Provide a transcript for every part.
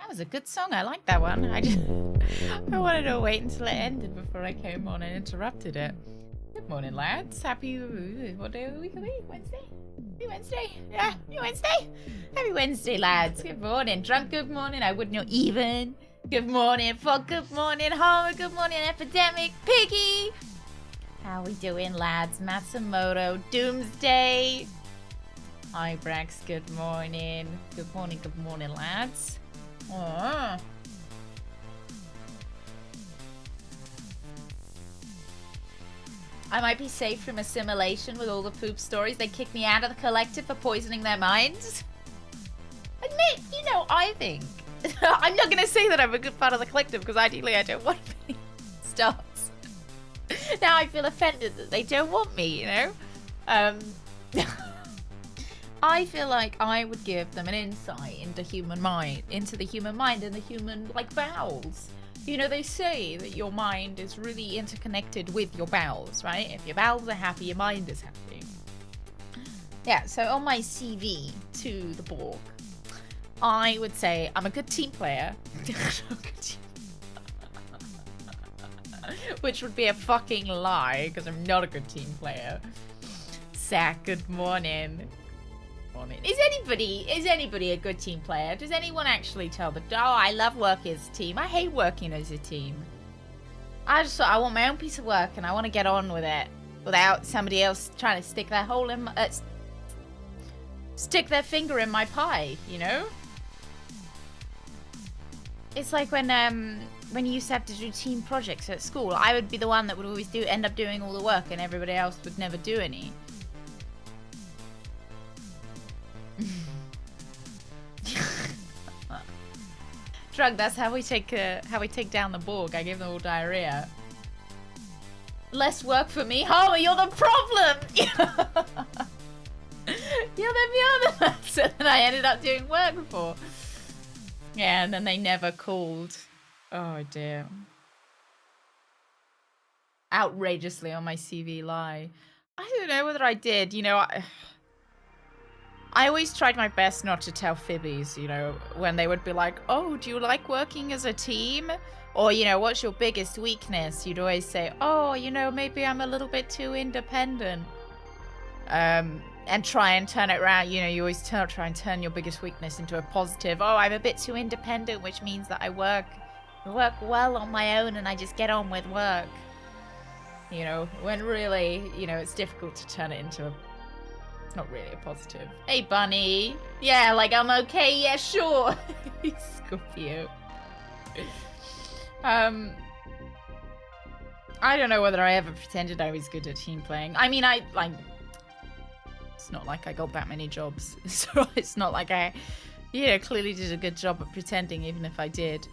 That was a good song. I like that one. I wanted to wait until it ended before I came on and interrupted it. Good morning, lads. Happy, what day of the week are we? Wednesday? Happy Wednesday. Yeah, happy Wednesday. Happy Wednesday, lads. Good morning. Drunk, good morning. I wouldn't know even. Good morning, Fog. Good morning, Homer. Good morning, Epidemic. Piggy. How we doing, lads? Matsumoto. Doomsday. Hi, Brax. Good morning. Good morning, lads. Oh. I might be safe from assimilation with all the poop stories. They kicked me out of the collective for poisoning their minds. Admit, you know, I think. I'm not going to say that I'm a good part of the collective because ideally I don't want any starts. Now I feel offended that they don't want me, you know? I feel like I would give them an insight into human mind, into the human mind and the human, like, bowels. You know, they say that your mind is really interconnected with your bowels, right? If your bowels are happy, your mind is happy. Yeah, so on my CV to the Borg, I would say I'm a good team player. Which would be a fucking lie, because I'm not a good team player. Zach, good morning. Is anybody a good team player? Does anyone actually tell the I love working as a team. I hate working as a team. I want my own piece of work and I want to get on with it without somebody else trying to stick their stick their finger in my pie, you know? It's like when you used to have to do team projects at school. I would be the one that would always end up doing all the work and everybody else would never do any. Drug, that's how we take down the Borg. I gave them all diarrhea. Less work for me. Homer, you're the problem! You're the other person that I ended up doing work for. Yeah, and then they never called. Oh dear. Outrageously on my CV lie. I don't know whether I did, you know, I always tried my best not to tell fibbies, you know, when they would be like, oh, do you like working as a team? Or, you know, what's your biggest weakness? You'd always say, oh, you know, maybe I'm a little bit too independent. And try and turn it around. You know, you always try and turn your biggest weakness into a positive. Oh, I'm a bit too independent, which means that I work well on my own and I just get on with work. You know, when really, you know, it's difficult to turn it into not really a positive. Hey, Bunny. Yeah, like I'm okay. Yeah, sure. Scorpio. I don't know whether I ever pretended I was good at team playing. I mean, it's not like I got that many jobs, so it's not like I, you know, clearly did a good job at pretending, even if I did.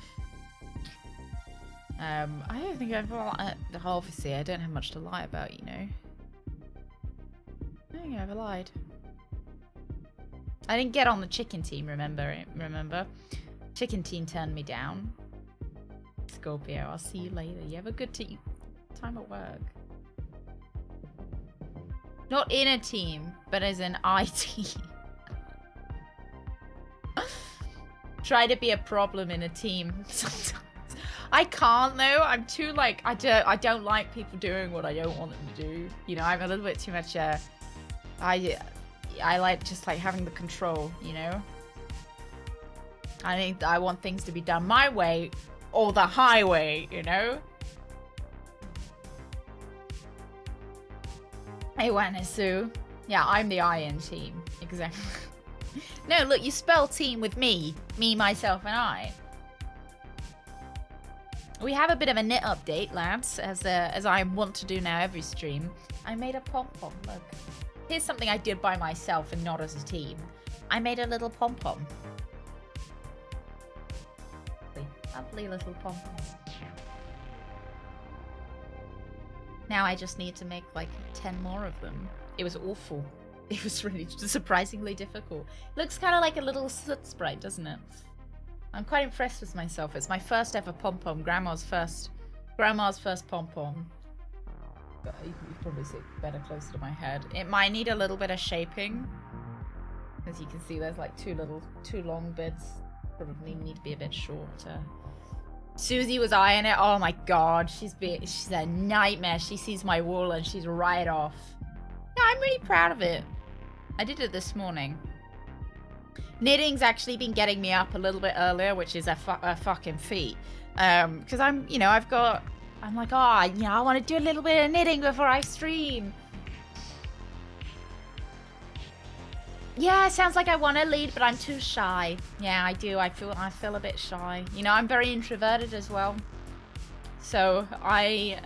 I don't think obviously I don't have much to lie about, you know. I don't think I ever lied. I didn't get on the chicken team, remember? Chicken team turned me down. Scorpio, I'll see you later. You have a good time at work. Not in a team, but as an I team. Try to be a problem in a team sometimes. I can't though. I'm too like, I don't like people doing what I don't want them to do. You know, I'm a little bit too much I like just like having the control, you know? I want things to be done my way or the highway, you know? Hey, Wanasu. Yeah, I'm the IN team. Exactly. No, look, you spell team with me. Me, myself, and I. We have a bit of a knit update, lads, as I want to do now every stream. I made a pom-pom, look. Here's something I did by myself and not as a team. I made a little pom-pom. Lovely little pom-pom. Now I just need to make like 10 more of them. It was awful. It was really surprisingly difficult. Looks kind of like a little soot sprite, doesn't it? I'm quite impressed with myself. It's my first ever pom-pom. Grandma's first pom-pom. You can probably see it better closer to my head. It might need a little bit of shaping. As you can see, there's like two long bits probably need to be a bit shorter. Susie was eyeing it. Oh my god, she's a nightmare. She sees my wool and she's right off. Yeah, I'm really proud of it. I did it this morning. Knitting's actually been getting me up a little bit earlier, which is a fucking feat. Because I'm like, oh, I want to do a little bit of knitting before I stream. Yeah, sounds like I want to lead, but I'm too shy. Yeah, I do. I feel a bit shy. You know, I'm very introverted as well. So I'm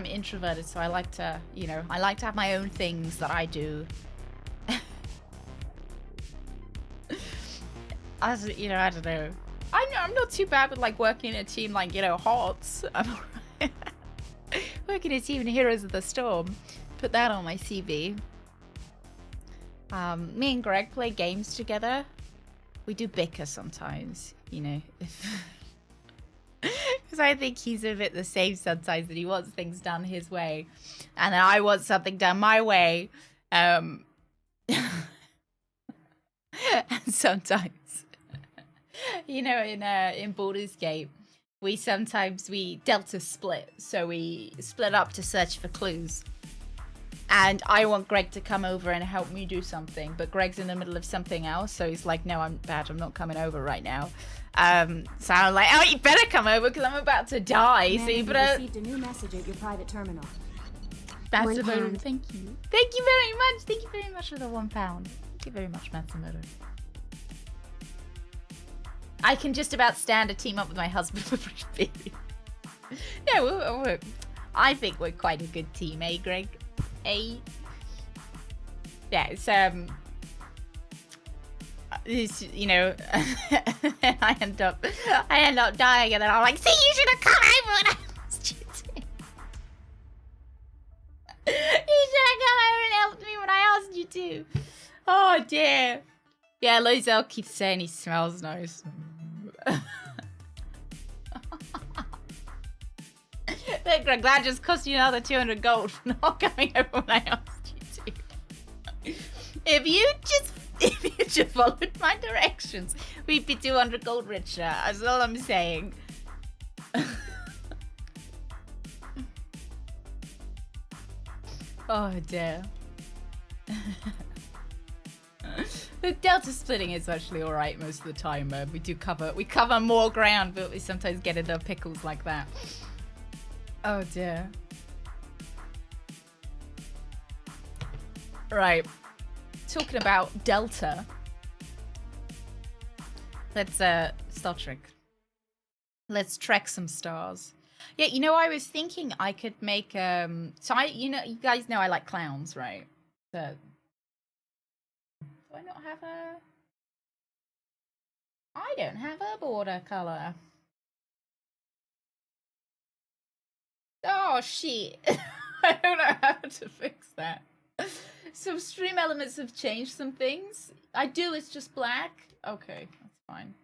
introverted, so I like to, I like to have my own things that I do. I don't know. I'm not too bad with like working in a team like, HOTS. I'm alright. Working in a team in Heroes of the Storm. Put that on my CV. Me and Greg play games together. We do bicker sometimes, because I think he's a bit the same sometimes, that he wants things done his way. And then I want something done my way. And sometimes... in Baldur's Gate, we Delta split, so we split up to search for clues. And I want Greg to come over and help me do something, but Greg's in the middle of something else, so he's like, no, I'm not coming over right now. So I'm like, oh, you better come over because I'm about to die. So you better... received a new message at your private terminal. Matsumoto, thank you. Thank you very much. Thank you very much for the £1. Thank you very much, Matsumoto. I can just about stand a team up with my husband for free. Yeah, I think we're quite a good team, eh, Greg? Eh? Yeah, it's I end up dying, and then I'm like, see, you should have come over when I asked you to. You should have come over and helped me when I asked you to. Oh dear. Yeah, Lozel keeps saying he smells nice. Look, Greg, that just cost you another 200 gold for not coming over when I asked you to. If you just followed my directions, we'd be 200 gold richer. That's all I'm saying. Oh dear. The Delta splitting is actually alright most of the time. We cover more ground, but we sometimes get into pickles like that. Oh dear. Right. Talking about Delta. Let's Star Trek. Let's trek some stars. Yeah, I was thinking I could make so you guys know I like clowns, right? So do I not have I don't have a border color. Oh shit. I don't know how to fix that. Some stream elements have changed some things. I do, it's just black. Okay, that's fine.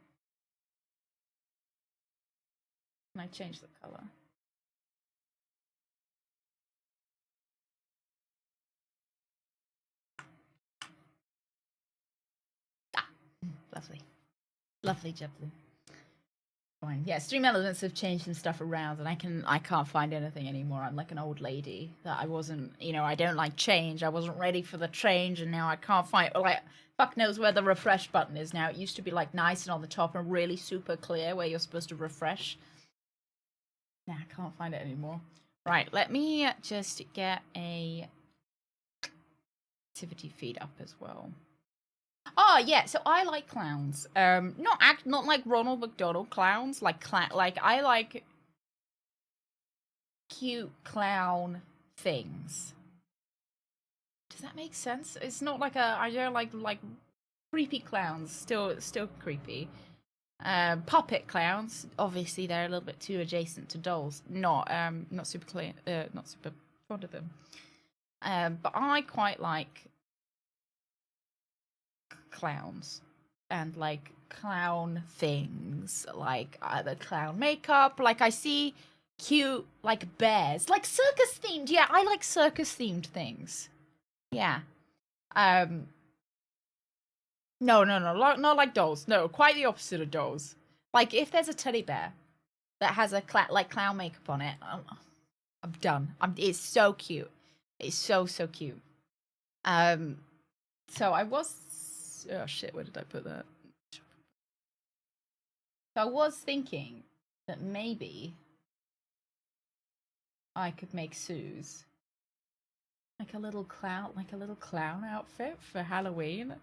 Can I change the color? Ah, lovely. Lovely, Jepley. Fine. Yeah, stream elements have changed some stuff around, and I can't find anything anymore. I'm like an old lady that I wasn't, I don't like change. I wasn't ready for the change, and now I can't find, like, fuck knows where the refresh button is now. It used to be like nice and on the top and really super clear where you're supposed to refresh. Nah, I can't find it anymore. Right, let me just get a activity feed up as well. Oh yeah, so I like clowns. Not like Ronald McDonald clowns, like I like cute clown things. Does that make sense? It's not like I don't like creepy clowns. Still creepy. Puppet clowns, obviously they're a little bit too adjacent to dolls. Not super clear, not super fond of them. But I quite like clowns and like clown things, like either clown makeup. Like I see cute, like bears, like circus themed. Yeah, I like circus themed things. Yeah. No, not like dolls. No, quite the opposite of dolls. Like if there's a teddy bear that has a clown makeup on it, I'm done. It's so cute. It's so cute. So I was. Oh shit! Where did I put that? So I was thinking that maybe I could make Sue's like a little clown outfit for Halloween.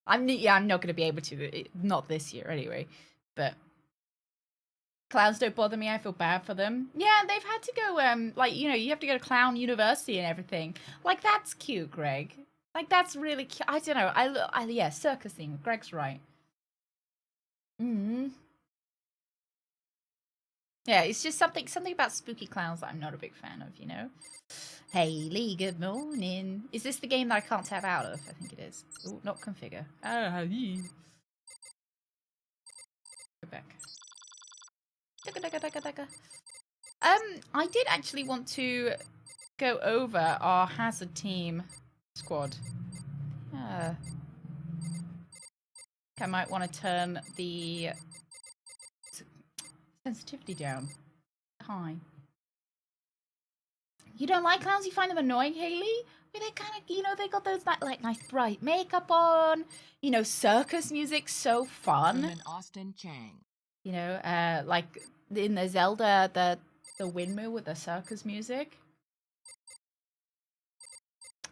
I'm not going to be able to, not this year anyway, but clowns don't bother me. I feel bad for them. Yeah, they've had to go, like, you know, you have to go to clown university and everything. Like, that's cute, Greg. Like, that's really cute. I don't know. Yeah, circus theme. Greg's right. Yeah, it's just something about spooky clowns that I'm not a big fan of, you know? Hayley, good morning. Is this the game that I can't tap out of? I think it is. Oh, not configure. Oh, go back. I did actually want to go over our hazard team squad. I might want to turn the sensitivity down. Hi. You don't like clowns? You find them annoying, Haley? I mean, they kind of, you know, they got those like nice bright makeup on. You know, circus music's so fun. Austin Chang. You know, like in the Zelda, the windmill with the circus music.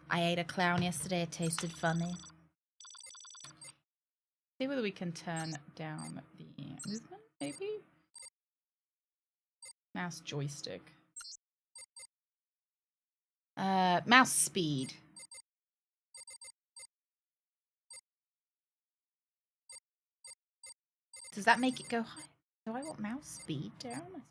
I ate a clown yesterday. It tasted funny. See whether we can turn down the movement, maybe? Mouse joystick. Mouse speed. Does that make it go high? Do I want mouse speed down?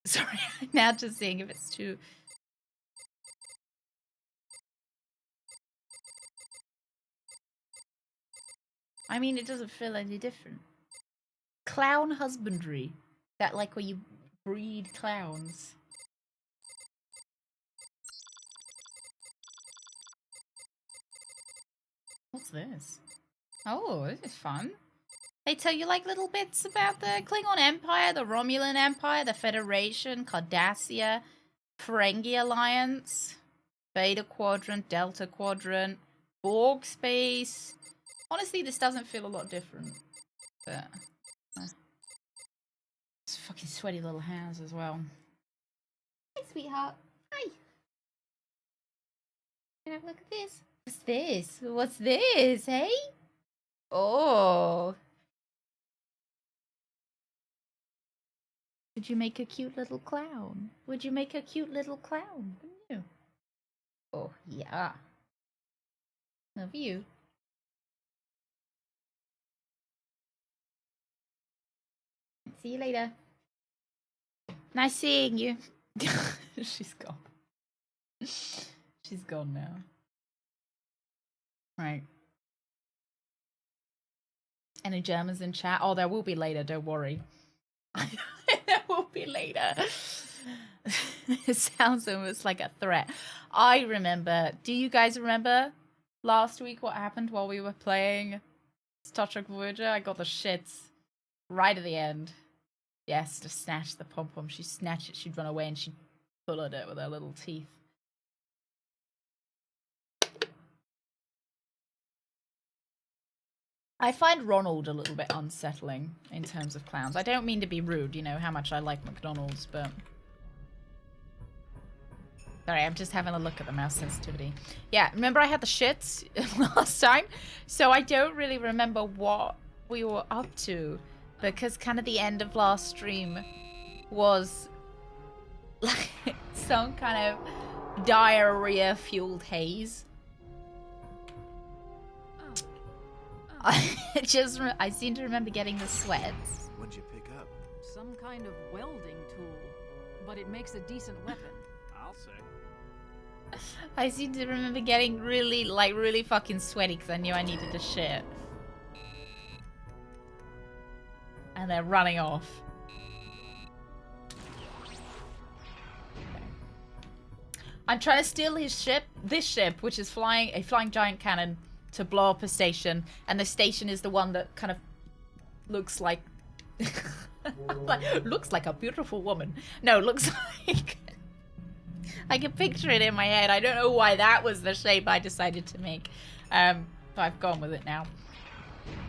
Sorry, now just seeing if it's too... I mean, it doesn't feel any different. Clown husbandry. That, like, where you breed clowns. What's this? Oh, this is fun. They tell you, like, little bits about the Klingon Empire, the Romulan Empire, the Federation, Cardassia, Ferengi Alliance, Beta Quadrant, Delta Quadrant, Borg Space. Honestly, this doesn't feel a lot different. But... it's fucking sweaty little hands as well. Hi, sweetheart. Hi. Can I have a look at this? What's this? What's this, hey? Oh. Would you make a cute little clown? Would you make a cute little clown? Wouldn't you? Oh, yeah. Love you. See you later. Nice seeing you. She's gone. She's gone now. Right. Any Germans in chat? Oh, there will be later, don't worry. There will be later. It sounds almost like a threat. I remember. Do you guys remember last week what happened while we were playing Star Trek Voyager? I got the shits right at the end. Yes, to snatch the pom-pom. She'd snatch it, she'd run away, and she'd pull at it with her little teeth. I find Ronald a little bit unsettling in terms of clowns. I don't mean to be rude, you know how much I like McDonald's, but... Sorry, I'm just having a look at the mouse sensitivity. Yeah, remember I had the shits last time? So I don't really remember what we were up to, because kind of the end of last stream was like some kind of diarrhea-fueled haze. I seem to remember getting the sweats. What'd you pick up? Some kind of welding tool, but it makes a decent weapon. I'll say. I seem to remember getting really fucking sweaty because I knew I needed to shit. And they're running off. I'm trying to steal his ship, this ship, which is a flying giant cannon, to blow up a station. And the station is the one that kind of looks like... looks like a beautiful woman. No, looks like... I can picture it in my head. I don't know why that was the shape I decided to make. But I've gone with it now.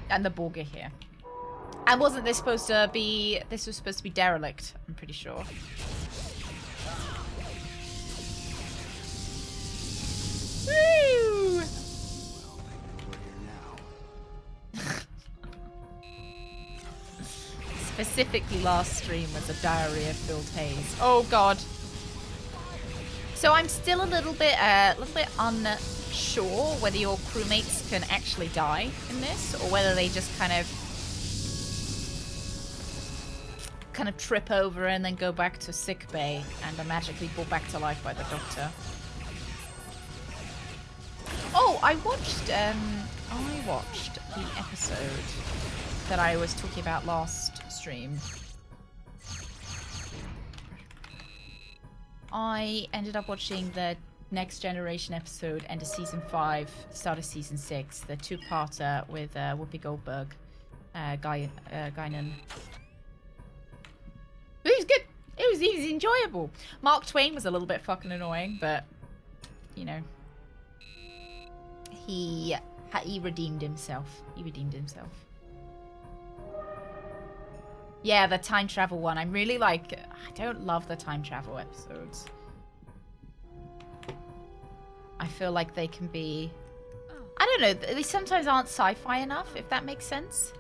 And the Borg are here. And wasn't this supposed to be... This was supposed to be derelict, I'm pretty sure. Woo! Specifically last stream was a diarrhea-filled haze. Oh god. So I'm still a little bit unsure whether your crewmates can actually die in this, or whether they just kind of trip over and then go back to sickbay and are magically brought back to life by the doctor. Oh, I watched the episode that I was talking about last stream. I ended up watching the Next Generation episode, end of season 5, start of season 6, the two-parter with Whoopi Goldberg, Guinan. It was good. It was enjoyable. Mark Twain was a little bit fucking annoying, but you know, he redeemed himself. He redeemed himself. Yeah, the time travel one. I'm really like, I don't love the time travel episodes. I feel like they can be, I don't know, they sometimes aren't sci-fi enough, if that makes sense.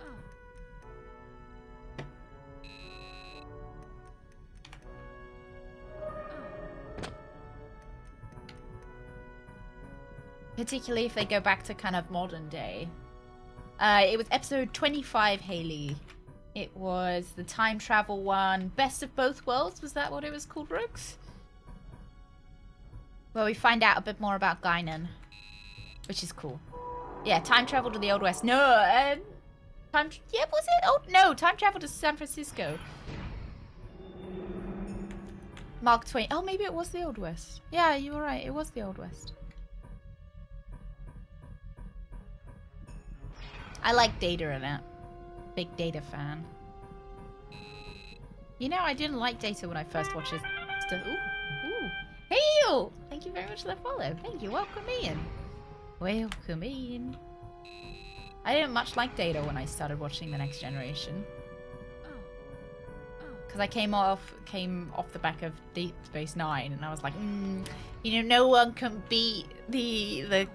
Particularly if they go back to kind of modern day. It was episode 25, Haley. It was the time travel one. Best of Both Worlds, was that what it was called, Rooks? Where we find out a bit more about Guinan. Which is cool. Yeah, time travel to the Old West. No, yeah, was it? Oh, no, time travel to San Francisco. Mark Twain. Oh, maybe it was the Old West. Yeah, you were right. It was the Old West. I like Data in it. Big Data fan. You know, I didn't like Data when I first watched it. Ooh. Hail! Thank you very much for the follow. Thank you. Welcome in. Welcome in. I didn't much like Data when I started watching The Next Generation. Because I came off the back of Deep Space Nine, and I was like, you know, no one can beat the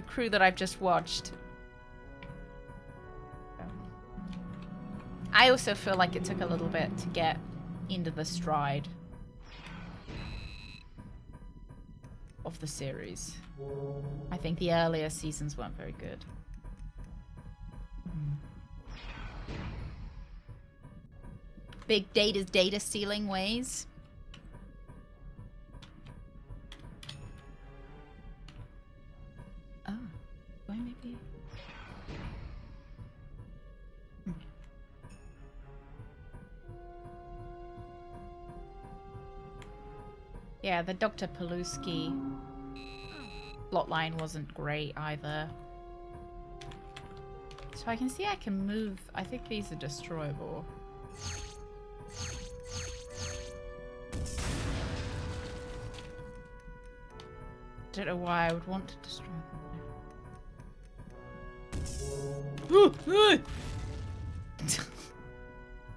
crew that I've just watched. I also feel like it took a little bit to get into the stride of the series. I think the earlier seasons weren't very good. Big Data's data stealing ways. Oh, why maybe? Yeah, the Dr. Paluski plotline wasn't great either. So I can see I can move. I think these are destroyable. Don't know why I would want to destroy them.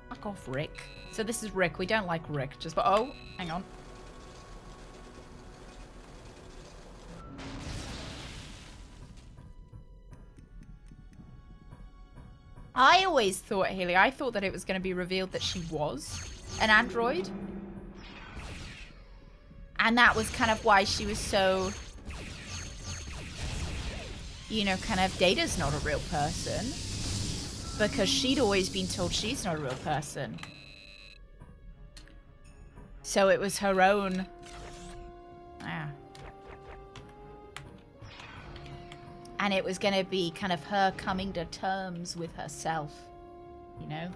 Fuck off, Rick. So this is Rick. We don't like Rick. Just oh, hang on. I always thought, Haley, I thought that it was going to be revealed that she was an android. And that was kind of why she was so, you know, kind of Data's not a real person. Because she'd always been told she's not a real person. So it was her own... And it was going to be kind of her coming to terms with herself You know?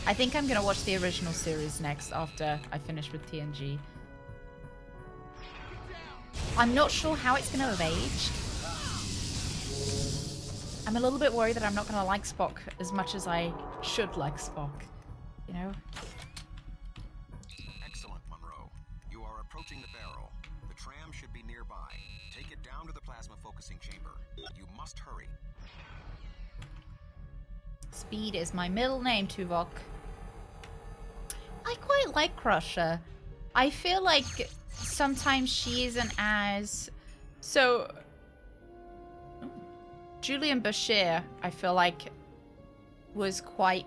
I think I'm gonna watch the original series next after I finish with TNG. I'm not sure how it's gonna have aged. I'm a little bit worried that I'm not gonna like Spock as much as I should like Spock. You know? Excellent, Monroe. You are approaching the barrel. The tram should be nearby. Take it down to the plasma focusing chamber. You must hurry. Speed is my middle name, Tuvok. I quite like Crusher. I feel like sometimes she isn't as... So... Julian Bashir, I feel like, was quite...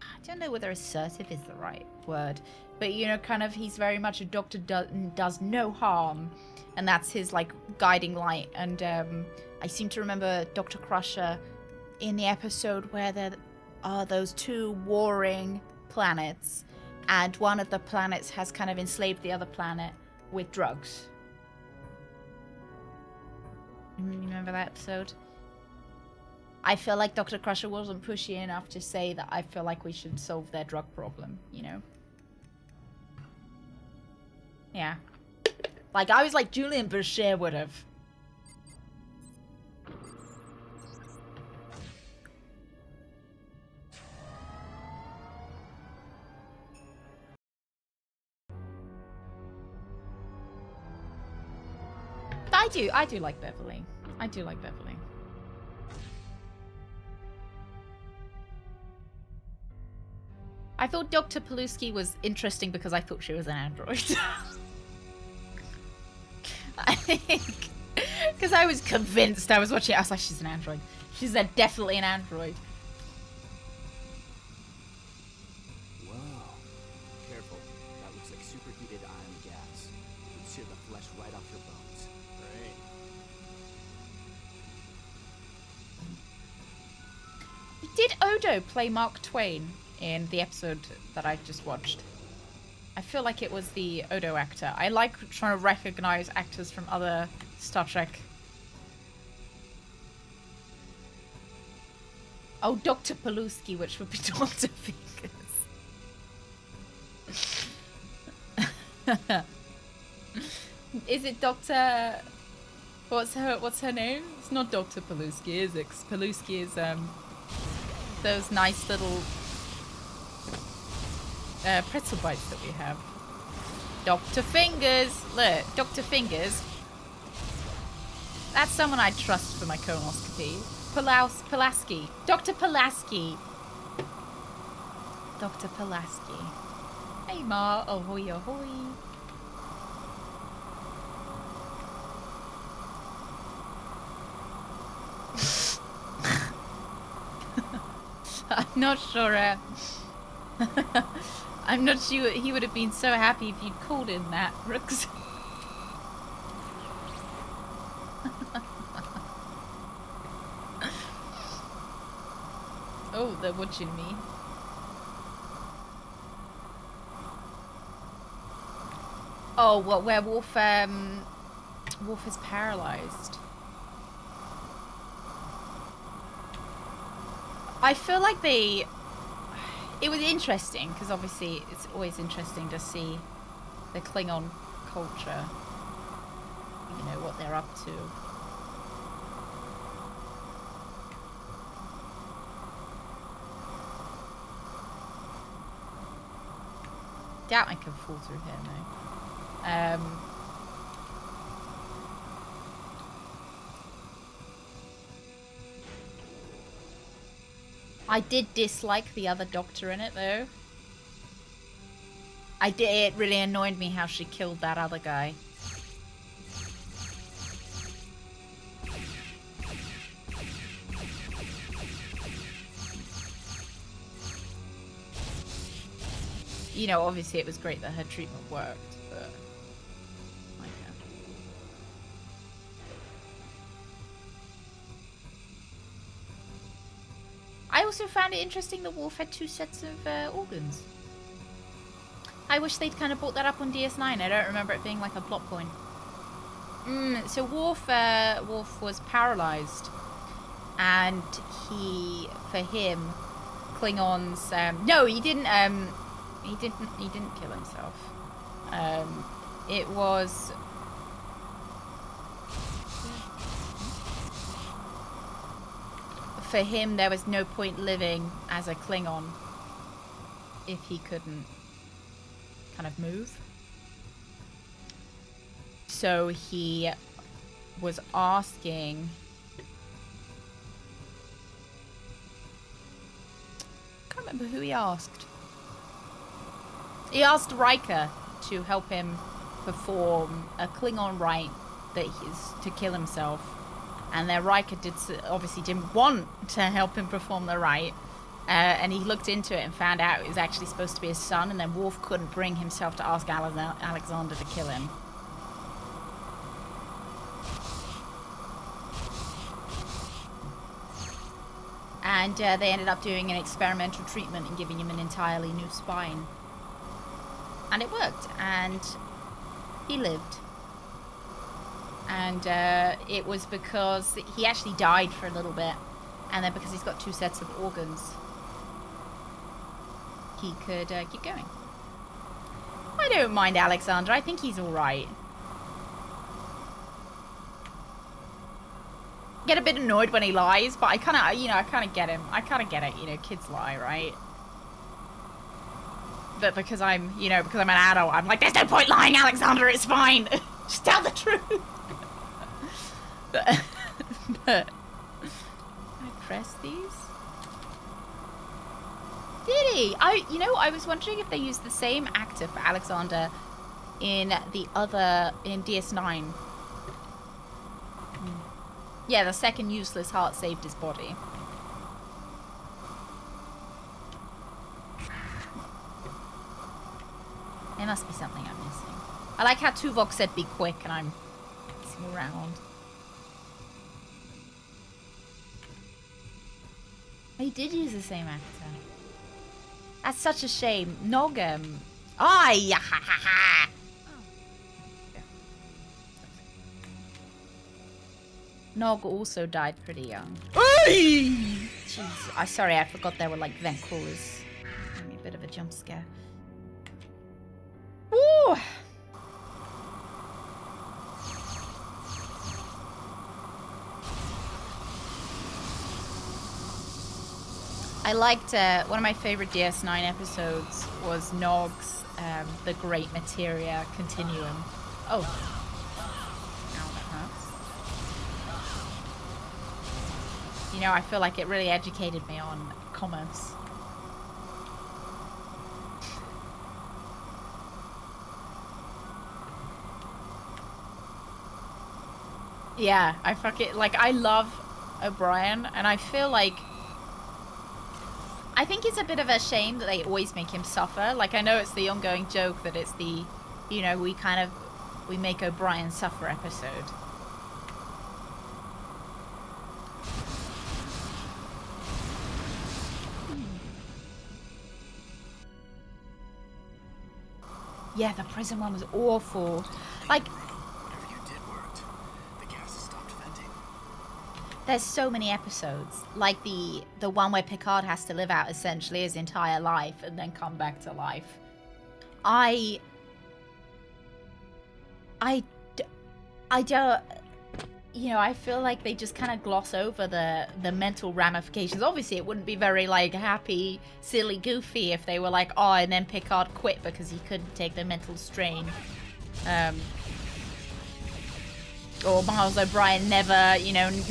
I don't know whether assertive is the right word. But, you know, kind of, he's very much a doctor does no harm. And that's his, like, guiding light. And I seem to remember Dr. Crusher in the episode where there are those two warring planets. And one of the planets has kind of enslaved the other planet with drugs. You remember that episode? I feel like Dr. Crusher wasn't pushy enough to say that I feel like we should solve their drug problem, you know? Yeah. Like, I was like, Julian Bashir would have. I do like Beverly. I do like Beverly. I thought Dr. Paluski was interesting because I thought she was an android. I think. Because I was convinced I was watching it. I was like, she's an android. She's definitely an android. Whoa. Careful. That looks like superheated ion gas. It would sear the flesh right off your bones. Great. Did Odo play Mark Twain in the episode that I just watched? I feel like it was the Odo actor. I like trying to recognize actors from other Star Trek. Oh, Dr. Paluski, which would be Dr. Fingers. Is it Dr. What's her name? It's not Dr. Paluski, is it? 'Cause Paluski is those nice little pretzel bites that we have. Dr. Fingers! Look, Dr. Fingers. That's someone I'd trust for my colonoscopy. Pulaski. Dr. Pulaski. Dr. Pulaski. Hey Ma, ahoy ahoy. I'm not sure. I'm not sure he would have been so happy if you'd called in that, Brooks. Oh, they're watching me. Oh, what? Where Wolf is paralyzed. I feel like it was interesting, because obviously it's always interesting to see the Klingon culture, you know, what they're up to. Doubt I can fall through here, no. I did dislike the other Doctor in it, though. It really annoyed me how she killed that other guy. You know, obviously it was great that her treatment worked, but... like, I also found it interesting that Worf had 2 sets of organs. I wish they'd kind of brought that up on DS9. I don't remember it being like a plot point. So Worf was paralyzed, and for him, Klingons. No, he didn't. He didn't kill himself. It was. For him, there was no point living as a Klingon if he couldn't kind of move. So he was asking. I can't remember who he asked. He asked Riker to help him perform a Klingon rite that to kill himself. And then Riker obviously didn't want to help him perform the rite. And he looked into it and found out it was actually supposed to be his son. And then Worf couldn't bring himself to ask Alexander to kill him. And they ended up doing an experimental treatment and giving him an entirely new spine. And it worked. And he lived. And it was because he actually died for a little bit. And then because he's got 2 sets of organs, he could keep going. I don't mind Alexander. I think he's alright. Get a bit annoyed when he lies, but I kind of get him. I kind of get it. Kids lie, right? But because I'm an adult, I'm like, there's no point lying, Alexander. It's fine. Just tell the truth. but I press these. Did he? I was wondering if they used the same actor for Alexander in DS9. Yeah, the second useless heart saved his body. There must be something I'm missing. I like how Tuvok said be quick and I'm messing around. He did use the same actor. That's such a shame. Nog, yeah, ha, ha, ha. Nog also died pretty young. Jeez, sorry, I forgot there were like vent coolers. Gave me a bit of a jump scare. Woo! I liked one of my favorite DS9 episodes was Nog's The Great Materia Continuum. Oh. Ow, that hurts. I feel like it really educated me on commerce. Yeah, I love O'Brien, and I feel like I think it's a bit of a shame that they always make him suffer. Like, I know it's the ongoing joke that it's the, we make O'Brien suffer episode. Yeah, the prison one was awful. Like, Whatever you did worked. The gases stopped venting. there's so many episodes. Like the one where Picard has to live out essentially his entire life and then come back to life. I don't... I feel like they just kind of gloss over the mental ramifications. Obviously, it wouldn't be very, happy, silly, goofy if they were like, oh, and then Picard quit because he couldn't take the mental strain. Or Miles O'Brien never,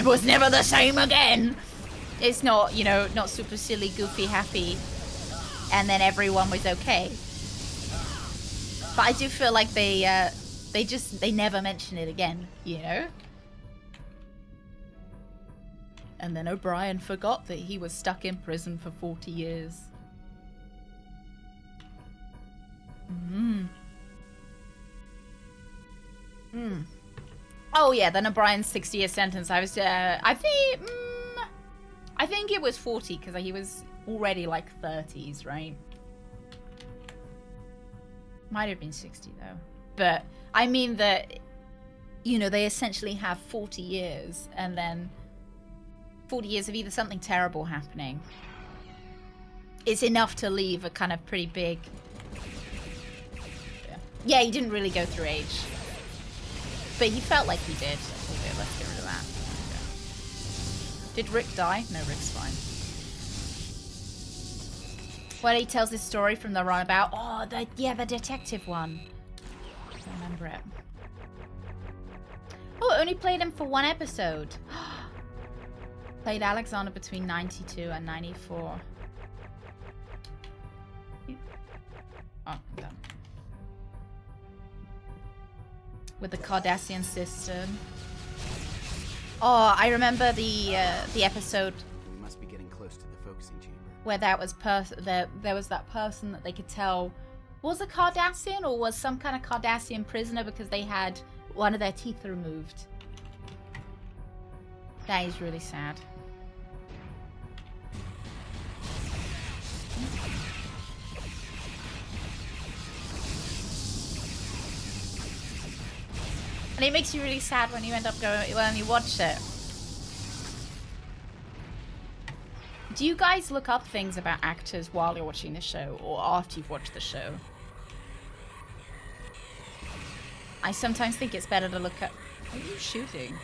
was never the same again. It's not, not super silly, goofy, happy. And then everyone was okay. But I do feel like they never mention it again, And then O'Brien forgot that he was stuck in prison for 40 years. Oh yeah, then O'Brien's 60-year sentence. I I think it was 40 because he was already like 30s, right? Might have been 60 though. But I mean that, you know, they essentially have 40 years and then 40 years of either something terrible happening. It's enough to leave a kind of pretty big... Yeah, he didn't really go through age. But he felt like he did. Okay, let's get rid of that. Okay. Did Rick die? No, Rick's fine. Well, he tells this story from the runabout. Oh, the detective one. I don't remember it. Oh, only played him for one episode. Played Alexander between 92 and 94. Oh, okay. With the Cardassian system. Oh, I remember the episode. We must be getting close to the focusing chamber. Where that was there was that person that they could tell was a Cardassian or was some kind of Cardassian prisoner because they had one of their teeth removed. That is really sad. And it makes you really sad when you end up when you watch it. Do you guys look up things about actors while you're watching the show or after you've watched the show? I sometimes think it's better to look at... What are you shooting?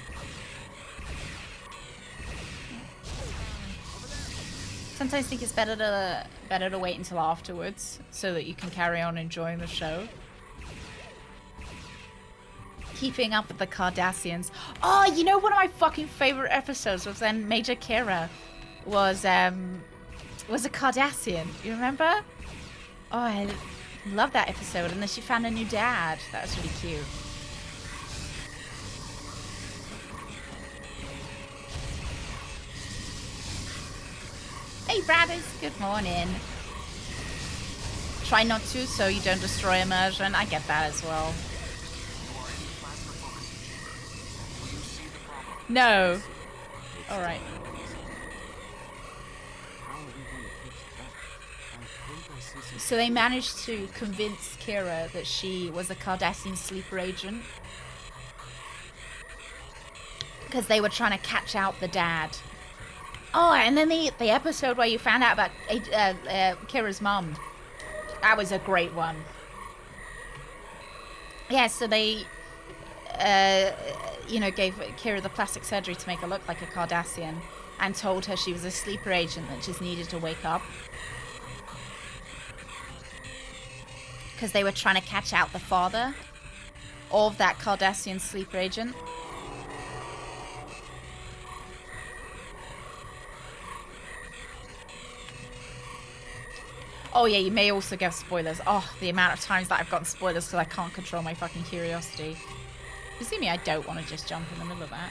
Sometimes think it's better to wait until afterwards so that you can carry on enjoying the show. Keeping up with the Cardassians. Oh, you know, one of my fucking favorite episodes was when Major Kira was a Cardassian. You remember? Oh, I love that episode. And then she found a new dad. That was really cute. Hey, Bradders. Good morning. Try not to so you don't destroy immersion. I get that as well. No. All right. So they managed to convince Kira that she was a Cardassian sleeper agent because they were trying to catch out the dad. Oh, and then the episode where you found out about Kira's mum. That was a great one. Yeah, so they, you know, gave Kira the plastic surgery to make her look like a Cardassian and told her she was a sleeper agent that just needed to wake up. Because they were trying to catch out the father of that Cardassian sleeper agent. Oh yeah, you may also get spoilers. Oh, the amount of times that I've gotten spoilers because I can't control my fucking curiosity. You see me? I don't want to just jump in the middle of that.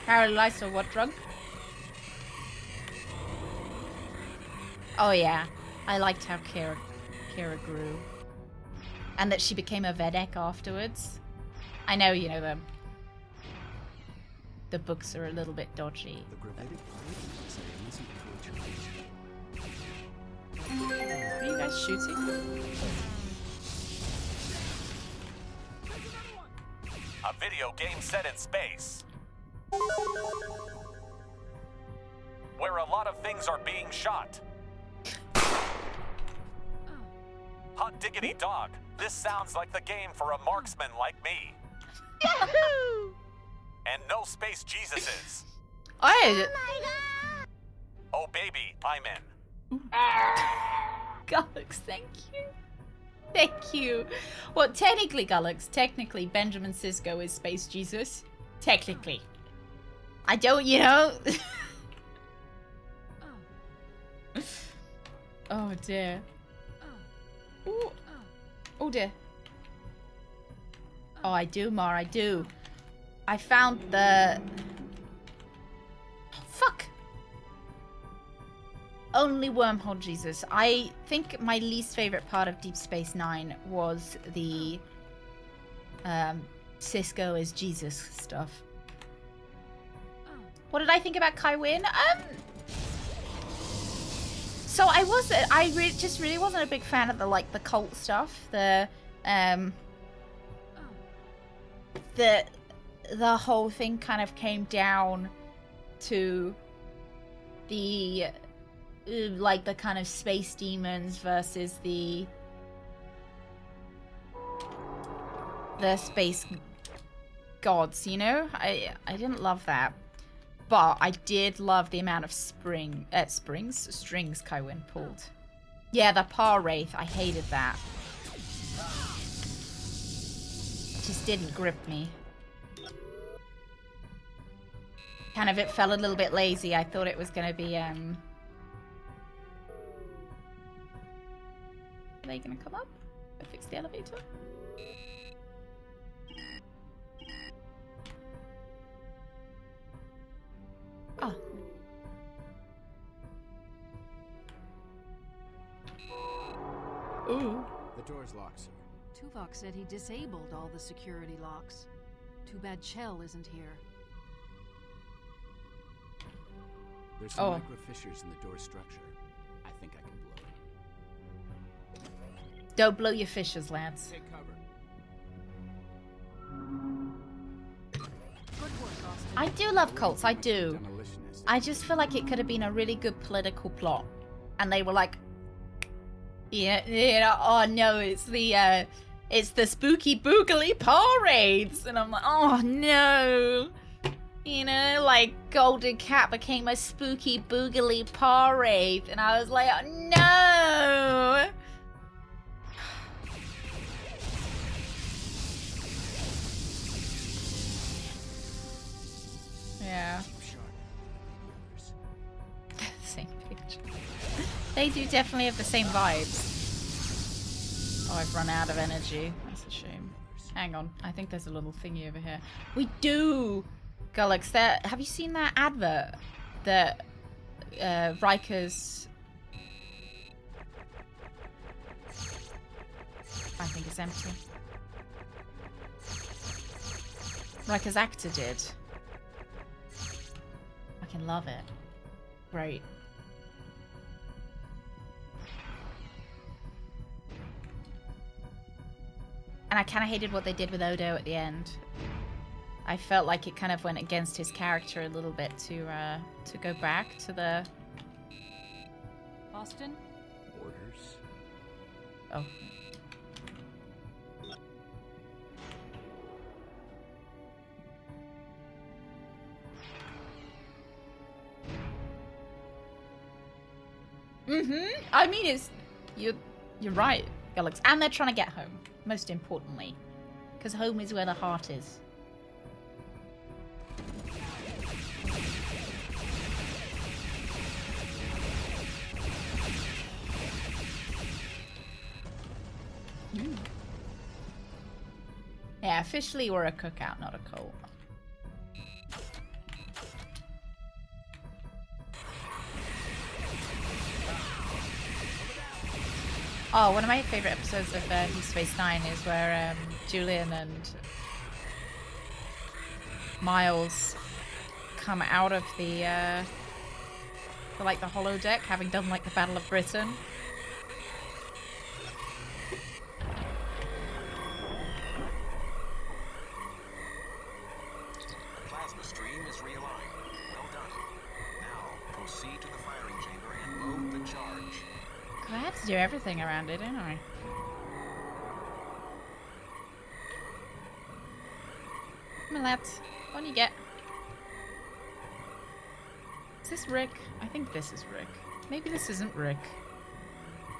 Paralyzed or what drug? Oh yeah, I liked how Kira grew. And that she became a Vedek afterwards. I know, you know, the books are a little bit dodgy. What are you guys shooting? A video game set in space, where a lot of things are being shot. Hot diggity dog, this sounds like the game for a marksman like me. Yahoo! And no space Jesuses. Oh Oh baby, I'm in. Gullux, thank you. Thank you. Well, technically, Gullux, technically, Benjamin Sisko is Space Jesus. Technically. I don't, you know. Oh, dear. Ooh. Oh, dear. Oh, I do, Mar, I do. I found the... Fuck! Only wormhole Jesus. I think my least favorite part of Deep Space Nine was the Cisco is Jesus stuff. What did I think about Kai Wynn? So just really wasn't a big fan of the cult stuff. The whole thing kind of came down to the the kind of space demons versus the space gods, you know? I didn't love that. But I did love the amount of strings Kai Wynn pulled. Yeah, the Par Wraith, I hated that. It just didn't grip me. Kind of, it felt a little bit lazy. I thought it was gonna be, Are they gonna come up? I fix the elevator? Oh. Ooh. The door's locked, sir. Tuvok said he disabled all the security locks. Too bad Chell isn't here. There's some micro fissures in the door structure. I think I can blow it. Don't blow your fissures, lads. Take cover. Good work, Austin. I do love cults, I do. Demolitionist. I just feel like it could have been a really good political plot. And they were like, yeah, oh no, it's the spooky boogly parades. And I'm like, oh no. You know, like Golden Cat became a spooky boogly parade. And I was like, oh, no. Yeah. Same picture. They do definitely have the same vibes. Oh, I've run out of energy. That's a shame. Hang on. I think there's a little thingy over here. We do! Gullux, have you seen that advert? That Riker's... I think it's empty. Riker's actor did. I can love it. Great. And I kind of hated what they did with Odo at the end. I felt like it kind of went against his character a little bit to go back to the... Austin? Orders. Oh. I mean, you're right, Gullux. And they're trying to get home, most importantly. Because home is where the heart is. Yeah, officially we're a cookout, not a cult. Oh, one of my favorite episodes of Deep Space Nine is where Julian and Miles come out of the holodeck, having done like the Battle of Britain. The plasma stream is realigned. Well done. Now proceed to the firing chamber and load the charge. I have to do everything around it, don't I? Come on, lads. What do you get? Is this Rick? I think this is Rick. Maybe this isn't Rick.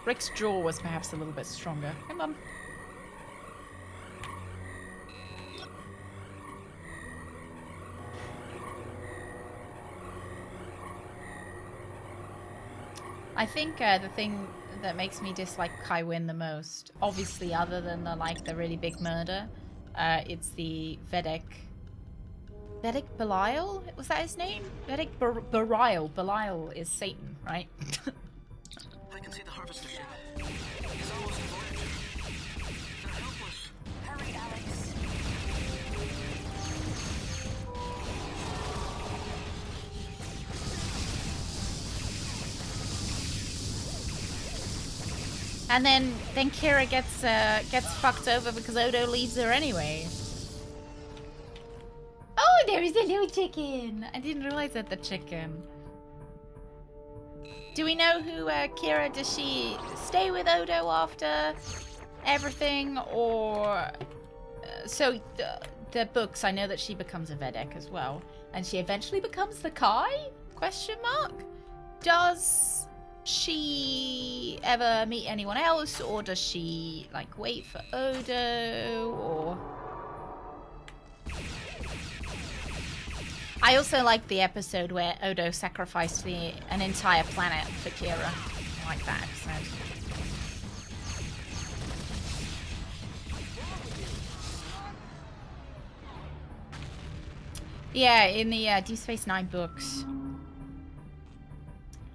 Rick's jaw was perhaps a little bit stronger. Come on. I think the thing that makes me dislike Kai Wynn the most, obviously other than the really big murder, it's the Vedek Belial? Was that his name? Vedek Belial. Belial is Satan, right? I can see the harvester ship. It's almost at the ledge. They're helpless. Hurry, Alex. And then Kira gets fucked over because Odo leaves her anyway. Oh, there is a little chicken. I didn't realize that the chicken. Do we know who Kira? Does she stay with Odo after everything, or so the books? I know that she becomes a Vedek as well, and she eventually becomes the Kai? Question mark. Does she ever meet anyone else, or does she like wait for Odo, or? I also like the episode where Odo sacrificed an entire planet for Kira. I like that episode. Yeah, in the Deep Space Nine books,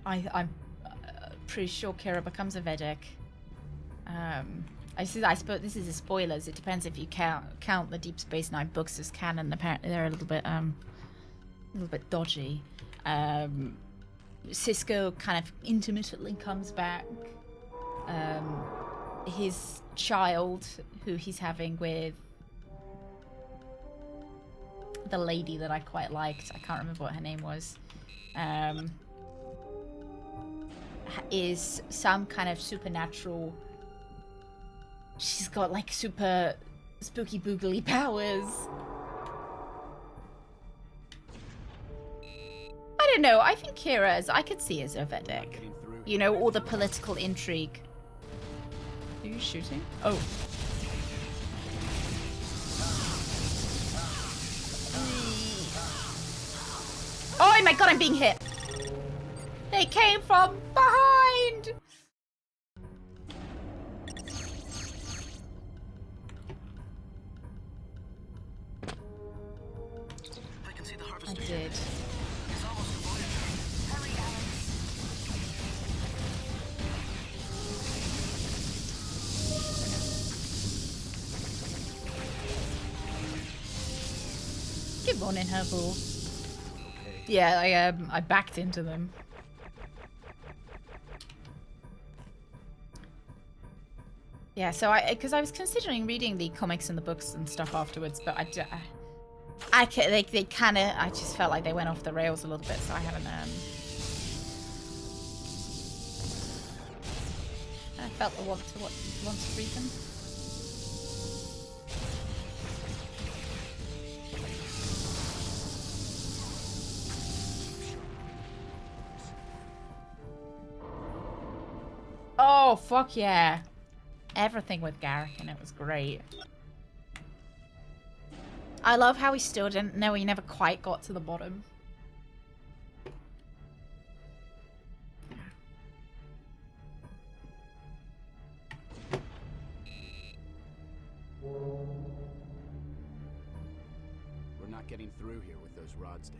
I'm pretty sure Kira becomes a Vedek. I suppose this is a spoilers. It depends if you count the Deep Space Nine books as canon. Apparently, they're a little bit dodgy. Cisco kind of intermittently comes back. His child, who he's having with the lady that I quite liked, I can't remember what her name was, is some kind of supernatural. She's got like super spooky boogly powers. I don't know. I think Kira's. I could see as a Vedek. You know, all the political intrigue. Are you shooting? Oh. Oh my god, I'm being hit. They came from behind. I can see the I harvester. did. It's almost a Voyager. Hurry, Alex. Good morning, Herbal. Okay. Yeah, I backed into them. Yeah, so because I was considering reading the comics and the books and stuff afterwards, but they kind of, I just felt like they went off the rails a little bit, so I haven't, I felt the want to read them. Oh, fuck yeah. Everything with Garrick and it was great. I love how he still didn't know, he never quite got to the bottom. We're not getting through here with those rods down.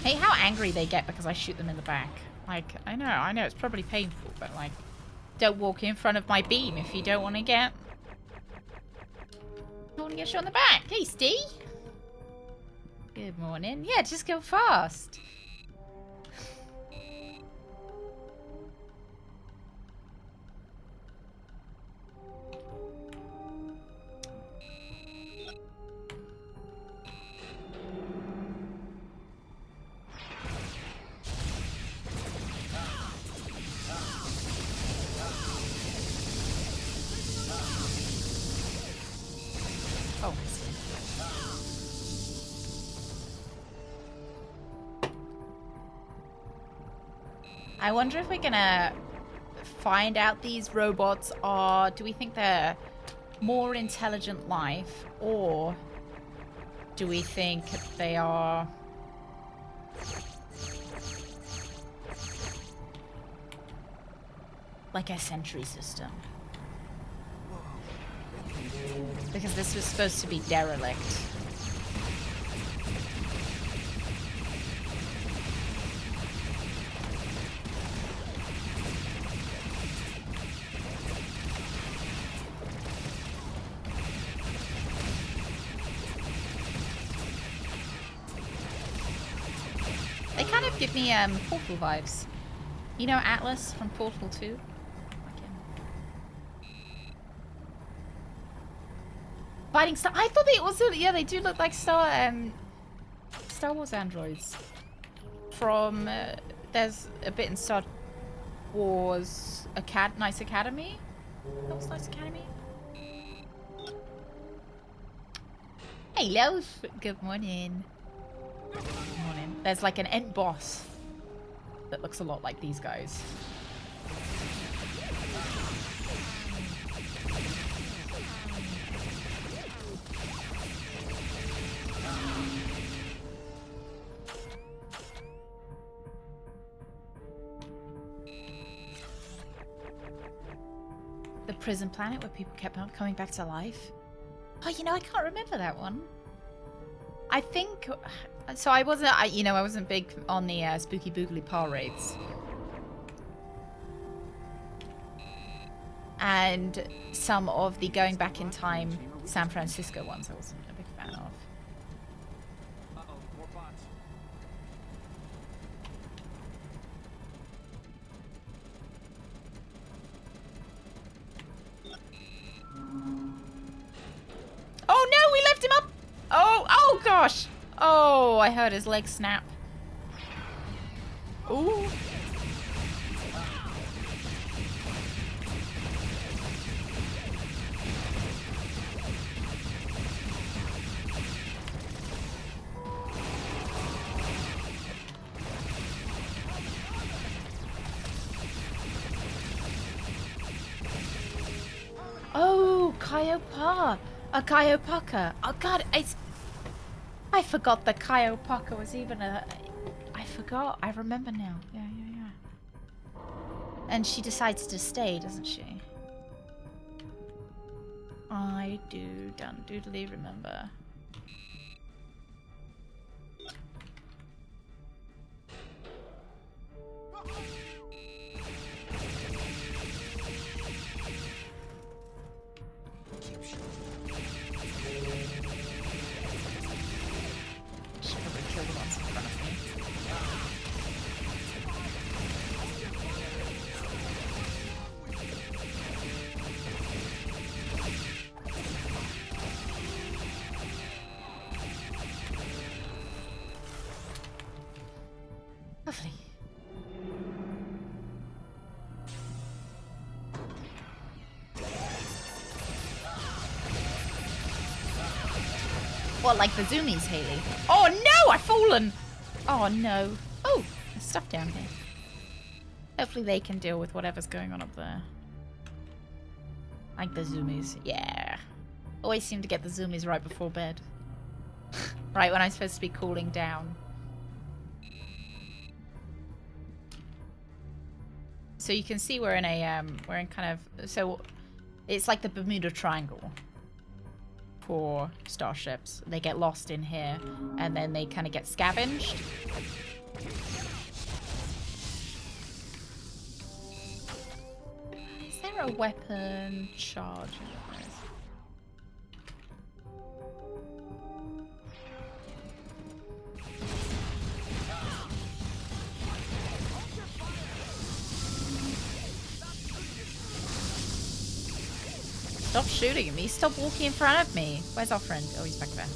Hey, how angry they get because I shoot them in the back. Like, I know, it's probably painful, but like, don't walk in front of my beam if you don't want to get... Don't want to get shot in the back. Hey, Steve. Good morning. Yeah, just go fast. Oh, I wonder if we're gonna find out these robots are... Do we think they're more intelligent life, or do we think they are... like a sentry system? Because this was supposed to be derelict. Give me Portal vibes. You know Atlas from Portal 2? Like him. Fighting Star. I thought they also, yeah, they do look like Star Wars androids. From there's a bit in Star Wars Knights Academy. That was Knights Academy. Hello. Good morning. Good morning. There's like an end boss that looks a lot like these guys. The prison planet where people kept on coming back to life. Oh, you know, I can't remember that one. I think so. I wasn't big on the Spooky Boogly parades, and some of the going back in time San Francisco ones I wasn't a big fan of. Uh-oh, more bots. Oh no, we left him up! Oh gosh! Oh, I heard his leg snap. Ooh. Oh, Kaiopapa. A Kaiopaka. Oh god, I forgot that Kaiopaka was even a... I forgot. I remember now. Yeah. And she decides to stay, doesn't she? I do doodly remember. Should probably kill the ones in front of me. Lovely. What, like the zoomies, Haley? Oh no, I've fallen! Oh no. Oh, there's stuff down here. Hopefully they can deal with whatever's going on up there. Like the zoomies. Yeah. Always seem to get the zoomies right before bed. Right when I'm supposed to be cooling down. So you can see we're in kind of, so it's like the Bermuda Triangle for starships. They get lost in here and then they kind of get scavenged. Is there a weapon charge? Stop shooting at me. Stop walking in front of me. Where's our friend? Oh, he's back there.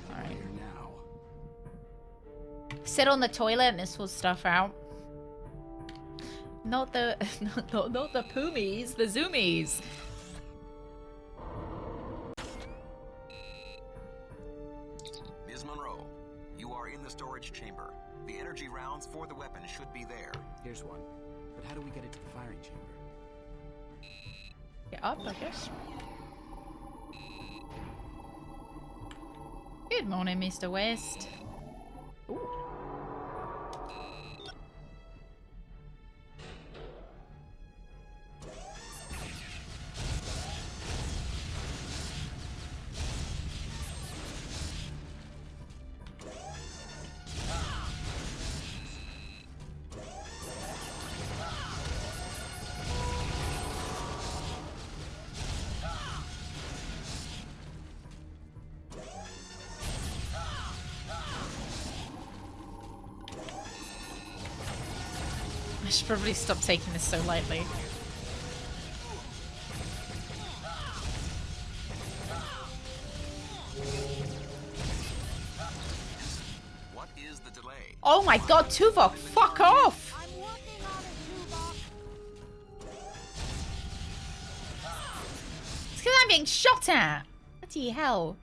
Alright. Sit on the toilet and this will stuff out. Not the not the poomies, the zoomies. Ms. Monroe, you are in the storage chamber. The energy rounds for the weapon should be there. Here's one. But how do we get it to the firing chamber? Get up, I guess. Good morning, Mr. West. Ooh. I should probably stop taking this so lightly. What is the delay? Oh my god, Tuvok, fuck off! I'm working on it, Tuvok. It's because I'm being shot at. Bloody hell.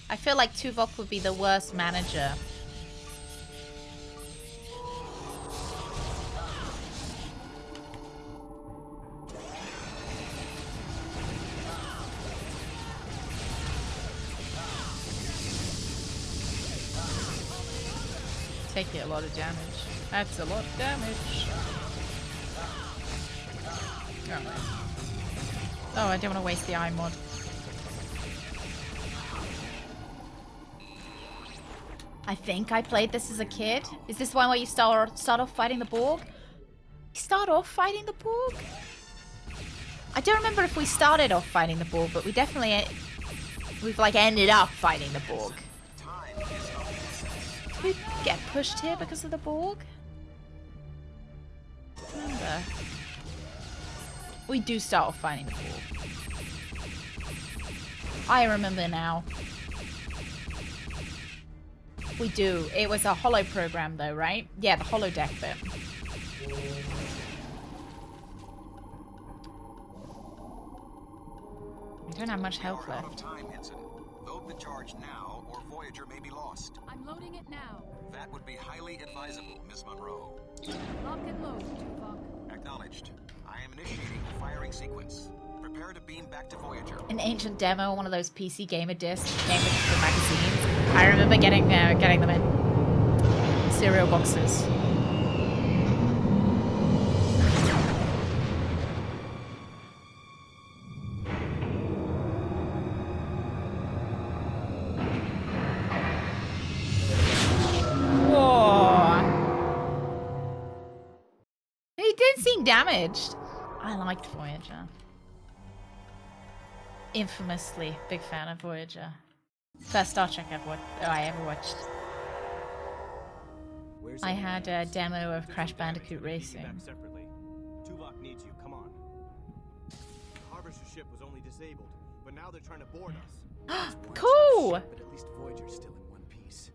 I feel like Tuvok would be the worst manager. Taking a lot of damage. That's a lot of damage. Oh, I don't want to waste the eye mod. I think I played this as a kid. Is this one where you start off fighting the Borg? You start off fighting the Borg? I don't remember if we started off fighting the Borg, but we definitely... We've like ended up fighting the Borg. Did we get pushed here because of the Borg? I remember. We do start off fighting the Borg. I remember now. We do. It was a holo program though, right? Yeah, the holodeck bit. We don't have much health Out of left. time, Henson. Load the charge now, or Voyager may be lost. I'm loading it now. That would be highly advisable, Miss Monroe. Lock and load, Tuvok. Acknowledged. I am initiating the firing sequence. Prepare to beam back to Voyager. An ancient demo, one of those PC gamer discs that came with the magazines. I remember getting them in cereal boxes. He did seem damaged. I liked Voyager. Infamously big fan of Voyager. First Star Trek I ever watched. Where's I everyone had a demo of Crash Bandicoot Racing. Separately. Tuvok needs you. Come on. The Harvester ship was only disabled, but now they're trying to board us. Cool! But at least Voyager's still in one piece.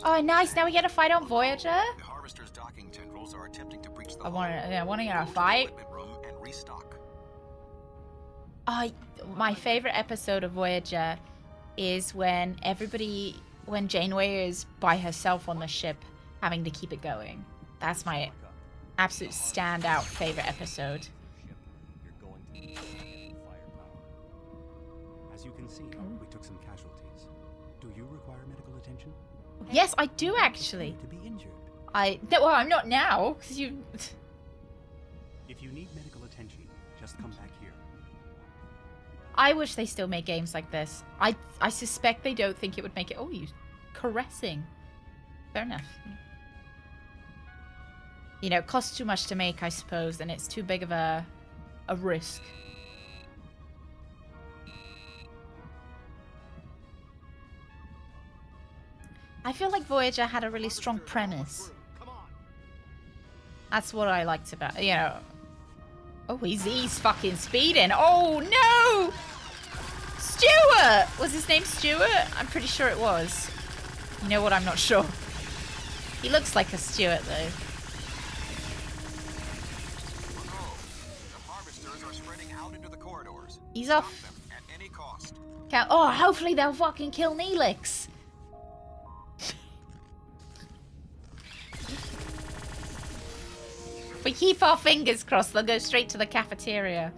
Oh, nice. Now we get a fight on Voyager. The Harvester's docking tendrils are attempting to breach the I want to get a hull, fight. equipment room, and restock. My favorite episode of Voyager is when Janeway is by herself on the ship, having to keep it going. That's my absolute standout favorite episode. You're going to need significant firepower. As you can see, we took some casualties. Do you require medical attention? Yes, I do actually. To be injured. Well, I'm not now because you. If you need medical attention, just come back here. I wish they still make games like this. I suspect they don't think it would make it. Oh, you caressing. Fair enough. You know, it costs too much to make, I suppose, and it's too big of a risk. I feel like Voyager had a really strong premise. Come on. That's what I liked about, you know. Oh, he's fucking speeding. Oh, no! Stuart! Was his name Stuart? I'm pretty sure it was. You know what? I'm not sure. He looks like a Stuart, though. Oh, the Harvesters are spreading out into the corridors. He's Stop off. them at any cost. Oh, hopefully they'll fucking kill Neelix. If we keep our fingers crossed, they'll go straight to the cafeteria.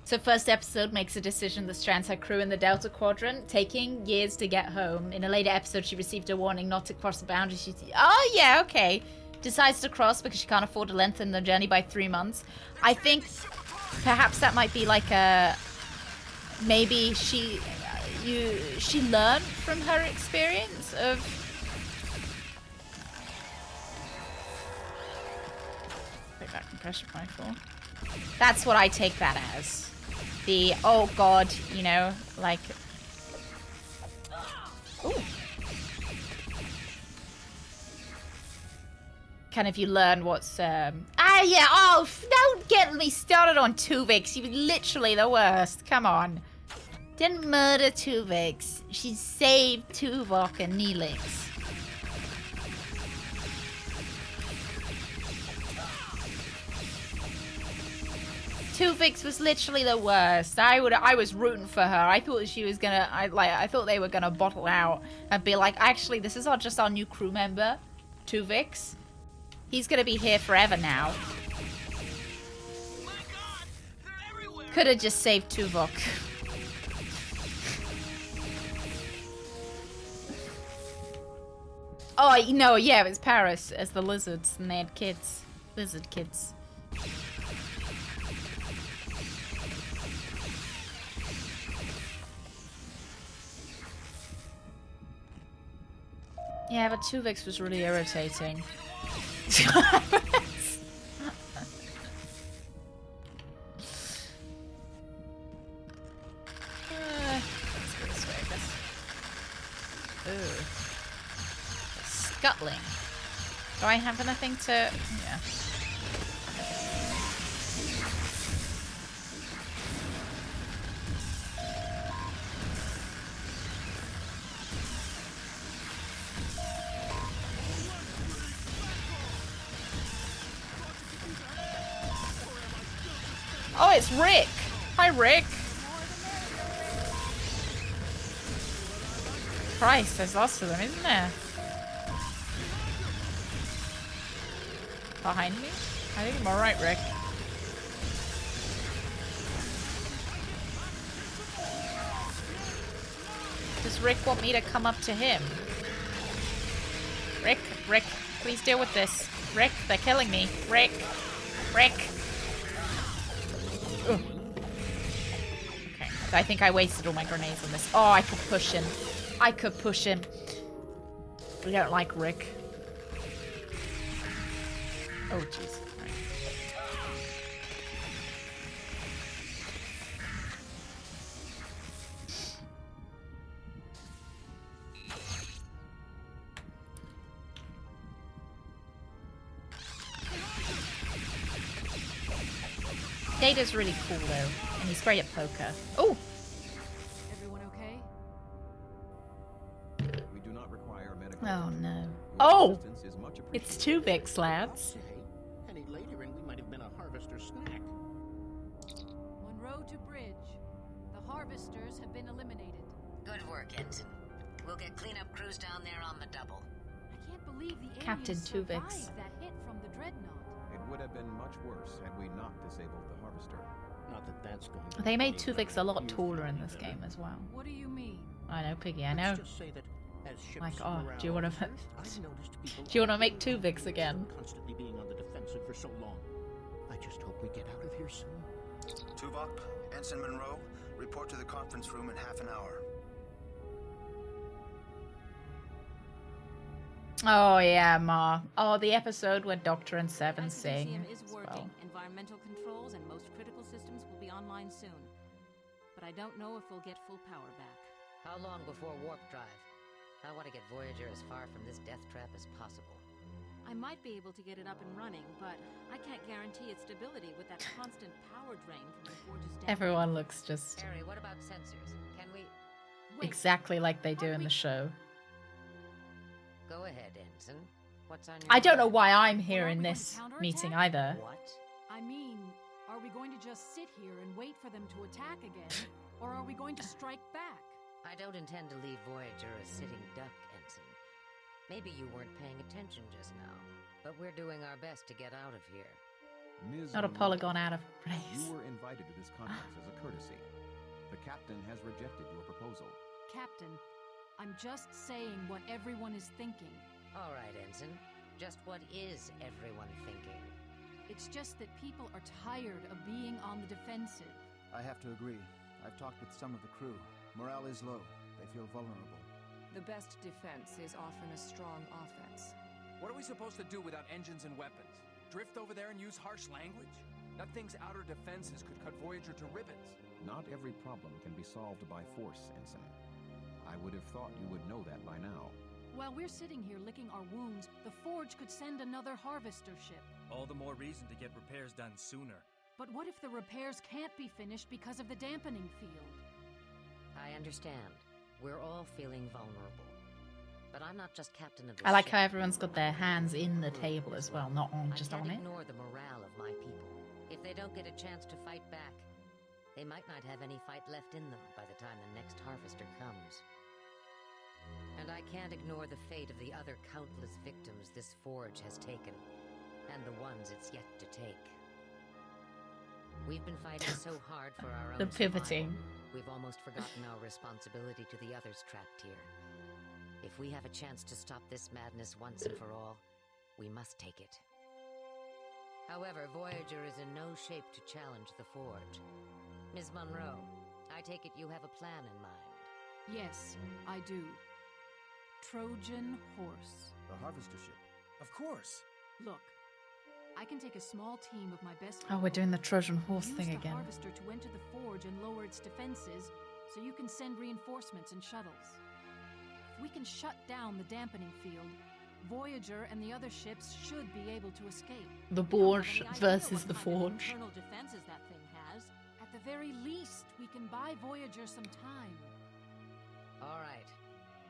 So first episode makes a decision that strands her crew in the Delta Quadrant, taking years to get home. In a later episode, she received a warning not to cross the boundary. Oh, yeah, okay. Decides to cross because she can't afford to lengthen the journey by 3 months. I think perhaps that might be like a... Maybe she... she learned from her experience of. Take that compression rifle. That's what I take that as. The oh god, you know, like. Ooh. Kind of you learn what's yeah, oh, don't get me started on Tuvix. She was literally the worst. Come on. Didn't murder Tuvix. She saved Tuvok and Neelix. Tuvix was literally the worst. I was rooting for her. I thought she was gonna I thought they were gonna bottle out and be like, actually this is just our new crew member, Tuvix. He's gonna be here forever now. Could have just saved Tuvok. Oh, no, yeah, it was Paris as the lizards, and they had kids. Lizard kids. Yeah, but Tuvix was really irritating. Let's go this way, I guess. Ooh. Scuttling. Do I have anything to... Yeah. Oh, it's Rick! Hi, Rick! Christ, there's lots of them, isn't there? Behind me? I think I'm alright, Rick. Does Rick want me to come up to him? Rick, please deal with this. Rick, they're killing me. Rick. Ugh. Okay, I think I wasted all my grenades on this. Oh, I could push him. We don't like Rick. Oh, jeez. Right. Data's really cool though, and he's great at poker. Oh! Everyone okay? We do not require medical. Oh no. Your Oh! assistance is much It's appreciated. Tuvix, lads. Any later and we might have been a harvester snack. Monroe to bridge. The harvesters have been eliminated. Good work, Ensign. We'll get cleanup crews down there on the double. I can't believe the Captain aliens Tuvix. survived that hit from the dreadnought. It would have been much worse had we not disabled the harvester. Not that that's going to They made make Tuvix a anyone lot feel taller in any this better. game as well. What do you mean? I know, Piggy, I know. Let's just say that as ships Like, oh, morale do you wanna- on Earth, I've noticed people Do you wanna are make feeling Tuvix again? Constantly being on the defensive for so long. I just hope we get out of here soon. Tuvok, Ensign Monroe, report to the conference room in half an hour. Oh yeah, Ma. Oh, the episode where Doctor and Seven As the museum sing is as working. well. Environmental controls and most critical systems will be online soon. But I don't know if we'll get full power back. How long before warp drive? I want to get Voyager as far from this death trap as possible. I might be able to get it up and running, but I can't guarantee its stability with that constant power drain from the forge's damage. Everyone looks just Harry, what about sensors? Can we... Wait, exactly like they do in the show. Go ahead, Ensign. What's on your I don't know mind? why I'm Well, here are in we going to this counterattack? meeting either. What? I mean, are we going to just sit here and wait for them to attack again? Or are we going to strike back? I don't intend to leave Voyager a sitting duck, Ensign. Maybe you weren't paying attention just now, but we're doing our best to get out of here. Ms. Not a Monroe, polygon out of You place. were invited to this conference as a courtesy. The captain has rejected your proposal. Captain, I'm just saying what everyone is thinking. All right, Ensign. Just what is everyone thinking? It's just that people are tired of being on the defensive. I have to agree. I've talked with some of the crew. Morale is low. They feel vulnerable. The best defense is often a strong offense. What are we supposed to do without engines and weapons? Drift over there and use harsh language? That thing's outer defenses could cut Voyager to ribbons. Not every problem can be solved by force, Ensign. I would have thought you would know that by now. While we're sitting here licking our wounds, the Forge could send another harvester ship. All the more reason to get repairs done sooner. But what if the repairs can't be finished because of the dampening field? I understand. We're all feeling vulnerable. But I'm not just captain of the I like ship. how everyone's got their hands in the table as well, not on, just I on can't it. ignore the morale of my people. If they don't get a chance to fight back, they might not have any fight left in them by the time the next harvester comes. And I can't ignore the fate of the other countless victims this forge has taken, and the ones it's yet to take. We've been fighting so hard for our own The pivoting. survival, we've almost forgotten our responsibility to the others trapped here. If we have a chance to stop this madness once and for all, we must take it. However, Voyager is in no shape to challenge the Forge. Ms. Monroe, I take it you have a plan in mind. Yes, I do. Trojan Horse. The harvester ship. Of course. Look, I can take a small team of my best Oh, we're doing the Trojan horse use thing the again. harvester to enter the Forge and lower its defenses, so you can send reinforcements and shuttles. If we can shut down the dampening field, Voyager and the other ships should be able to escape. The Forge versus the Forge. Internal defenses that thing has. At the very least, we can buy Voyager some time. All right.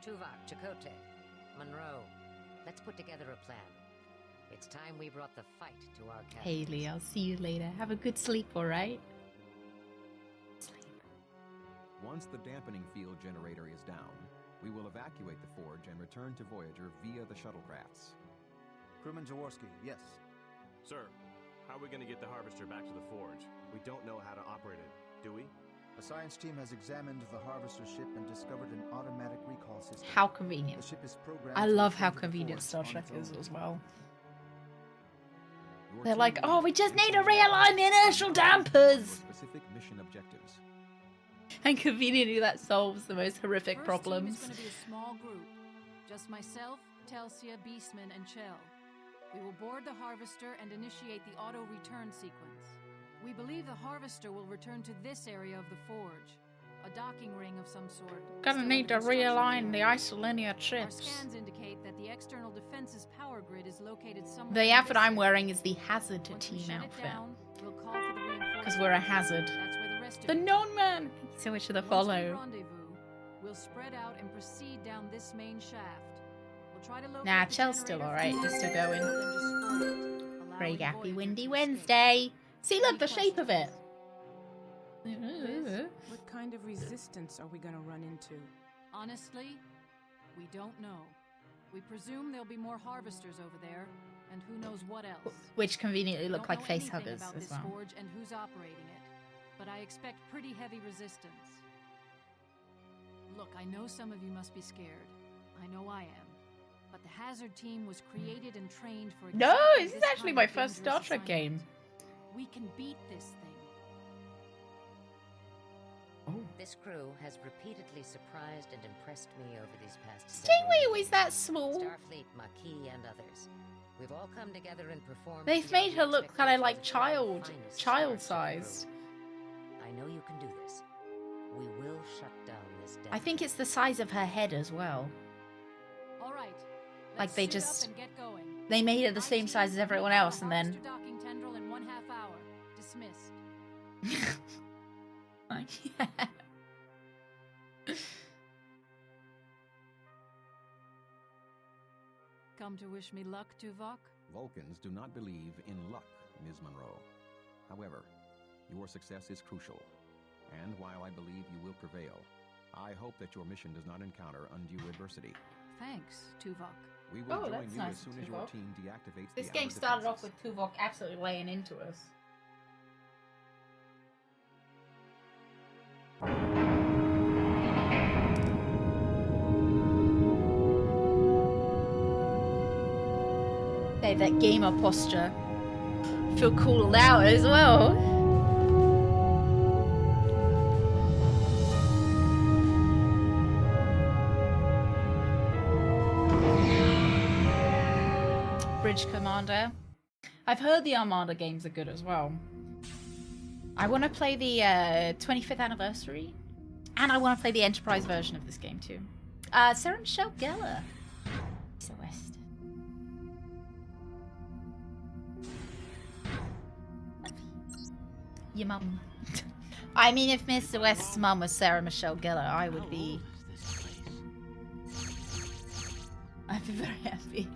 Tuvok, Chakotay, Monroe, let's put together a plan. It's time we brought the fight to our captain. Haley, I'll see you later. Have a good sleep, alright? Sleep. Once the dampening field generator is down, we will evacuate the Forge and return to Voyager via the shuttlecrafts. Crewman Jaworski, yes. Sir, how are we going to get the Harvester back to the Forge? We don't know how to operate it, do we? A science team has examined the harvester ship and discovered an automatic recall system. How convenient. The ship is programmed I to love return how to the convenient Forge Star on Trek its is own. as well. Your They're team like, will oh, we just need to realign the inertial for dampers! specific mission objectives. And conveniently that solves the most horrific First problems. team is going to be a small group. Just myself, Telsia, Beastman, and Chell. We will board the harvester and initiate the auto-return sequence. We believe the harvester will return to this area of the Forge. A docking ring of some sort. Gonna still need to under construction realign the there. isolinear Our chips. scans indicate that the external defenses power grid is located somewhere. The in outfit this I'm area. wearing is the Hazard Once we team shut it outfit. down, we'll call for the reinforcements. Because we're a hazard. That's where the rest of The you known man! Thank you so much for the Once we follow. rendezvous, we'll spread out and proceed down this main shaft. We'll try to locate Nah, the Chell's still generator alright. from He's still there, going. then destroy it, Very allowing happy Voyager windy to escape. Wednesday. See, look, the Any shape of it. Liz, what kind of resistance are we gonna run into? Honestly, we don't know. We presume there'll be more harvesters over there, and who knows what else. Which conveniently look Don't like know face anything huggers about as this well. forge and who's operating it, but I expect pretty heavy resistance. Look, I know some of you must be scared. I know I am. But the Hazard team was created and trained for No, exactly this is this actually kind my of first Star dangerous Trek game. assignment. We can beat this thing. This crew has repeatedly surprised and impressed me over these past Stingray always that small. Starfleet, Maquis, and others. We've all come together and performed. They've beyond made the her look kind of like expectations of the finest child-sized. I know you can do this. We will shut down this I think it's the size of her head as well. All right. Like let's they suit up just and get going. they made her the same size as everyone else, and then Harvester docking tendril in 1/2 hour. Dismissed. yeah. Come to wish me luck, Tuvok? Vulcans do not believe in luck, Ms. Monroe. However, your success is crucial. And while I believe you will prevail, I hope that your mission does not encounter undue adversity. Thanks, Tuvok. We will Oh, join that's you nice as soon of as your Tuvok. team deactivates This the game outer started off defenses. with Tuvok absolutely laying into us. Hey, that gamer posture. Feel cooled out as well. Bridge Commander. I've heard the Armada games are good as well. I want to play the 25th anniversary, and I want to play the Enterprise version of this game too. Sarah Michelle Gellar. Mr. West. Your mum. I mean, if Mr. West's mum was Sarah Michelle Gellar, I would be... I'd be very happy.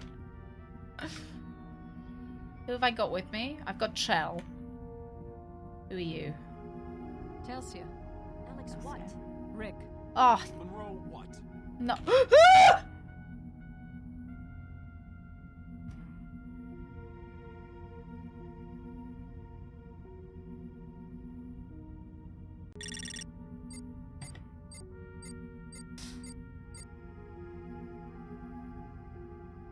Who have I got with me? I've got Chell. Who are you? Telsia. Alex, what? Rick. Oh. Monroe, what? No.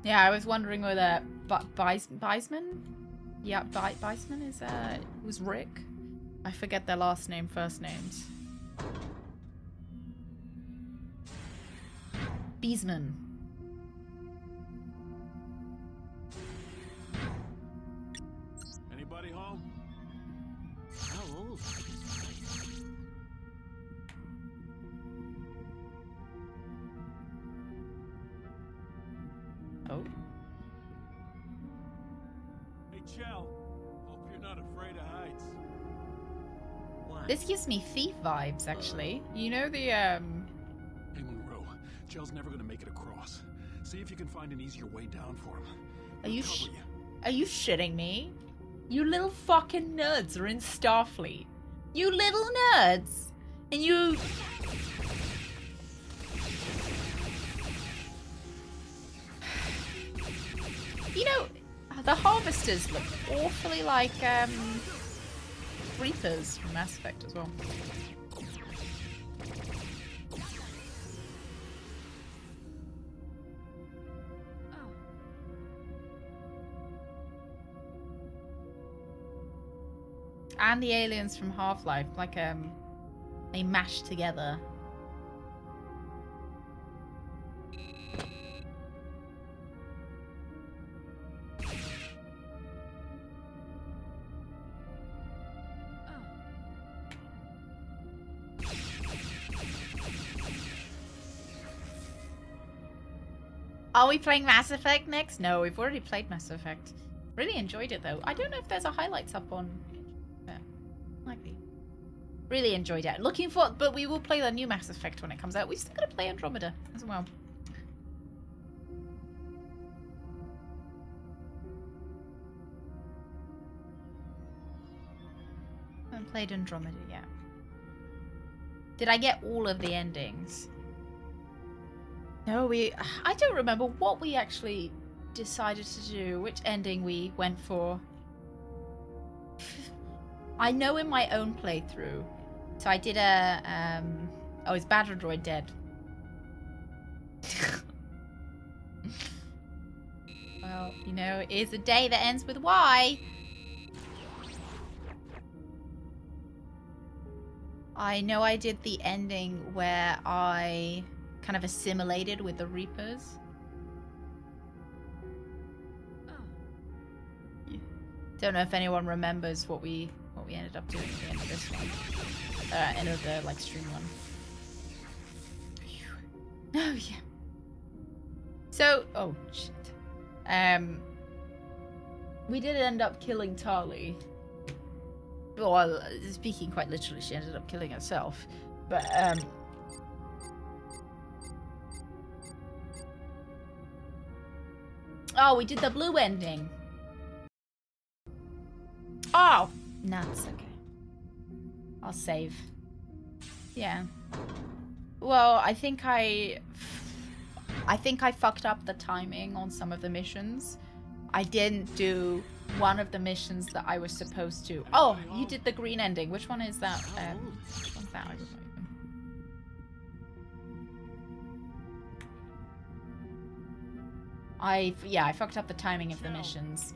Yeah, I was wondering whether Beisman? Yeah, Beisman is was Rick. I forget their last name, first names. Beesman. Anybody home? How old is this place? Oh. Hey, Chell. Hope you're not afraid of heights. Why? This gives me Thief vibes, actually. You know the, Hey, Monroe. Chell's never gonna make it across. See if you can find an easier way down for him. Are you Cover you. Are you shitting me? You little fucking nerds are in Starfleet. You little nerds! And you... You know, the Harvesters look awfully like, Reapers from Mass Effect as well. And the aliens from Half-Life, like, they mashed together. Are we playing Mass Effect next? No, we've already played Mass Effect. Really enjoyed it though. I don't know if there's a highlights up on... Yeah, might be. Really enjoyed it. Looking for... But we will play the new Mass Effect when it comes out. We've still got to play Andromeda as well. I haven't played Andromeda yet. Did I get all of the endings? No, I don't remember what we actually decided to do, which ending we went for. I know in my own playthrough. So I did a, oh, is Badgertail dead? Well, you know, it is a day that ends with Y. I know I did the ending where I kind of assimilated with the Reapers. Yeah. Don't know if anyone remembers what we ended up doing at the end of this one. End of the like stream one. Oh yeah. So oh shit. We did end up killing Tali. Well, speaking quite literally, she ended up killing herself. But oh, we did the blue ending. Oh, nuts. Okay. I'll save. Yeah. Well, I think I fucked up the timing on some of the missions. I didn't do one of the missions that I was supposed to. Oh, you did the green ending. Which one is that? Which one's that? I don't know. I fucked up the timing of the missions.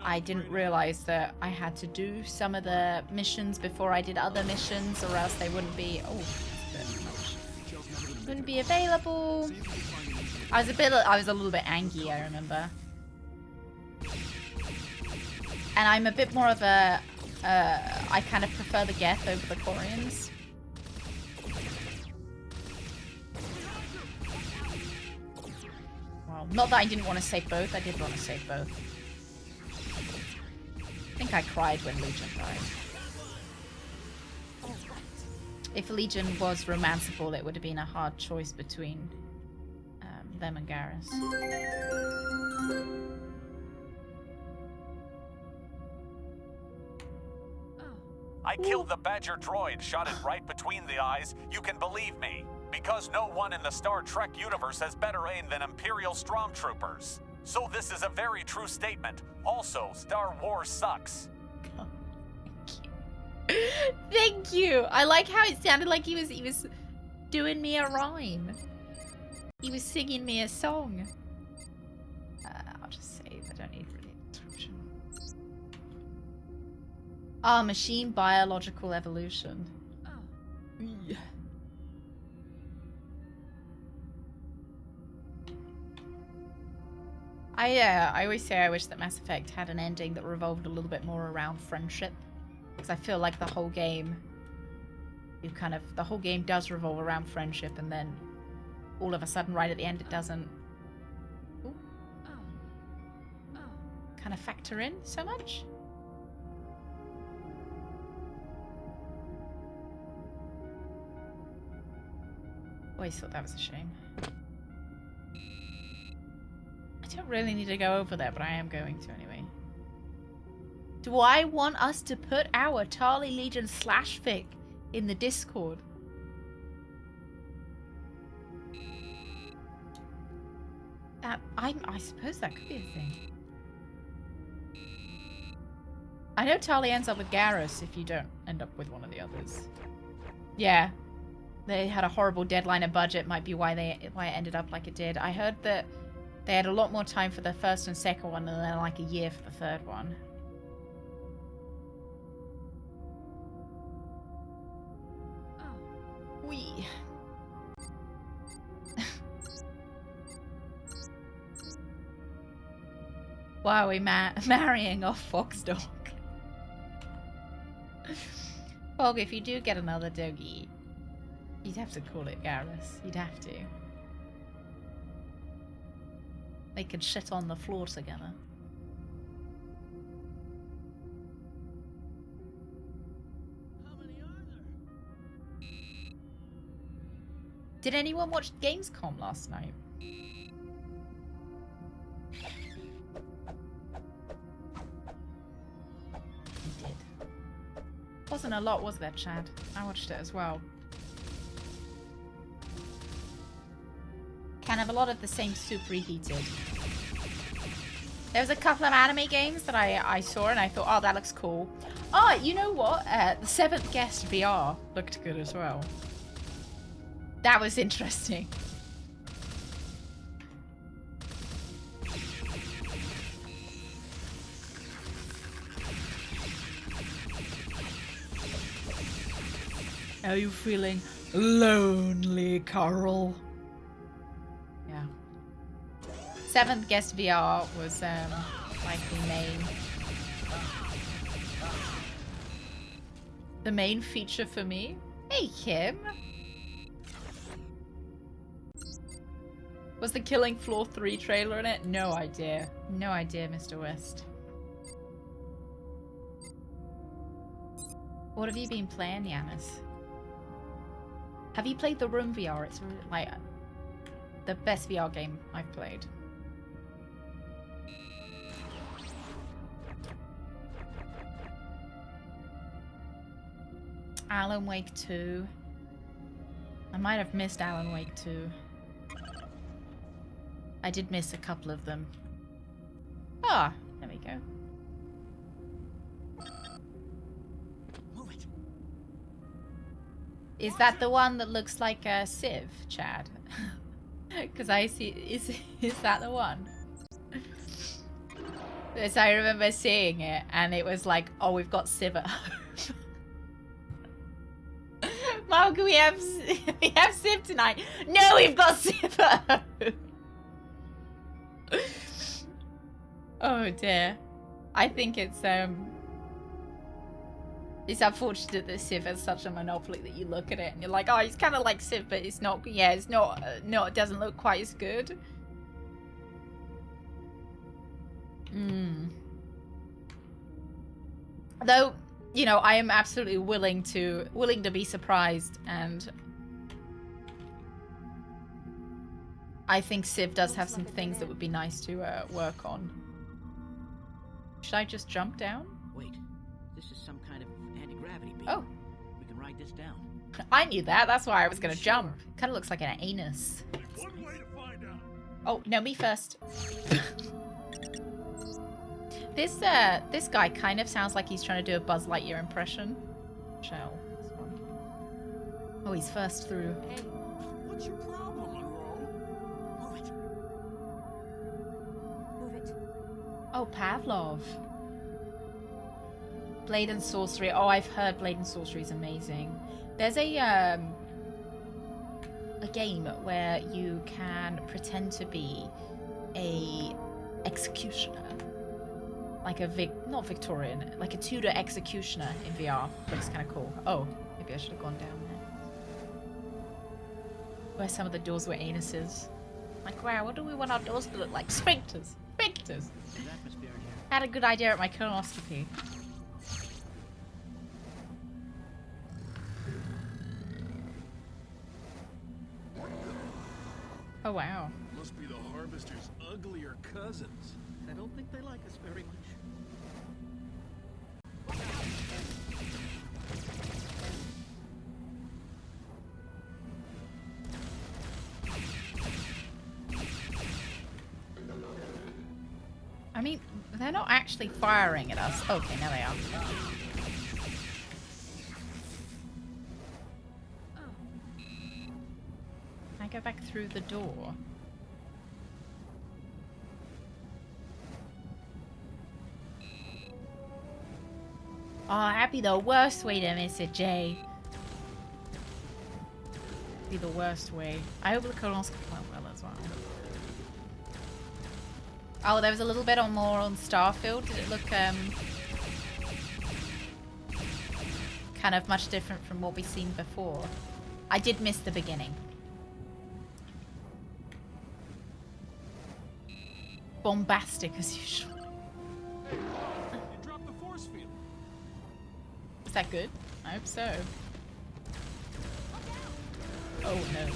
I didn't realize that I had to do some of the missions before I did other missions, or else they wouldn't be. Oh, wouldn't be available. I was a little bit angry. I remember. And I'm a bit more of a... I kind of prefer the Geth over the Quarians. Well, not that I didn't want to save both. I did want to save both. I think I cried when Legion died. If Legion was romanceable, it would have been a hard choice between them and Garrus. I killed the Badger droid, shot it right between the eyes. You can believe me. Because no one in the Star Trek universe has better aim than Imperial Stormtroopers. So this is a very true statement. Also, Star Wars sucks. Thank you. I like how it sounded like he was doing me a rhyme. He was singing me a song. I'll just save. I don't need really interruption. Ah, machine biological evolution. Yeah. I always say I wish that Mass Effect had an ending that revolved a little bit more around friendship. Because I feel like the whole game, the whole game does revolve around friendship, and then all of a sudden, right at the end, it doesn't kind of factor in so much. Always thought that was a shame. I don't really need to go over there, but I am going to anyway. Do I want us to put our Tali Legion /fic in the Discord? I suppose that could be a thing. I know Tali ends up with Garrus if you don't end up with one of the others. Yeah. They had a horrible deadline and budget, might be why it ended up like it did. I heard that they had a lot more time for the first and second one, and then like a year for the third one. Wee. Wow, we marrying off Fox Dog. Fog, if you do get another doggy, you'd have to call it Garrus. You'd have to. They could shit on the floor together. How many are there? Did anyone watch Gamescom last night? Wasn't a lot, was there, Chad? I watched it as well. Kind of a lot of the same soup reheated. There was a couple of anime games that I saw and I thought, oh, that looks cool. Oh, you know what? The 7th Guest VR looked good as well. That was interesting. How are you feeling? Lonely, Carl. Yeah. 7th Guest VR was like the main feature for me. Hey, Kim. Was the Killing Floor 3 trailer in it? No idea. No idea, Mr. West. What have you been playing, Yanis? Have you played the Room VR? It's like the best VR game I've played. Alan Wake 2. I might have missed Alan Wake 2. I did miss a couple of them. Ah, there we go. Is that the one that looks like a Civ, Chad? Because I see, is that the one? Because I remember seeing it, and it was like, oh, we've got Civ at home. Mom, can we have Civ tonight? No, we've got Civ at home. Oh dear. I think it's unfortunate that Civ has such a monopoly that you look at it and you're like, oh, it's kind of like Civ, but it's not. Yeah, it's not. It doesn't look quite as good. Though, you know, I am absolutely willing to be surprised, and I think Civ does have some things that would be nice to work on. Should I just jump down? Wait, this is some kind of anti-gravity beam. Oh. We can ride this down. I knew that. That's why I was gonna jump. Kind of looks like an anus. One way to find out. Oh, no, me first. This guy kind of sounds like he's trying to do a Buzz Lightyear impression. Shell. Oh, he's first through. Hey, what's your problem, Monroe? Move it. Oh, Pavlov. Blade and Sorcery. Oh, I've heard Blade and Sorcery is amazing. There's a game where you can pretend to be a executioner. Like a not Victorian, like a Tudor executioner in VR. Looks kind of cool. Oh, maybe I should have gone down there. Where some of the doors were anuses. Like, wow, what do we want our doors to look like? Sphincters. Sphincters. Had a good idea at my colonoscopy. Oh, wow. Must be the Harvester's uglier cousins. I don't think they like us very much. I mean, they're not actually firing at us. Okay, now they are. I go back through the door. Oh, that'd be the worst way to miss it, Jay. Be the worst way. I hope the colonoscopy went well as well. Oh, there was a little bit more on Starfield. Did it look kind of much different from what we've seen before? I did miss the beginning. Bombastic as usual. You dropped the force field. Is that good? I hope so. Oh no.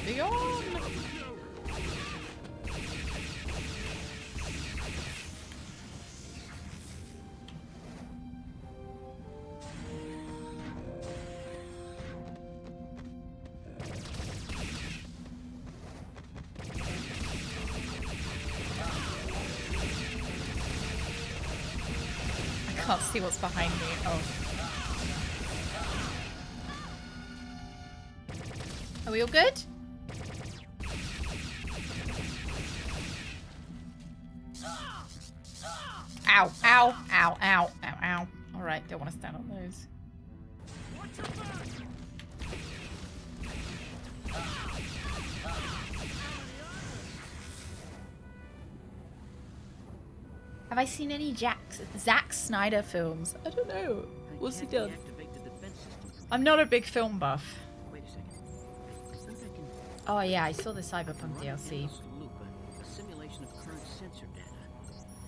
Beyond! I can't see what's behind me. Oh. Are we all good? Ow, ow, ow, ow, ow, ow. Alright, don't want to stand on those. Have I seen any Zack Snyder films? I don't know. What's he done? I'm not a big film buff. Wait a second. I think I can Oh yeah, I saw the Cyberpunk DLC. a simulation of current sensor data.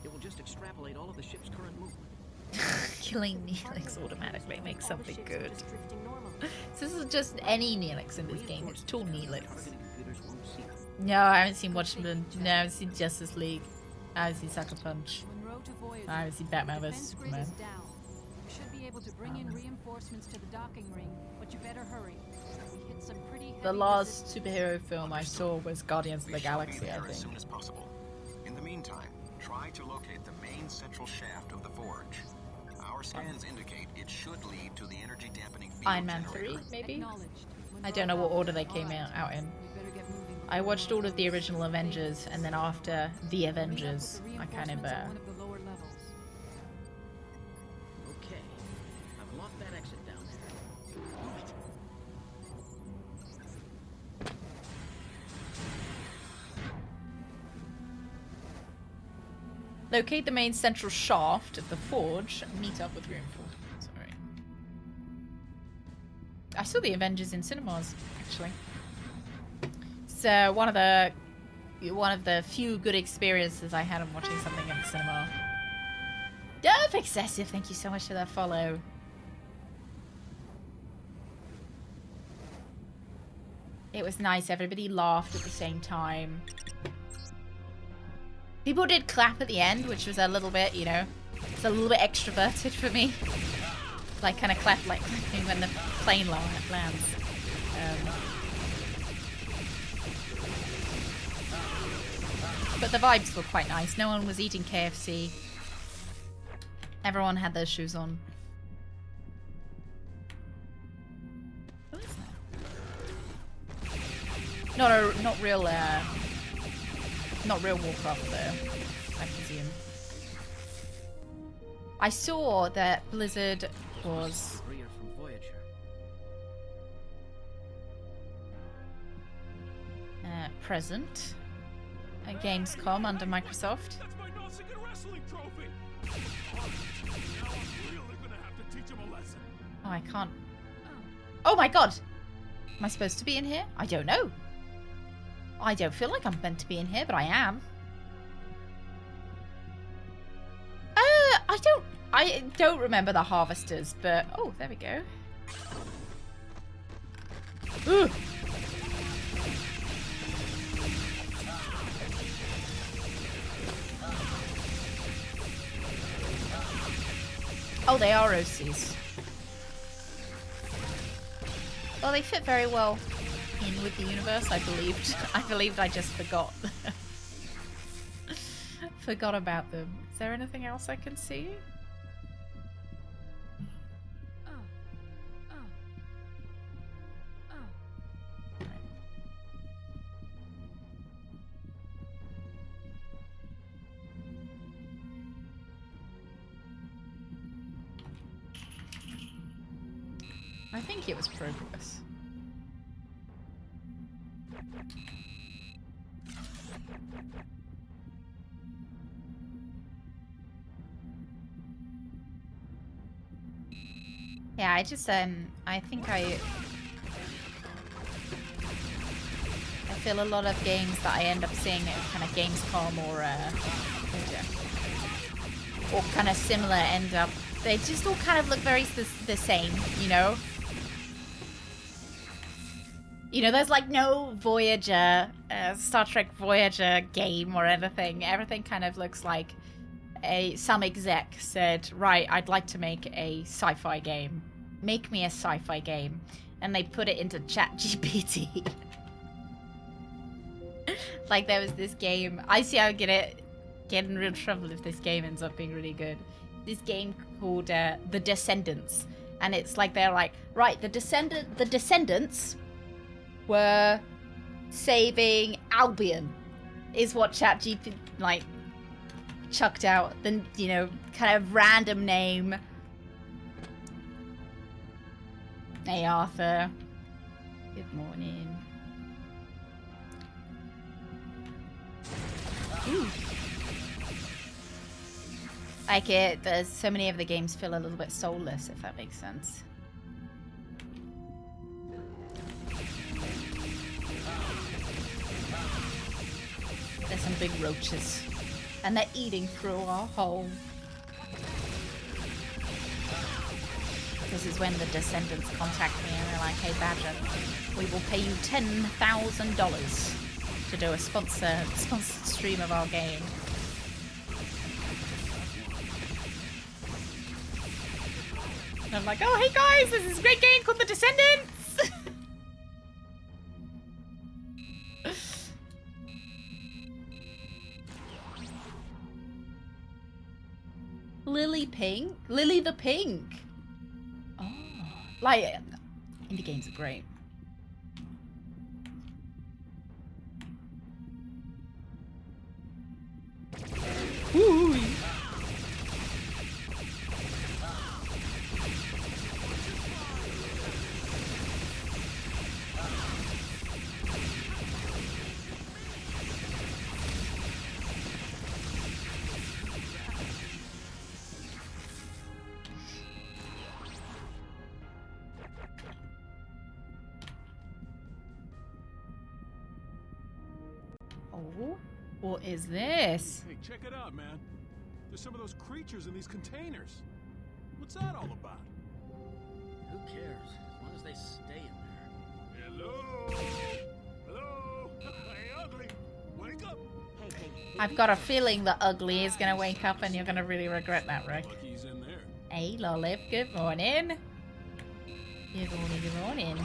It will just extrapolate all of the ship's current movement. Killing Neelix automatically makes something good. So this is just any Neelix in this game. It's tall Neelix. No, I haven't seen Watchmen. No, I haven't seen Justice League. I haven't seen Sucker Punch. I haven't seen Batman vs Superman. You should be able to bring in reinforcements to the docking ring, but you better hurry. We hit some pretty The last superhero film I saw was Guardians of the Galaxy, I As think. soon as possible. In the meantime, try to locate the main central shaft of the forge. Our scans indicate it should lead to the energy dampening field Iron Man generator. 3, maybe? I don't know what order they came out in. I watched all of the original Avengers, and then after the Avengers, I kind of Okay. I've locked that exit down there. Move it. Locate the main central shaft of the forge. Meet up with reinforcements. Alright. I saw the Avengers in cinemas, actually. So one of the few good experiences I had on watching something in the cinema. Dove Excessive, thank you so much for that follow. It was nice. Everybody laughed at the same time. People did clap at the end, which was a little bit, you know, it's a little bit extroverted for me. Like, kind of clap, like clapping when the plane lands. But the vibes were quite nice. No one was eating KFC. Everyone had their shoes on. What is that? Not real Warcraft though, I presume. I saw that Blizzard was Courier from Voyager. Present at Gamescom under Microsoft. That's my Nautican wrestling trophy. Now I'm really gonna have to teach him a lesson. Oh, I can't. Oh my god! Am I supposed to be in here? I don't know. I don't feel like I'm meant to be in here, but I am. I don't remember the harvesters, but oh, there we go. Ooh. Oh, they are OCs. Well, they fit very well in with the universe, I believed. I believed, I just forgot. Forgot about them. Is there anything else I can see? I think it was progress. Yeah, I just I think I feel a lot of games that I end up seeing at kind of Gamescom or kind of similar end up, they just all kind of look very the same, you know? You know, there's like no Voyager, Star Trek Voyager game or anything. Everything kind of looks like some exec said, right, I'd like to make a sci-fi game. Make me a sci-fi game. And they put it into ChatGPT. Like there was this game. I see I'll get in real trouble if this game ends up being really good. This game called The Descendants. And it's like they're like, right, the Descendants were saving Albion, is what ChatGPT like chucked out. Then, you know, kind of random name. Hey Arthur. Good morning. Ooh. Like it, there's so many of the games feel a little bit soulless, if that makes sense. There's some big roaches. And they're eating through our hole. This is when the Descendants contact me and they're like, hey Badger, we will pay you $10,000 to do a sponsored stream of our game. And I'm like, oh hey guys, this is a great game called The Descendants! Lily Pink? Lily the Pink! Oh, like, indie games are great. Ooh. Oh, what is this? Hey, check it out, man. There's some of those creatures in these containers. What's that all about? Who cares? As long as they stay in there. Hello? Hello? Hey, Ugly! Wake up! Hey, I've got a feeling that Ugly is going to wake up and you're going to really regret that, Rick. Lucky's in there. Hey, Lolip, good morning. Good morning, good morning.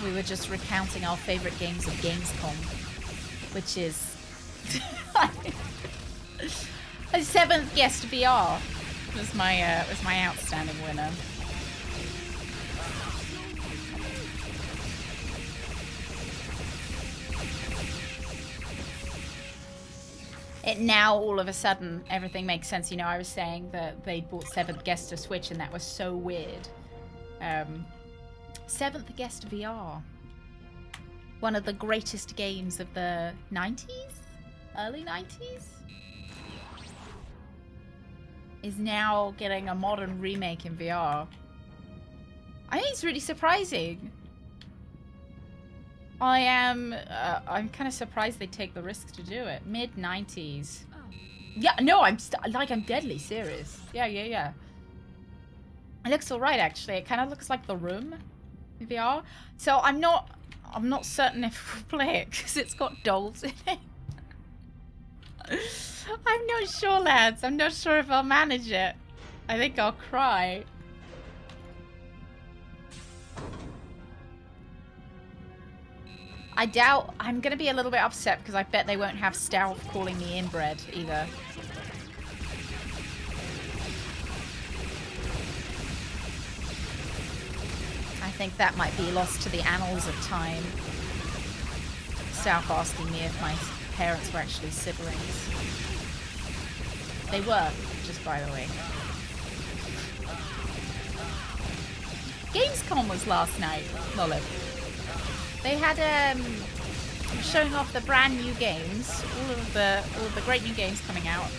We were just recounting our favorite games of Gamescom, which is a 7th Guest VR was my outstanding winner. It now all of a sudden everything makes sense. You know, I was saying that they bought 7th Guest to Switch, and that was so weird. 7th Guest VR. One of the greatest games of the 90s? Early 90s? Is now getting a modern remake in VR. I think it's really surprising. I'm kind of surprised they take the risk to do it. Mid-90s. Oh. Yeah, no, I'm deadly serious. Yeah. It looks alright, actually. It kind of looks like The Room in VR. So I'm not certain if we'll play it because it's got dolls in it. I'm not sure, lads. I'm not sure if I'll manage it. I think I'll cry. I doubt... I'm going to be a little bit upset because I bet they won't have Stealth calling me inbred either. I think that might be lost to the annals of time. Stealth asking me if my parents were actually siblings. They were, just by the way. Gamescom was last night, Lolip. They had showing off the brand new games, all of the great new games coming out.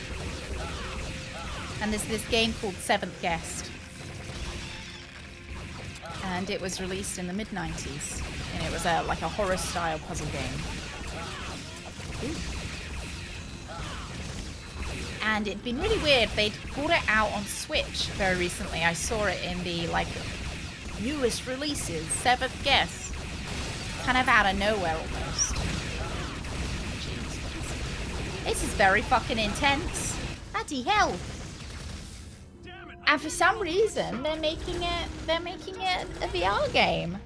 And there's this game called 7th Guest. And it was released in the mid-90s. And it was like a horror-style puzzle game. Ooh. And it'd been really weird. They'd brought it out on Switch very recently. I saw it in the, like, newest releases, 7th Guest. Kind of out of nowhere, almost. Jeez, this is very fucking intense. Bloody hell. And for some reason, they're making it a VR game.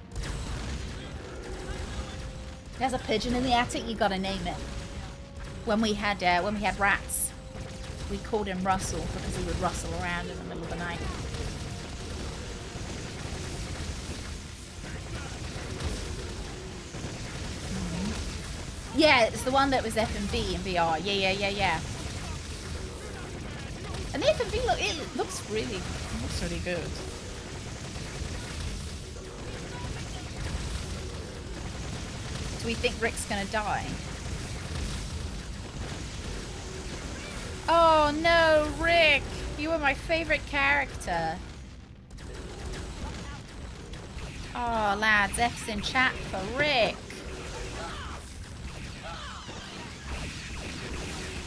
There's a pigeon in the attic. You gotta name it. When we had rats, we called him Russell because he would rustle around in the middle of the night. Yeah, it's the one that was FMV in VR. Yeah. And the FMV looks really good. Do we think Rick's gonna die? Oh no, Rick! You were my favorite character. Oh lads, F's in chat for Rick.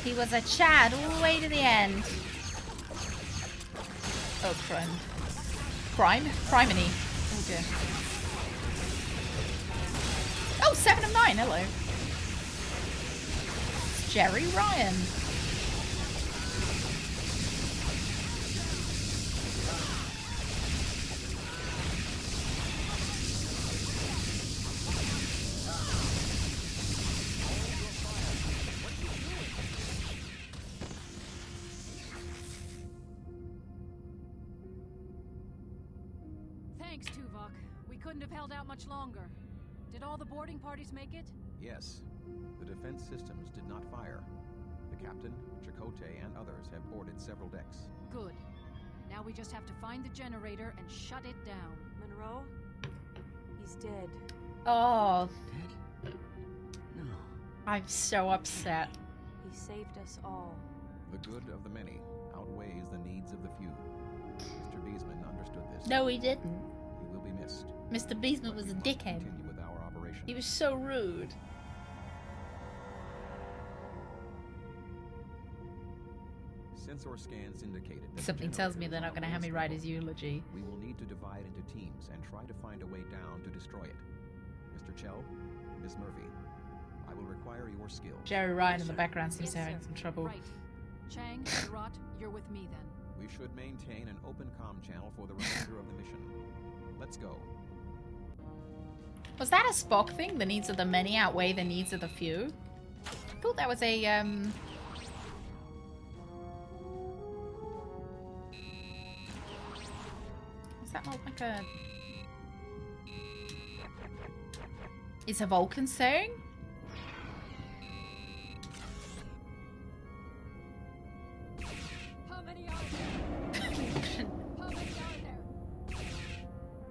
He was a Chad all the way to the end. Oh, crime. Criminy. Oh dear. Oh, 7 of 9, hello. It's Jerry Ryan. Thanks, Tuvok. We couldn't have held out much longer. Did all the boarding parties make it? Yes. The defense systems did not fire. The captain, Chakotay, and others have boarded several decks. Good. Now we just have to find the generator and shut it down. Monroe? He's dead. Oh. Dead? No. I'm so upset. saved us all. The good of the many outweighs the needs of the few. Mr. Beesman understood this. No, he didn't. He will be missed. Mr. Beesman was a dickhead. Continue with our operation. He was so rude. Sensor scans indicated that Something tells me they're not going to have me write his eulogy. We will need to divide into teams and try to find a way down to destroy it. Mr. Chell, Miss Murphy, I will require your skill. Jerry Ryan in the background seems to be having some trouble. Right. Chang, Rot, you're with me then. We should maintain an open comm channel for the remainder of the mission. Let's go. Was that a Spock thing? The needs of the many outweigh the needs of the few? I thought that was a, Is that not like a... Is a Vulcan saying? How many are there? How many are there?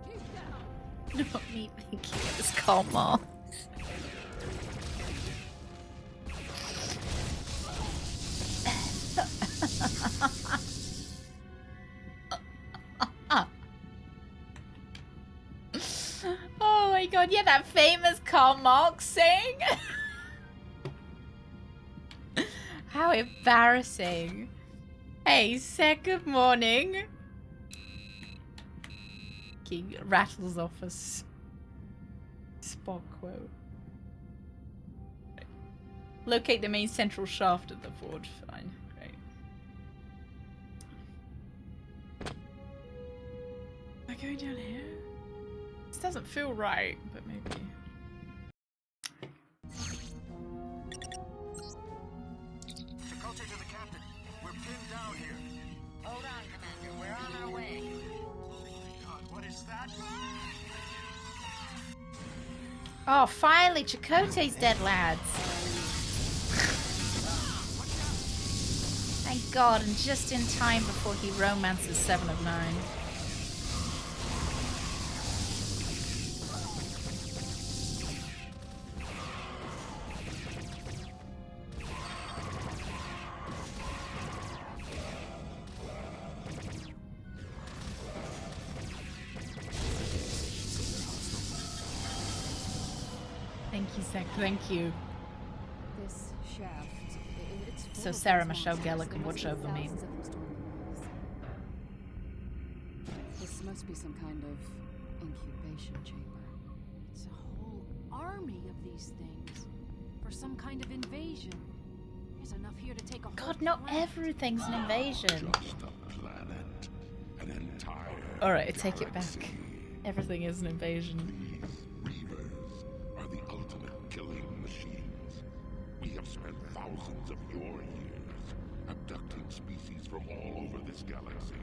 Keep down. Not me thinking it's Karl Marx. Oh my god, yeah, that famous Karl Marx saying. How embarrassing. Hey, Seth, good morning. He rattles off a Spock quote. Locate the main central shaft of the forge. Fine, great. Am I going down here? This doesn't feel right, but maybe. Dakota to the captain. We're pinned down here. Hold on, Commander. We're on our way. God, what is that? Oh, finally, Chakotay's dead, lads. Thank God, and just in time before he romances 7 of 9. Thank you, Zach. Thank you. This shaft, it's full So of Sarah these Michelle monsters. Gellar can There watch must be over me. thousands of them stored in this. This must be some kind of incubation chamber. It's a whole army of these things. For some kind of invasion. There's enough here to take a whole God, not planet. everything's an invasion. Just a planet. An entire Alright, take it back. galaxy. Everything is an invasion. These Reavers are the ultimate killing machines. We have spent thousands of your years abducting species from all over this galaxy.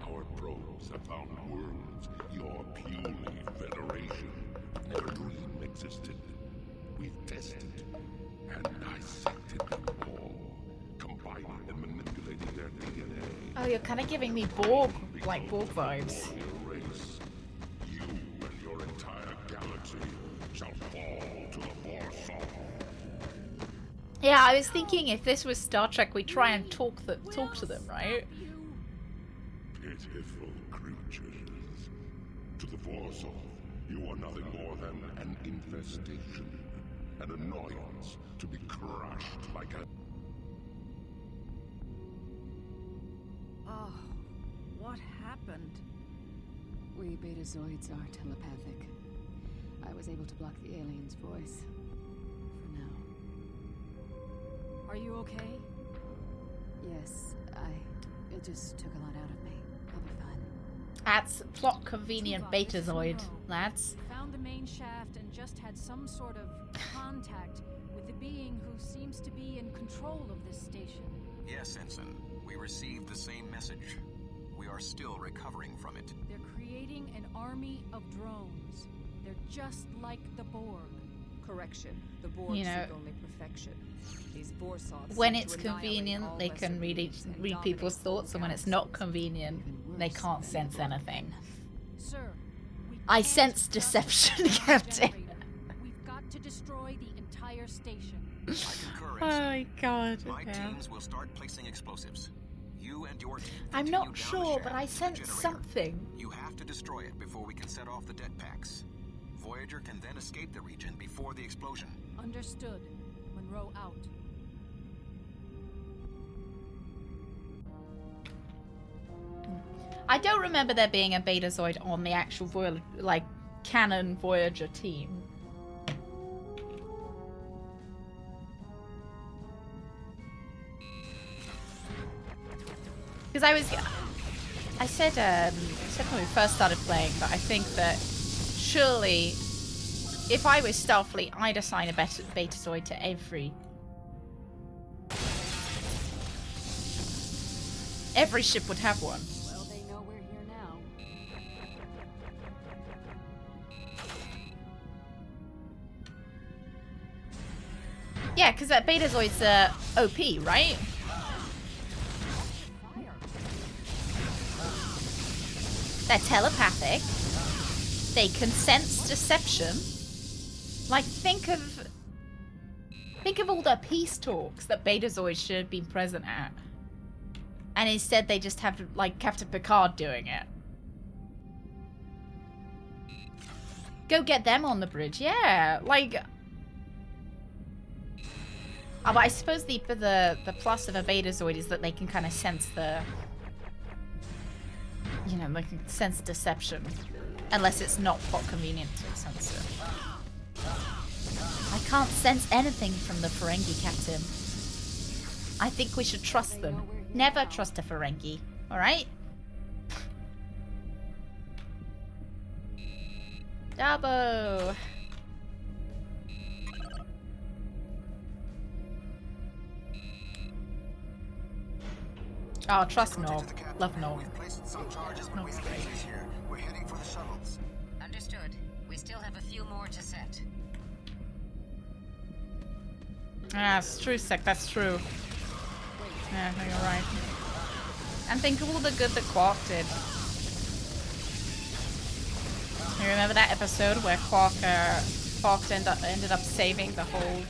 Our probes have found worlds your puny Federation never dreamed existed. We've tested and dissected them all, combining and manipulating their DNA. Oh, you're kind of giving me Borg, like Borg vibes. Your race, you and your entire galaxy shall fall to the Borsal. Yeah, I was thinking if this was Star Trek, we'd try and talk to them, right? Pitiful creatures. To the Borsal, you are nothing more than an infestation, an annoyance to be crushed like a... Oh, what happened? We Betazoids are telepathic. I was able to block the alien's voice. For now. Are you okay? Yes, it just took a lot out of me. I'll be fine. That's plot convenient Betazoid, lads. Found the main shaft and just had some sort of contact with the being who seems to be in control of this station. Yes, Ensign. We received the same message. We are still recovering from it. They're creating an army of drones. They're just like the Borg. Correction. The Borg You know, seek only perfection. These Borsals when seek it's to annihilate convenient, all they lesser can read beings and read people's dominate whole thoughts, and when it's not galaxies. convenient, Even they worse can't than sense that. anything. Sir, we I can't sense just deception, shut down the Captain. generator. We've got to destroy the entire station. I concur, Oh my god. My Okay. teams will start placing explosives. You and your team I'm continue not down the sure, but shaft I to the sense generator. something. You have to destroy it before we can set off the det packs. Voyager can then escape the region before the explosion. Understood. Monroe out. I don't remember there being a Betazoid on the actual canon Voyager team. Because I said when we first started playing that I think that surely if I was Starfleet, I'd assign a Betazoid to every ship would have one. Well, they know we're here now. Yeah, because that Betazoid's OP, right? They're telepathic. They can sense deception. Like, think of all the peace talks that Betazoids should have been present at. And instead they just have, like, Captain Picard doing it. Go get them on the bridge, yeah. Like... Oh, but I suppose the plus of a Betazoid is that they can kind of sense the... You know, they can sense deception. Unless it's not plot convenient to sense it. I can't sense anything from the Ferengi, Captain. I think we should trust them. Never trust a Ferengi, alright? Dabo! Oh, trust Noel. Love Noel. Noel's great. We're heading for the shuttles. Understood. We still have a few more to set. Ah, it's true, Sec. That's true. Yeah, no, you're right. And think of all the good that Quark did. You remember that episode where Quark ended up saving the whole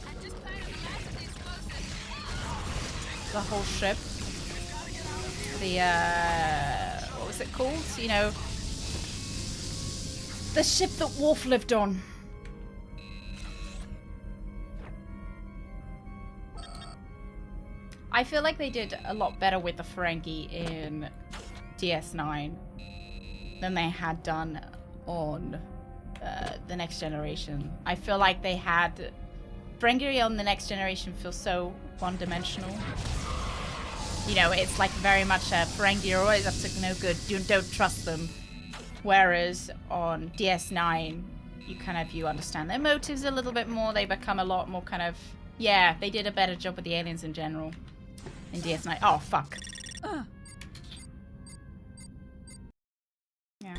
ship? The what was it called? You know, the ship that Worf lived on. I feel like they did a lot better with the Ferengi in DS9 than they had done on the Next Generation. I feel like they had... Ferengi on the Next Generation feels so one-dimensional. You know, it's like very much a Ferengi are always up to no good. You don't trust them. Whereas on DS9, you understand their motives a little bit more. They become a lot more kind of... Yeah, they did a better job with the aliens in general. In DS9. Oh, fuck. Yeah.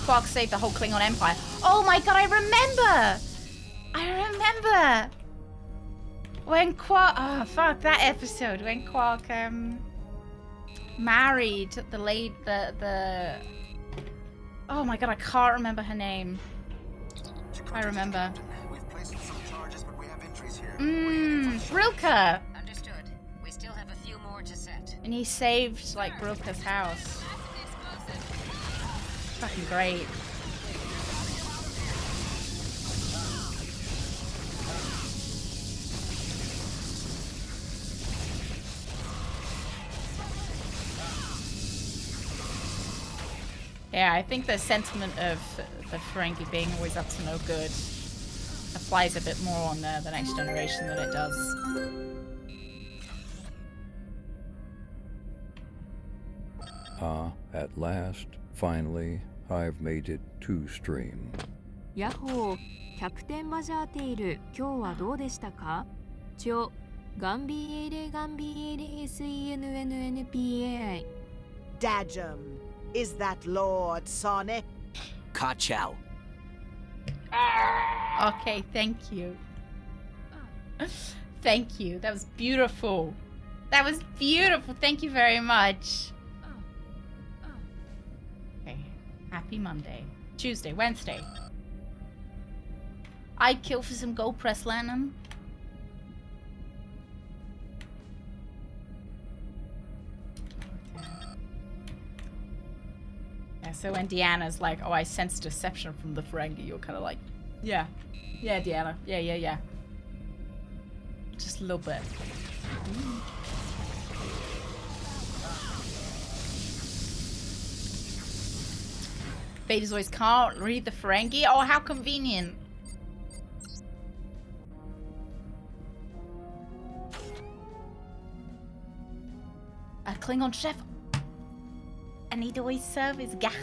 Quark saved the whole Klingon Empire. Oh my god, I remember! When Quark... Oh, fuck, that episode. When Quark, married the... Oh my god, I can't remember her name. I remember. We've placed some charges, but we have entries here. Brilka! Understood. We still have a few more to set. And he saved, like, Brilka's house. Fucking great. Yeah, I think the sentiment of the Ferengi being always up to no good applies a bit more on the Next Generation than it does. At last, finally, I've made it to stream. ヤッホー、キャプテンバジャーテイル、今日はどうでしたか？ガンビエレ SENNNPAI Dajum, is that Lord Sonic? Ka-chow. Okay, thank you. Thank you. That was beautiful. That was beautiful. Thank you very much. Okay. Happy Monday. Tuesday. Wednesday. I'd kill for some gold press lantern. Yeah, so when Deanna's like, oh, I sense deception from the Ferengi, you're kind of like, yeah. Yeah, Deanna. Yeah. Just a little bit. Betazoids can't read the Ferengi? Oh, how convenient. A Klingon chef. And he'd always serve his gach.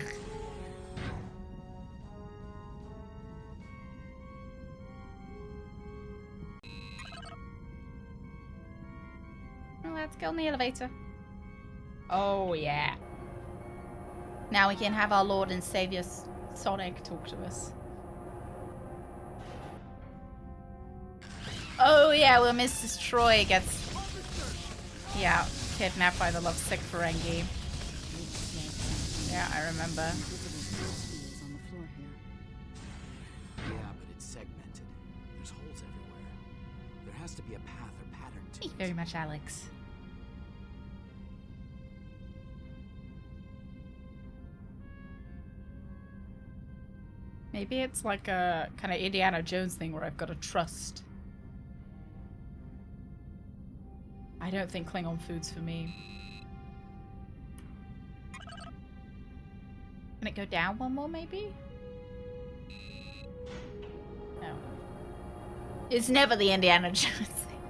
Let's go in the elevator. Oh, yeah. Now we can have our Lord and Savior Sonic talk to us. Oh, yeah, well, Mrs. Troy gets... yeah, kidnapped by the lovesick Ferengi. Yeah, I remember. Yeah, but it's segmented. There's holes everywhere. There has to be a path or pattern to Thank you very much, Alex. Maybe it's like a kind of Indiana Jones thing where I've got to trust. I don't think Klingon food's for me. Can it go down one more, maybe? No. It's never the Indiana Jones thing.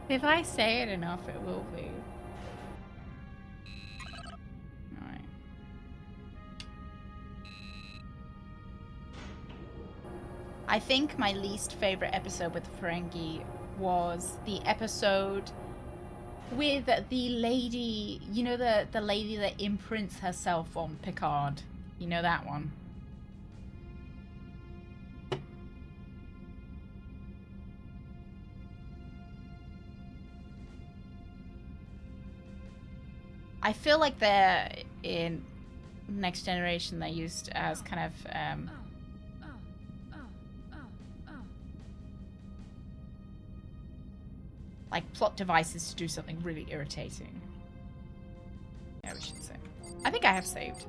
If I say it enough, it will be. Alright. I think my least favorite episode with the Ferengi was the episode with the lady, you know, the lady that imprints herself on Picard. You know that one? I feel like they're in Next Generation, they're used as kind of like plot devices to do something really irritating. Yeah, we should say. I think I have saved.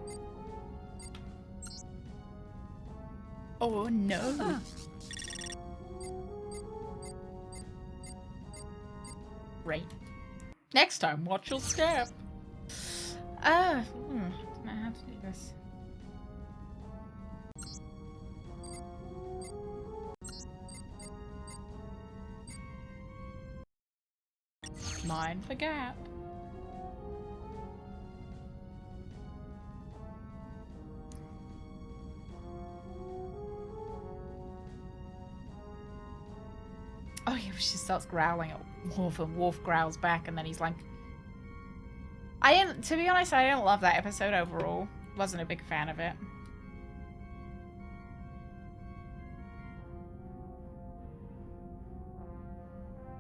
Oh no. Right. Next time, watch your step. I don't know how to do this. Mind the gap. Oh yeah, she starts growling at Worf and Worf growls back and then he's like... to be honest, I didn't love that episode overall. Wasn't a big fan of it.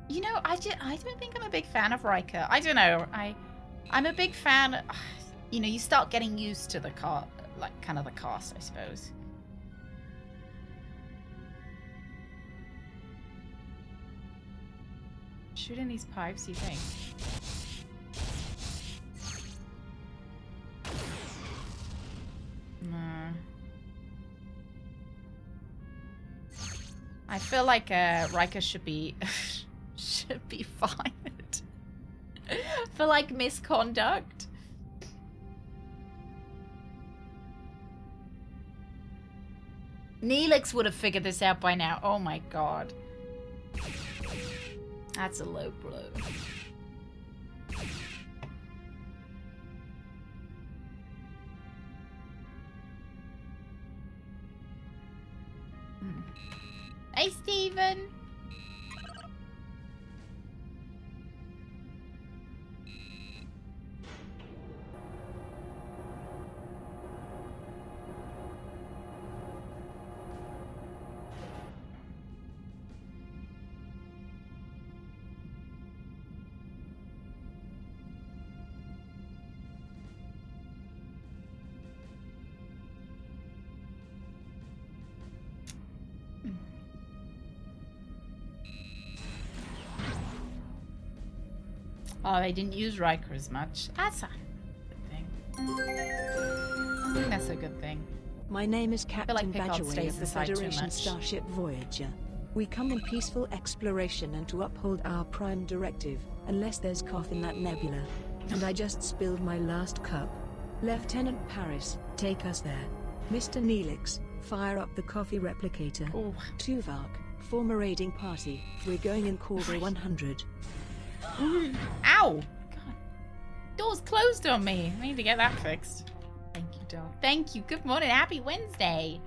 You know, I don't think I'm a big fan of Riker. I don't know. I'm a big fan. You know, you start getting used to the kind of the cast, I suppose. Shooting these pipes, you think? Nah. I feel like Riker should be fired for like misconduct. Neelix would have figured this out by now. Oh my god. That's a low blow. Hey, Steven! Oh, they didn't use Riker as much. That's a good thing. I think that's a good thing. My name is I feel like Captain Picard Badgertail stays of the inside too Federation much. starship Voyager. We come in peaceful exploration and to uphold our prime directive, unless there's cough in that nebula. And I just spilled my last cup. Lieutenant Paris, take us there. Mr. Neelix, fire up the coffee replicator. Ooh. Tuvok, form a raiding party. We're going in Corvée 100. Ow! God. Door's closed on me. I need to get that fixed. Thank you, Doc. Thank you. Good morning. Happy Wednesday.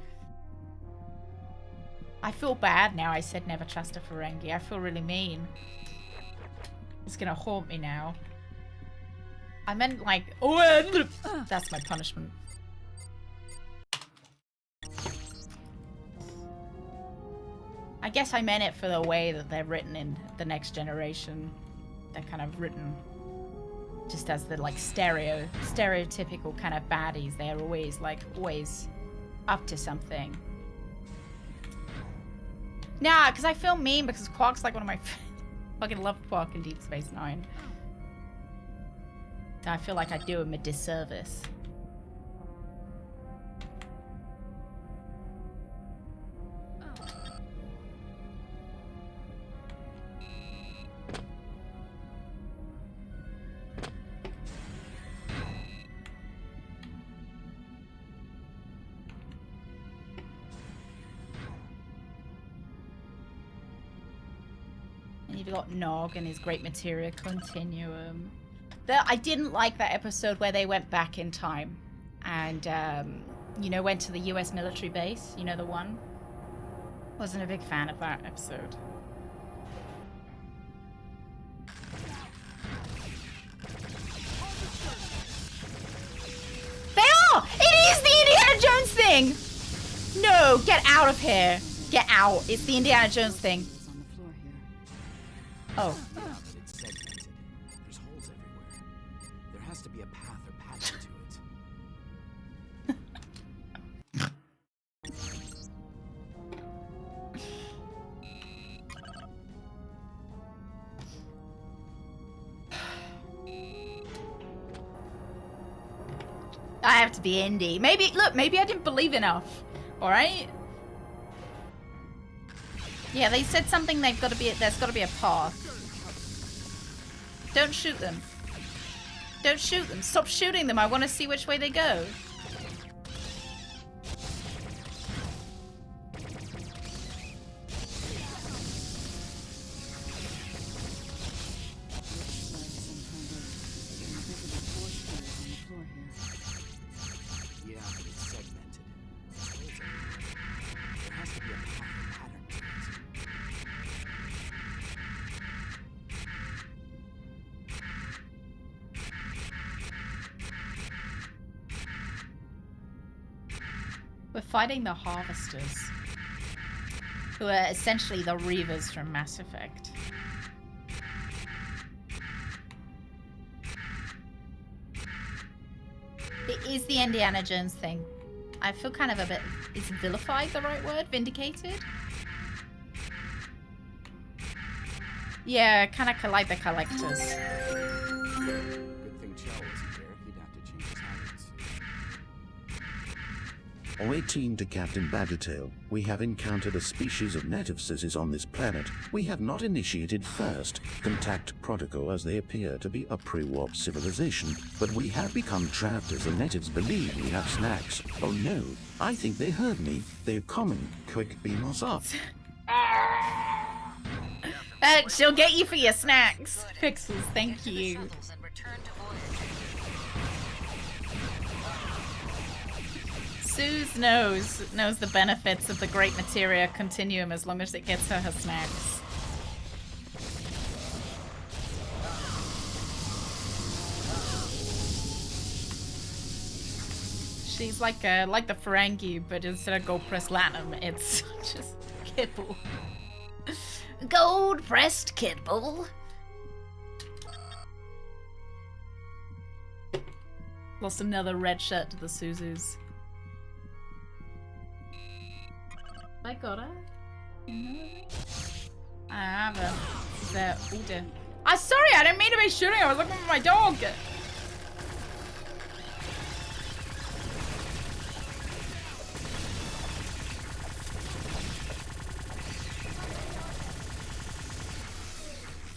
I feel bad now I said never trust a Ferengi. I feel really mean. It's gonna haunt me now. I meant like, oh, that's my punishment. I guess I meant it for the way that they're written in The Next Generation. They're kind of written just as the like stereotypical kind of baddies. They're always up to something. Nah, because I feel mean because Quark's like one of my fucking love Quark in Deep Space Nine. I feel like I do him a disservice. And you've got Nog and his Great Materia Continuum. I didn't like that episode where they went back in time and, you know, went to the US military base. You know, the one? Wasn't a big fan of that episode. They are! It is the Indiana Jones thing! No, get out of here. Get out. It's the Indiana Jones thing. Oh. Yeah, but it's segmented. There's holes everywhere. There has to be a path or pattern to I have to be Indy. Maybe, look, maybe I didn't believe enough. Alright? Yeah, they said something there's got to be a path. Don't shoot them. Don't shoot them. Stop shooting them. I want to see which way they go. yeah, but it's segmented. There's holes everywhere. There has to be a path or pattern to We're fighting the Harvesters, who are essentially the Reavers from Mass Effect. It is the Indiana Jones thing. I feel kind of a bit... Is vilified the right word? Vindicated? Yeah, kind of like the Collectors. Good thing Chell wasn't there. He'd have to change his habits. 018 to Captain Badgertail. We have encountered a species of native cities on this planet. We have not initiated first contact protocol as they appear to be a pre-warp civilization, but we have become trapped as the natives believe we have snacks. Oh no, I think they heard me. They're coming. Quick, beam us up. She'll get you for your snacks. Pixels, thank you. Suze knows the benefits of the Great Materia Continuum as long as it gets her snacks. She's like the Ferengi, but instead of gold pressed platinum, it's just kibble. Gold pressed kibble. Lost another red shirt to the Suzus. I got her. I have her. There. Oh dear. I'm sorry, I didn't mean to be shooting. I was looking for my dog.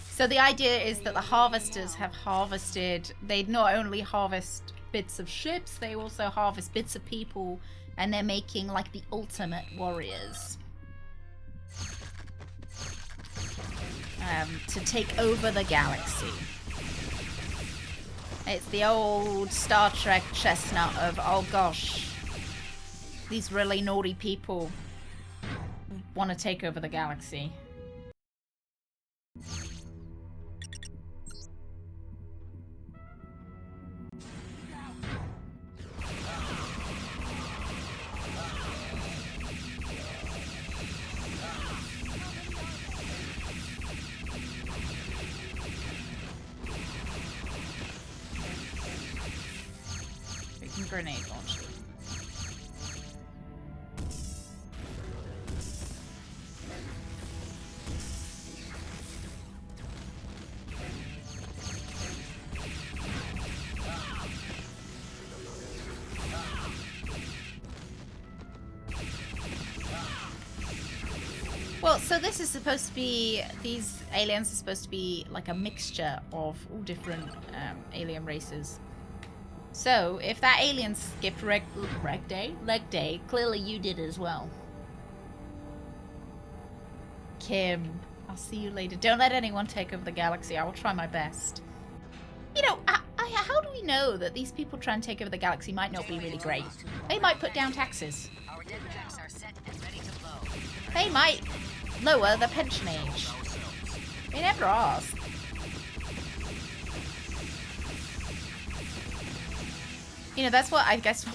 So the idea is that the harvesters have harvested, they not only harvest bits of ships, they also harvest bits of people, and they're making like the ultimate warriors. To take over the galaxy. It's the old Star Trek chestnut of, oh gosh, these really naughty people want to take over the galaxy. Grenade launcher. Well, so this is supposed to be, these aliens are supposed to be like a mixture of all different alien races. So, if that alien skipped leg day, clearly you did as well. Kim, I'll see you later. Don't let anyone take over the galaxy. I will try my best. You know, how do we know that these people trying to take over the galaxy might not be really great? They might put down taxes. Our dead tracks are set and ready to blow. They might lower the pension age. They never ask. You know, that's what I guess.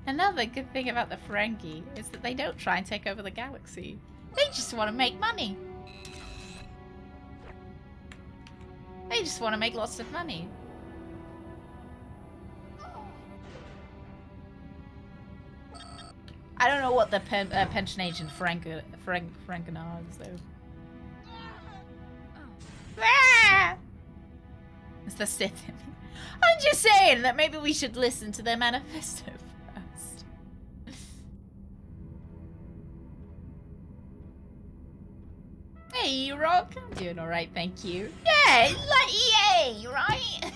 Another good thing about the Ferengi is that they don't try and take over the galaxy. They just want to make money. They just want to make lots of money. I don't know what the pension age in Ferenginar is, though. Ah! It's the Sith in me. I'm just saying that maybe we should listen to their manifesto first. Hey, Rock. I'm doing alright, thank you. Yeah, like EA, right?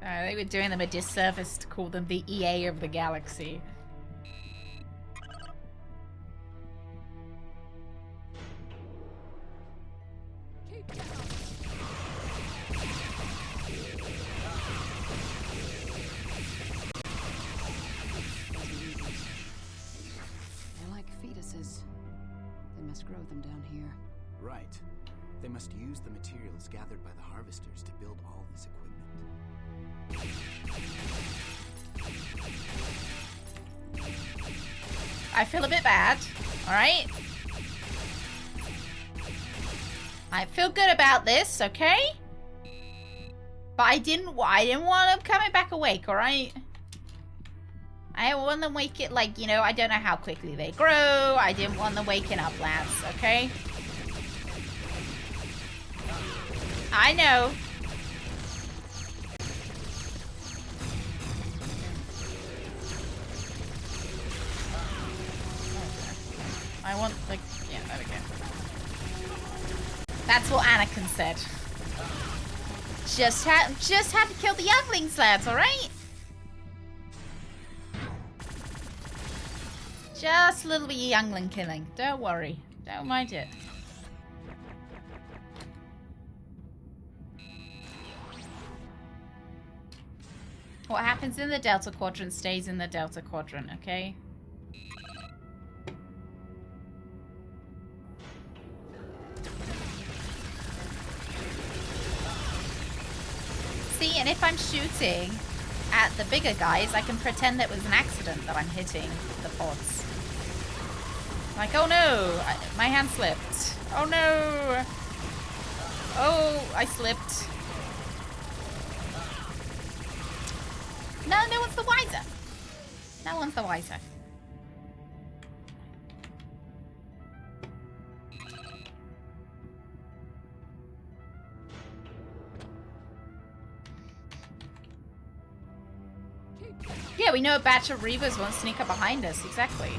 They were doing them a disservice to call them the EA of the galaxy. They're like fetuses. They must grow them down here. Right. They must use the materials gathered by the harvesters to build all this equipment. I feel a bit bad, alright? I feel good about this, okay? But I didn't want them coming back awake, alright? I didn't want them waking, like, you know, I don't know how quickly they grow. I didn't want them waking up, lads, okay? I know. I want, like, yeah, there we go. That's what Anakin said. Just had to kill the younglings, lads, alright? Just a little bit of youngling killing. Don't worry. Don't mind it. What happens in the Delta Quadrant stays in the Delta Quadrant, okay? See, and if I'm shooting at the bigger guys, I can pretend that it was an accident that I'm hitting the pods. Like, oh no, my hand slipped. Oh no. Oh, I slipped. No one's the wiser. Yeah, we know a batch of Reavers won't sneak up behind us. Exactly.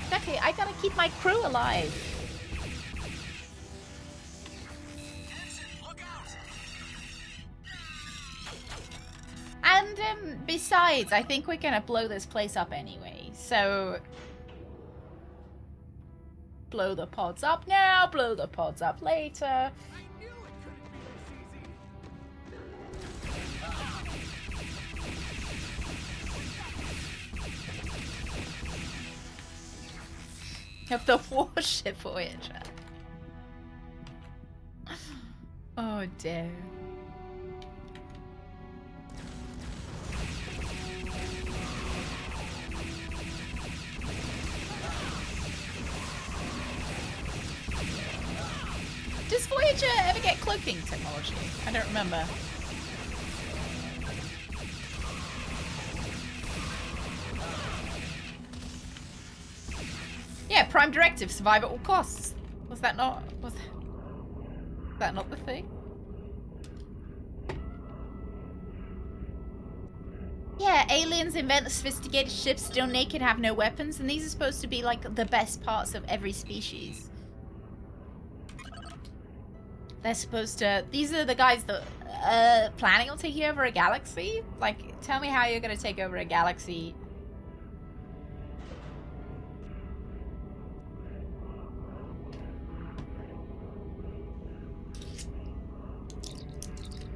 Exactly. I gotta keep my crew alive. And besides, I think we're gonna blow this place up anyway. So blow the pods up now, blow the pods up later. Of the warship Voyager. Oh dear. Does Voyager ever get cloaking technology? I don't remember. Yeah, Prime Directive, survive at all costs. Was that not the thing? Yeah, aliens invent sophisticated ships, still naked, have no weapons, and these are supposed to be like the best parts of every species. They're supposed to... These are the guys that planning on taking over a galaxy? Like, tell me how you're gonna take over a galaxy.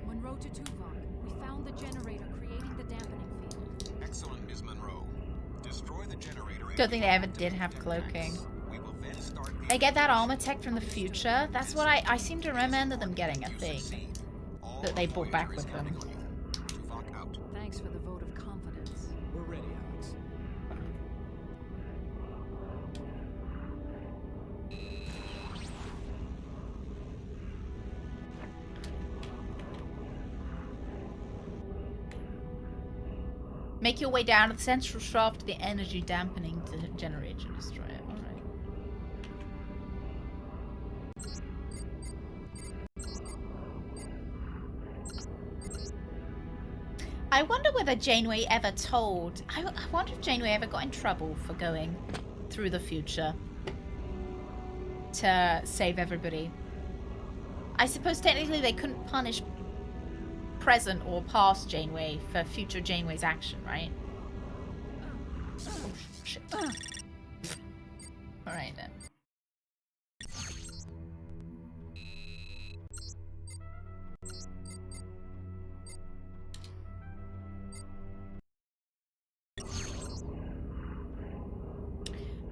Monroe to Tuvok. We found the generator creating the dampening field. Excellent, Ms. Monroe. Destroy the generator. Don't think they ever did have cloaking. They get that armor tech from the future. That's what I seem to remember them getting a thing that they brought back with them. Thanks for the vote of confidence. We're ready, Alex. Make your way down to the central shaft of the energy dampening generator destroyer. Alright. I wonder whether Janeway ever told... I wonder if Janeway ever got in trouble for going through the future to save everybody. I suppose technically they couldn't punish present or past Janeway for future Janeway's action, right? Oh, shit. Alright then.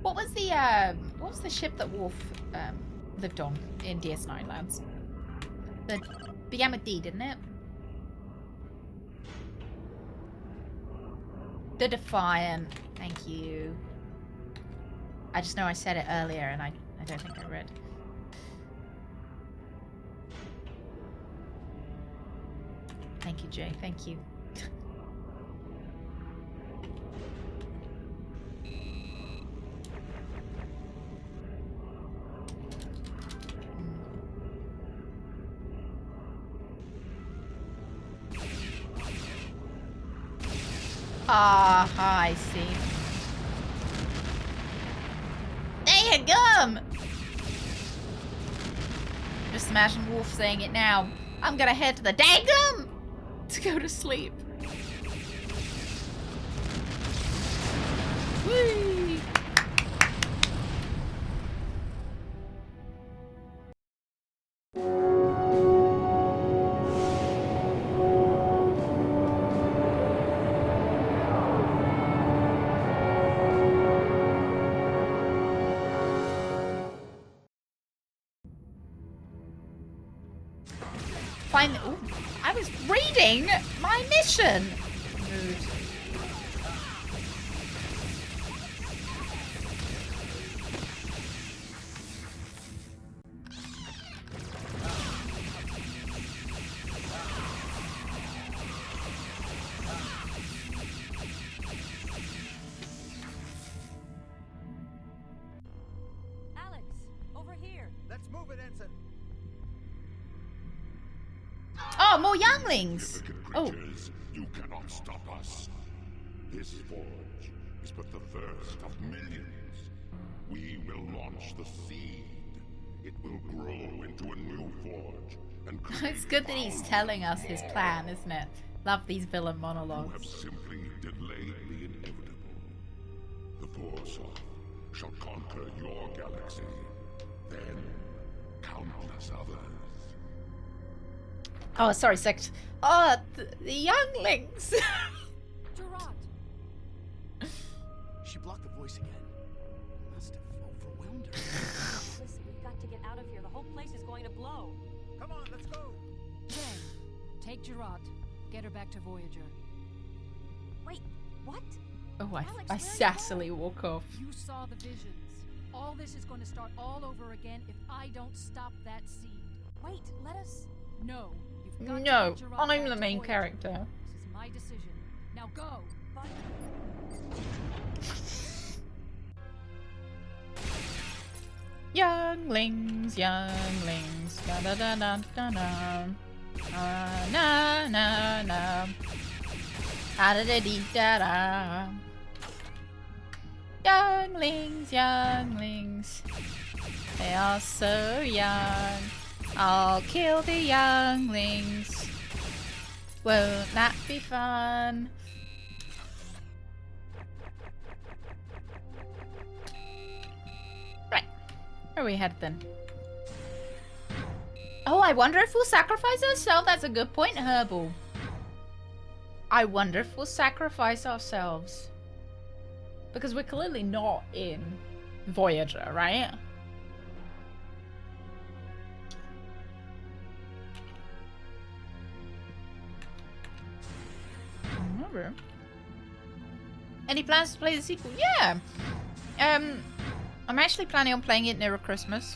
What was the ship that Worf lived on in DS9 lands? It began with D, didn't it? The Defiant. Thank you. I just know I said it earlier and I don't think I read. Thank you, Jay. Thank you. I see. There you go! Just imagine Wolf saying it now. I'm gonna head to the dagum to go to sleep. Whee! Ooh, I was reading my mission. Rude. Oh, more younglings! Oh. Creatures, you cannot stop us. This forge is but the first of millions. We will launch the seed. It will grow into a new forge and create It's good that he's telling us his plan, isn't it? Love these villain You monologues. have simply delayed the inevitable. The Force shall conquer your galaxy, then countless others. Oh, sorry, sect. Oh, the younglings. Gerard! She blocked the voice again. Must have overwhelmed her. Listen, we've got to get out of here. The whole place is going to blow. Come on, let's go. Jen, take Gerard. Get her back to Voyager. Wait, what? Oh, I Alex, sassily walk off. You saw the visions. All this is going to start all over again if I don't stop that seed. Wait, let us... No. You've got No, to get Gerard I'm back the to main Voyager. character. This is my decision. Now go. But... Younglings, younglings, da da da da da da, na na na, da da da dee da da. Younglings, younglings, they are so young. I'll kill the younglings. Won't that be fun? Where are we headed then? Oh, I wonder if we'll sacrifice ourselves. That's a good point, Herbal. I wonder if we'll sacrifice ourselves. Because we're clearly not in Voyager, right? Remember. Any plans to play the sequel? Yeah. I'm actually planning on playing it near Christmas.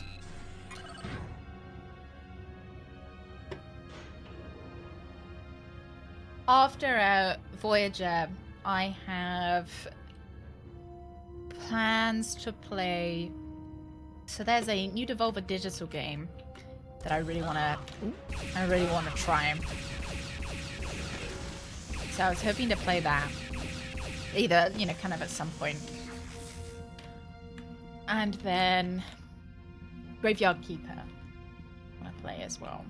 After Voyager, I have plans to play. So there's a new Devolver Digital game that I really want to try. So I was hoping to play that, either kind of at some point. And then Graveyard Keeper I want to play as well.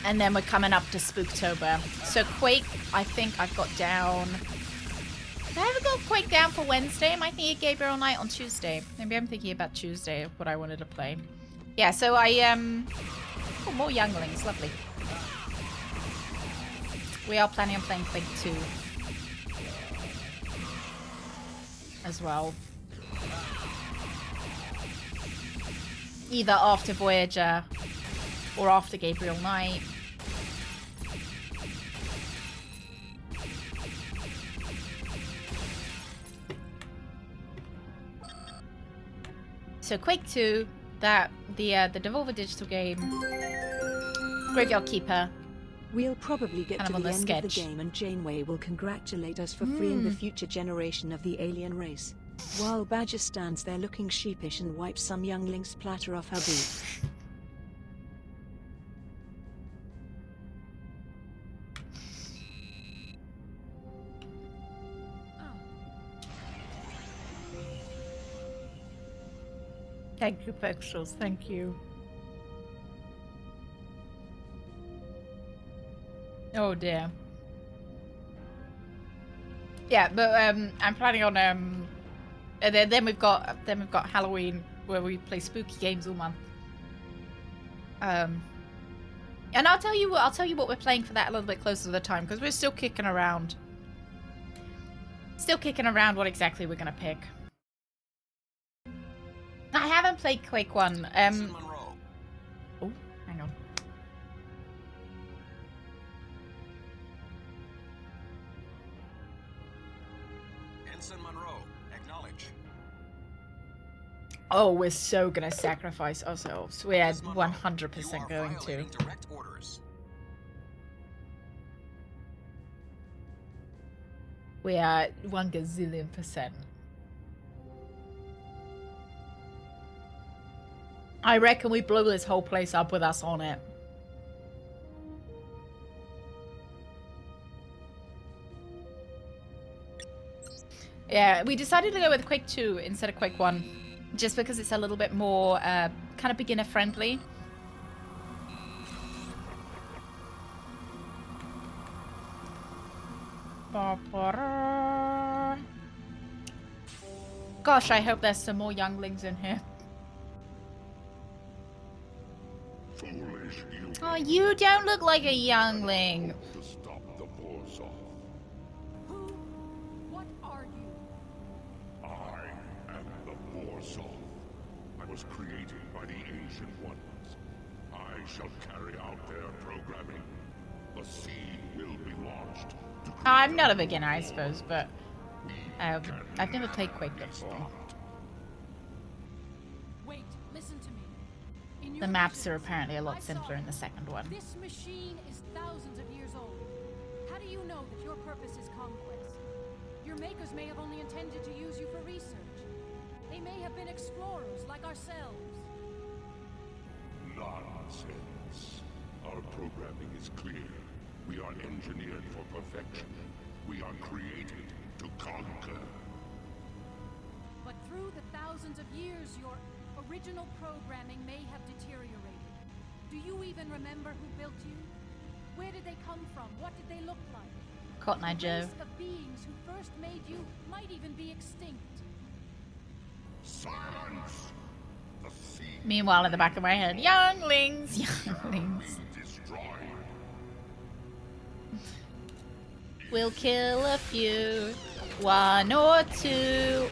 And then we're coming up to Spooktober. So Quake, I think I've got down. I haven't got Quake down for Wednesday. Am I thinking Gabriel Night on Tuesday? Maybe I'm thinking about Tuesday, what I wanted to play. Yeah, so oh, more younglings, lovely. We are planning on playing Quake 2. As well. Either after Voyager or after Gabriel Knight. So Quake 2, the Devolver Digital game, Graveyard Keeper. We'll probably get to the end sketch. of the game and Janeway will congratulate us for freeing the future generation of the alien race. While Badger stands there looking sheepish and wipes some youngling's splatter off her boot. Thank you, Pixels. Thank you. Oh dear. Yeah, but I'm planning on and then we've got Halloween where we play spooky games all month. And I'll tell you what we're playing for that a little bit closer to the time because we're still kicking around. Still kicking around what exactly we're gonna pick. I haven't played Quake 1. Oh, hang on. Ensign Monroe, acknowledge. Oh, we're so gonna sacrifice ourselves. We're 100% going to. Direct orders. We are 1 gazillion%. I reckon we blow this whole place up with us on it. Yeah, we decided to go with Quake 2 instead of Quake 1. Just because it's a little bit more kind of beginner friendly. Gosh, I hope there's some more younglings in here. Foolish you. Oh, you don't look like a youngling. To stop the Borzov. Who? What are you? I am the Borzov. I was created by the Ancient Ones. I shall carry out their programming. The seed will be launched. I'm not a beginner, I suppose, but I've never played Quake before. Wait, listen to me. In The your maps visions, are apparently a lot I saw simpler in the second one. This machine is thousands of years old. How do you know that your purpose is conquest? Your makers may have only intended to use you for research. They may have been explorers like ourselves. Nonsense. Our programming is clear. We are engineered for perfection. We are created to conquer. But through the thousands of years, your original programming may have deteriorated. Do you even remember who built you? Where did they come from? What did they look like? Cotton Eye The Joe. race of beings who first made you might even be extinct. Silence! The seed Meanwhile, in the back of my head, younglings, younglings. destroyed. We'll kill a few, one or two.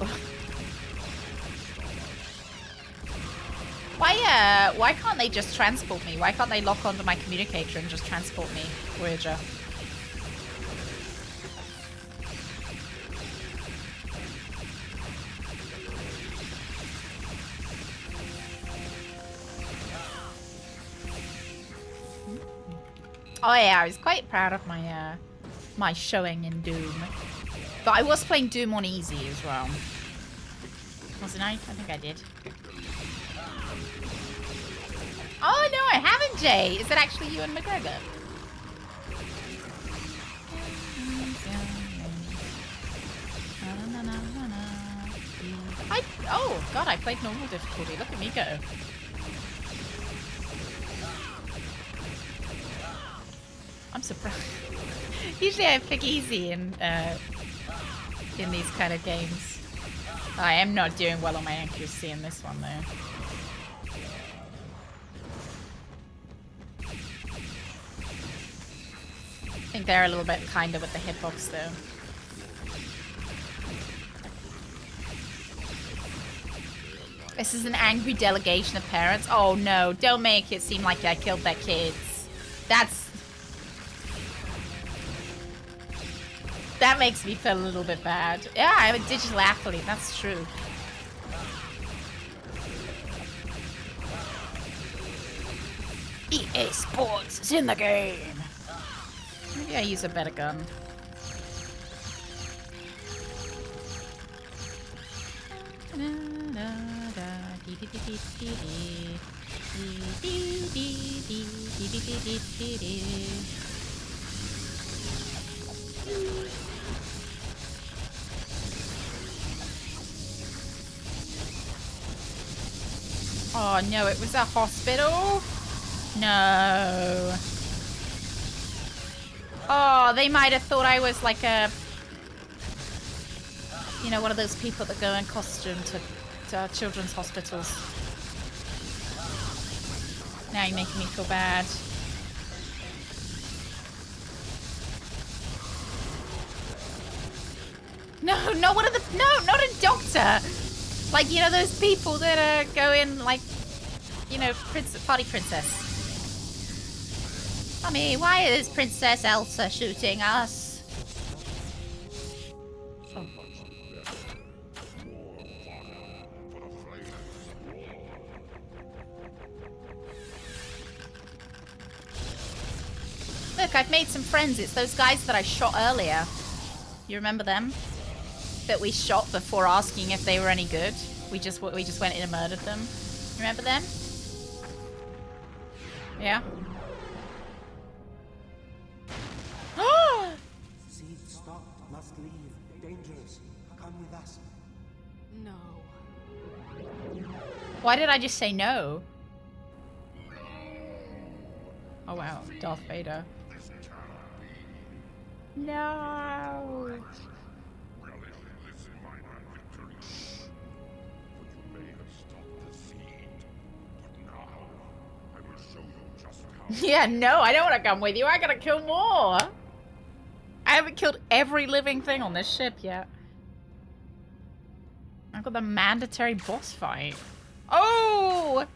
Why can't they just transport me? Why can't they lock onto my communicator and just transport me, Voyager? Oh yeah, I was quite proud of my my showing in Doom. But I was playing Doom on easy as well. Wasn't I? I think I did. Oh no, I haven't, Jay! Is it actually you and McGregor? Oh god, I played normal difficulty. Look at me go. I'm surprised. Usually I pick easy in these kind of games. I am not doing well on my accuracy in this one though. I think they're a little bit kinder with the hitbox though. This is an angry delegation of parents. Oh no, don't make it seem like I killed their kids. That makes me feel a little bit bad. Yeah, I'm a digital athlete, that's true. EA Sports is in the game. Maybe I use a better gun. Oh no, it was a hospital? No. Oh, they might have thought I was like a... You know, one of those people that go in costume to children's hospitals. Now you're making me feel bad. No, not one of the... No, not a doctor! Like, you know, those people that go in, like, you know, party princess. Mommy, why is Princess Elsa shooting us? Oh. Look, I've made some friends. It's those guys that I shot earlier. You remember them? That we shot before asking if they were any good. We just went in and murdered them. Remember them? Yeah. Seed stopped. Must leave. Dangerous. Come with Why did I just say no? Oh wow, Darth Vader. No. Yeah, no, I don't want to come with you. I gotta kill more. I haven't killed every living thing on this ship yet. I've got the mandatory boss fight. Oh!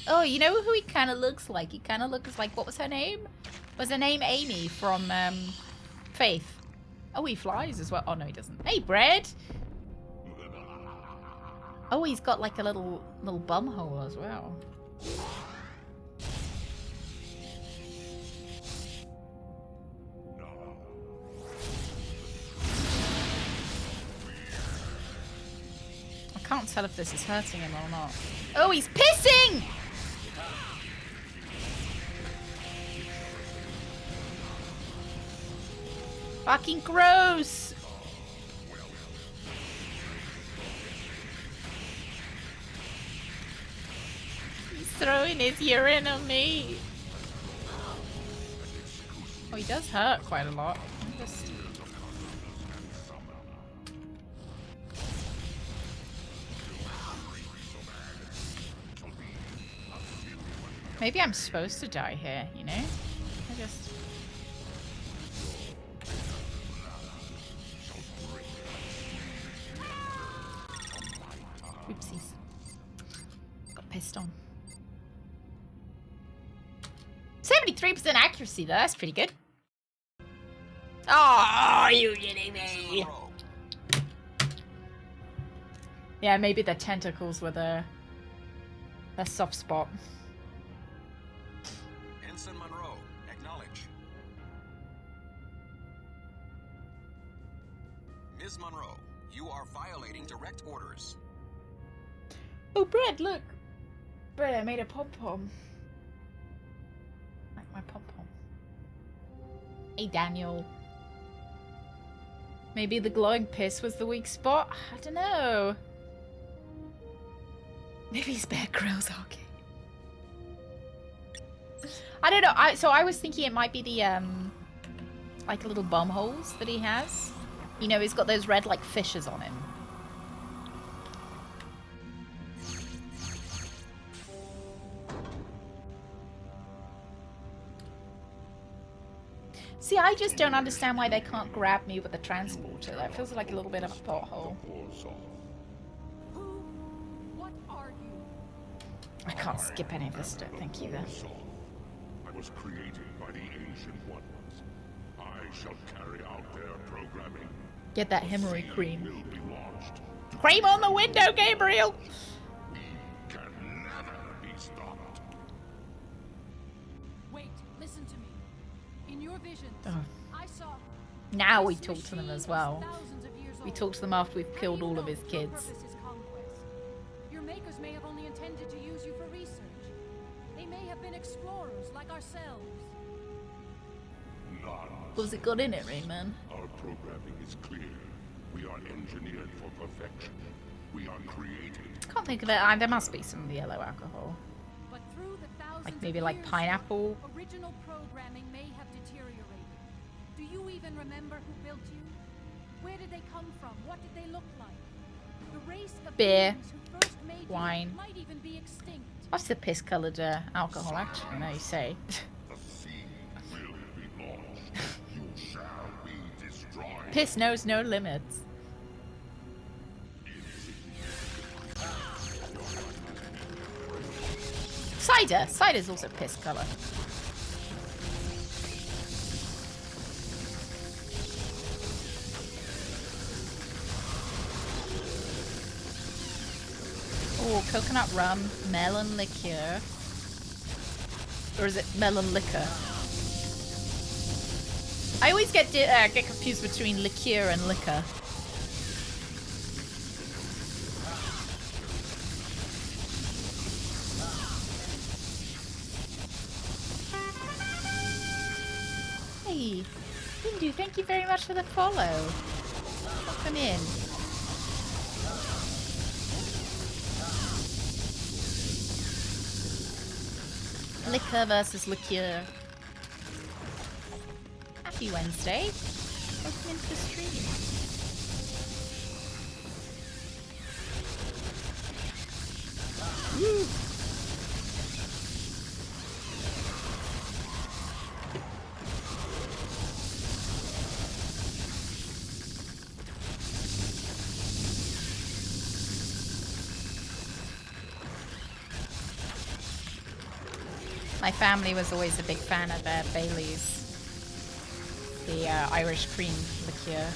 Oh, you know who he kind of looks like? He kind of looks like, what was her name? Was her name Amy from Faith? Oh, he flies as well. Oh, no, he doesn't. Hey, Bread! Oh, he's got like a little bum hole as well. I can't tell if this is hurting him or not. Oh, he's pissing! Fucking gross! He's throwing his urine on me. Oh, he does hurt quite a lot. Maybe I'm supposed to die here, you know? I just... Oopsies. Got pissed on. 73% accuracy though, that's pretty good. Oh, are you kidding me? Yeah, maybe the tentacles were the soft spot. Ensign Monroe, acknowledge. Ms. Monroe, you are violating direct orders. Oh, Bread, look. Bread, I made a pom-pom. Like my pom-pom. Hey, Daniel. Maybe the glowing piss was the weak spot? I don't know. Maybe he's Bear Grylls, okay. I don't know. So I was thinking it might be the like little bum holes that he has. You know, he's got those red like fissures on him. See, I just don't understand why they can't grab me with the transporter. That feels like a little bit of a pothole. What are you? I can't skip any of this stuff. Thank you, then. I was created by the Ancient Ones. I shall carry out their programming. Get that Himmery cream. Cream on the window, Gabriel! We can never be stopped. Wait, listen to me. In your visions, I saw... Now we talk to them as well. We talk to them after we've killed all of his kids. Your makers may have only intended to use you for research. They may have been explorers like ourselves. What's it got in it, Rayman? Our programming is clear. We are engineered for perfection. We are created. Can't think of it. There must be some yellow alcohol. But through the thousands Like maybe of like years, pineapple. Original programming may have deteriorated. Do you even remember who built you? Where did they come from? What did they look like? The race of Beer, beings who first made you wine. might even be extinct. What's the piss-coloured alcohol, actually? Now you say. The sea will be launched. You shall be destroyed. Piss knows no limits. Cider. Cider's also piss colour. Oh, coconut rum, melon liqueur. Or is it melon liquor? I always get confused between liqueur and liquor. Hey, Hindu, thank you very much for the follow. Welcome in. Liquor versus liqueur. Happy Wednesday. Welcome into the stream. Woo. My family was always a big fan of Bailey's, the Irish cream liqueur.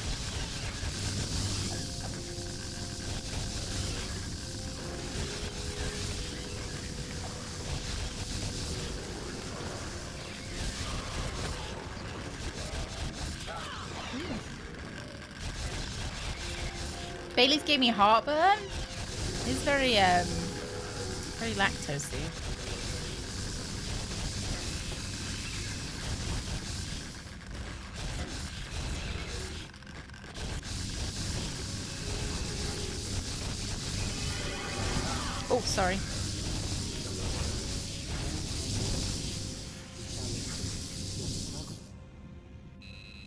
Bailey's gave me heartburn. It's very lactosey. Oh, sorry.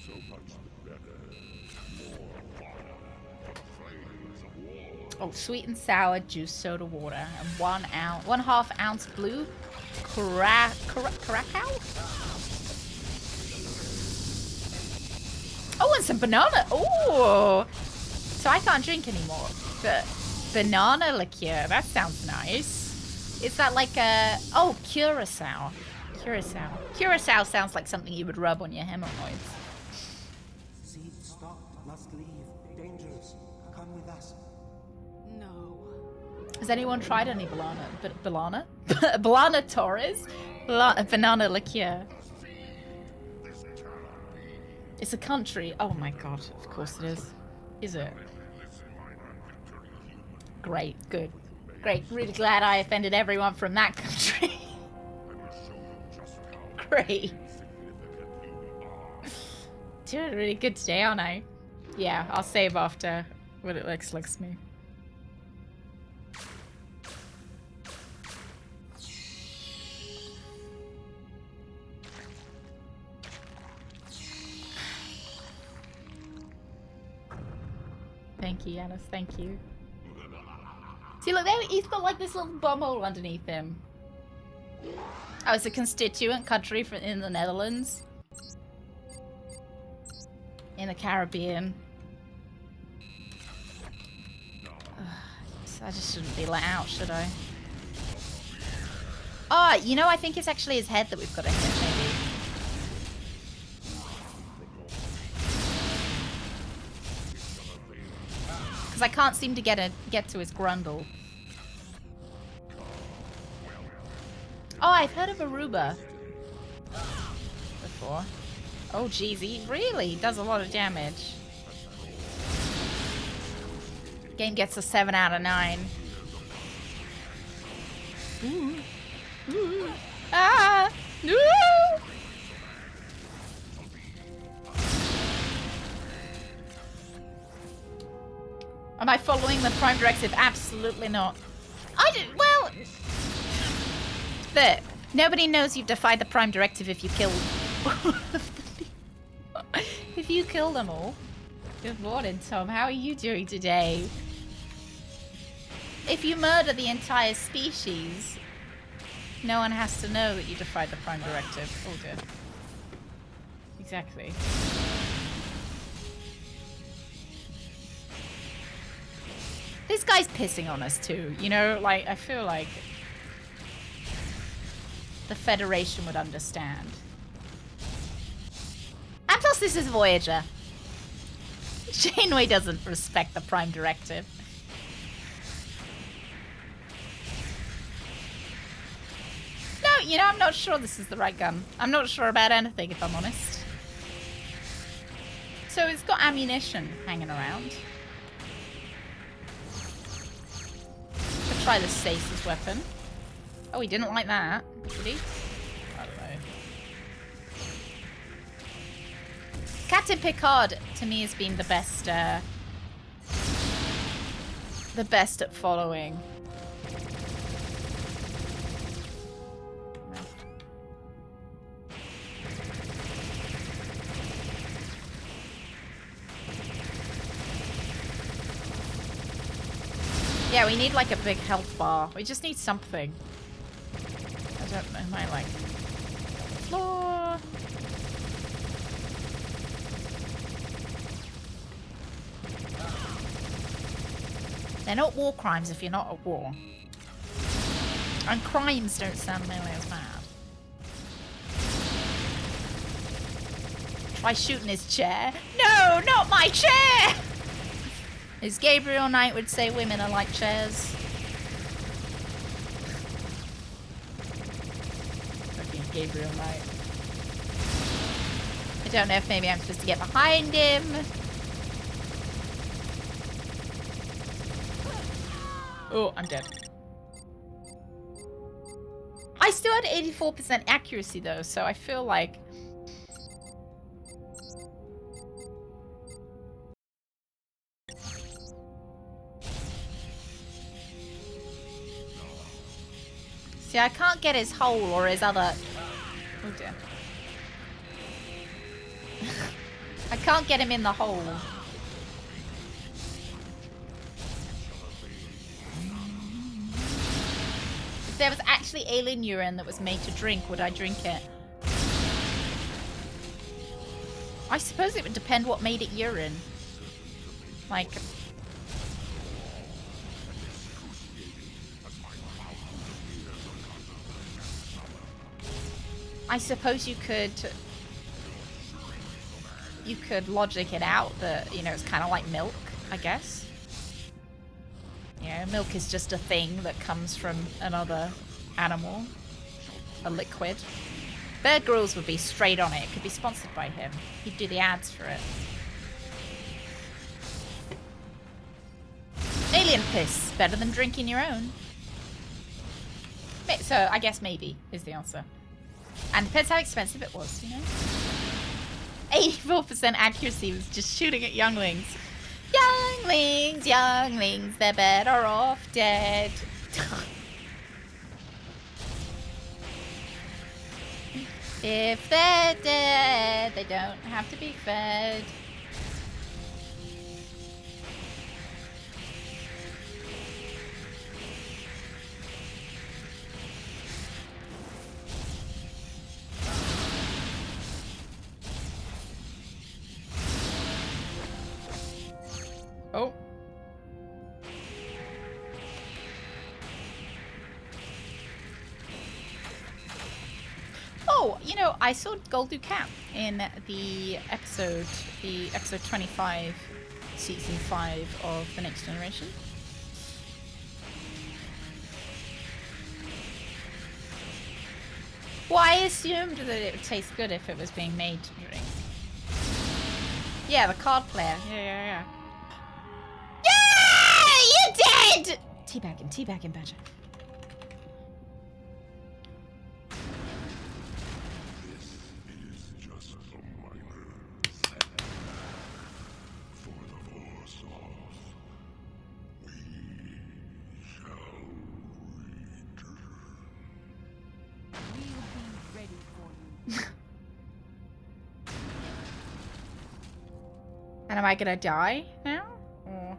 So much the better. More fire. Flames of war. Oh, sweet and sour juice soda water and 1.5 ounce blue Curacao. Oh, and some banana. Oh, so I can't drink anymore. But banana liqueur. That sounds nice. Is that like a curacao? Curacao sounds like something you would rub on your hemorrhoids. Seed stopped. Must leave. Dangerous. Come with us. No. Has anyone tried any Banana Torres? Banana liqueur. It's a country. Oh my god, of course it is. Is it? Great, good. Great, really glad I offended everyone from that country. Great. Doing really good today, aren't I? Yeah, I'll save after what it looks me. Thank you, Yanis. Thank you. See, look, there he's got like this little bumhole underneath him. Oh, it's a constituent country in the Netherlands. In the Caribbean. I just shouldn't be let out, should I? Oh, you know, I think it's actually his head that we've got to hit, maybe. Because I can't seem to get to his grundle. Oh, I've heard of Aruba before. Oh, geez, he really does a lot of damage. Game gets a 7 out of 9. Ooh. Ooh. Ah! No! Am I following the Prime Directive? Absolutely not. Well... But nobody knows you've defied the Prime Directive if you kill... if you kill them all. Good morning, Tom. How are you doing today? If you murder the entire species, no one has to know that you defied the Prime Directive. Oh dear. Exactly. This guy's pissing on us too, you know? Like, I feel like the Federation would understand. And plus this is Voyager. Janeway doesn't respect the Prime Directive. No, you know, I'm not sure this is the right gun. I'm not sure about anything, if I'm honest. So it's got ammunition hanging around. Let's try the stasis weapon. Oh, he didn't like that, did he? I don't know. Captain Picard, to me, has been the best at following. Yeah, we need like a big health bar. We just need something. I don't know. Am I like floor? They're not war crimes if you're not at war. And crimes don't sound nearly as bad. Try shooting his chair. No, not my chair! As Gabriel Knight would say, women are like chairs. Fucking Gabriel Knight. I don't know if maybe I'm supposed to get behind him. Oh, I'm dead. I still had 84% accuracy though, so I feel like... See, I can't get his hole or his other... Oh dear. I can't get him in the hole. If there was actually alien urine that was made to drink, would I drink it? I suppose it would depend what made it urine. Like... I suppose you could logic it out that, you know, it's kind of like milk, I guess. You know, milk is just a thing that comes from another animal, a liquid. Bear Grylls would be straight on it. It could be sponsored by him. He'd do the ads for it. Alien piss, better than drinking your own. So I guess maybe is the answer. And depends how expensive it was, you know? 84% accuracy was just shooting at younglings. Younglings, younglings, they're better off dead. If they're dead, they don't have to be fed. Oh. Oh, you know, I saw Gold Ducat in the episode 25, season 5 of The Next Generation. Well, I assumed that it would taste good if it was being made to drink. Yeah, the card player. Yeah. You're dead! Teabagging, Badger. This is just a minor setback. For the Force off, we shall return. We'll be ready for you. And am I gonna die now? Or...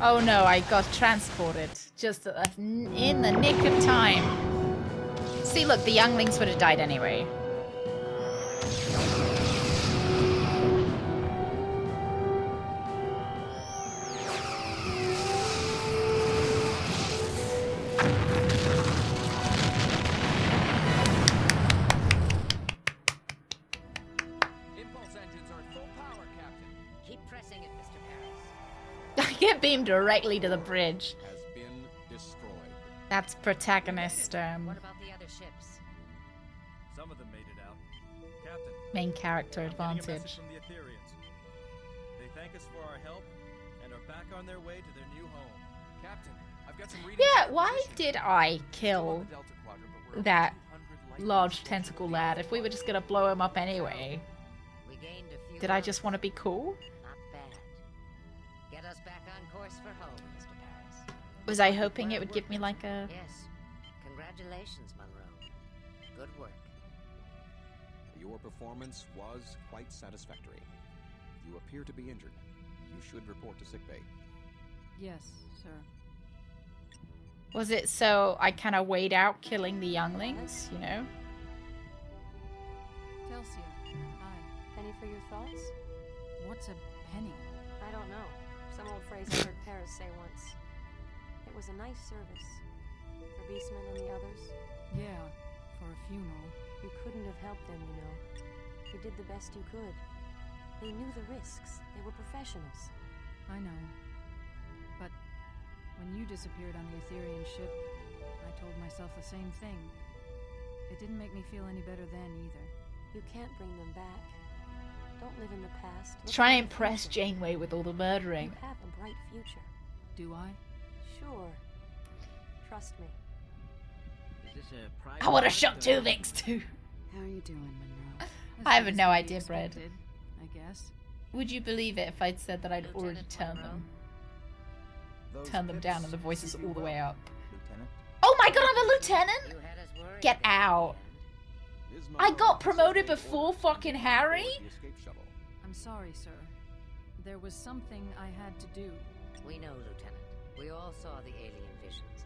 Oh no, I got transported just in the nick of time. See, look, the younglings would have died anyway. Impulse engines are at full power, Captain. Keep pressing it, Mr. Paris. I get beamed directly to the bridge. Has been destroyed. That's protagonist, What about the other ships? Some of them made it out. Captain, main character I'm getting a message advantage. from the Etherians. They thank us for our help and are back on their way to their new home. Captain, I've got some readings. Yeah, why did I kill that large tentacle lad if we were just gonna blow him up anyway? We gained a few. Did I just want to be cool? Not bad. Get us back on course for home, Mr. Paris. Was I hoping it would give me like a... Yes. Congratulations, Monroe. Good work. Your performance was quite satisfactory. You appear to be injured. you should report to sickbay. Yes, sir. Was it so I kind of weighed out killing the younglings, you know? Telsia, hi. Penny for your thoughts? What's a penny? I don't know. Some old phrase I heard Paris say once. It was a nice service. For Beastman and the others. Yeah, for a funeral. You couldn't have helped them, you know. You did the best you could. They knew the risks. They were professionals. I know. But when you disappeared on the Etherean ship, I told myself the same thing. It didn't make me feel any better then either. You can't bring them back. Don't live in the past. Try and impress Janeway with all the murdering. You have a bright future. Do I? Sure. Trust me. Is this a private I want to part shot or- two things too. How are you doing, Monroe? I have no idea, Brad. I guess. Would you believe it if I'd said that I'd already turned them? Turn them down and the voices all the way up. Lieutenant? Oh my god, I'm a lieutenant? Get out. I got promoted before fucking Harry? The escape shuttle. I'm sorry, sir. There was something I had to do. We know, Lieutenant. We all saw the alien visions.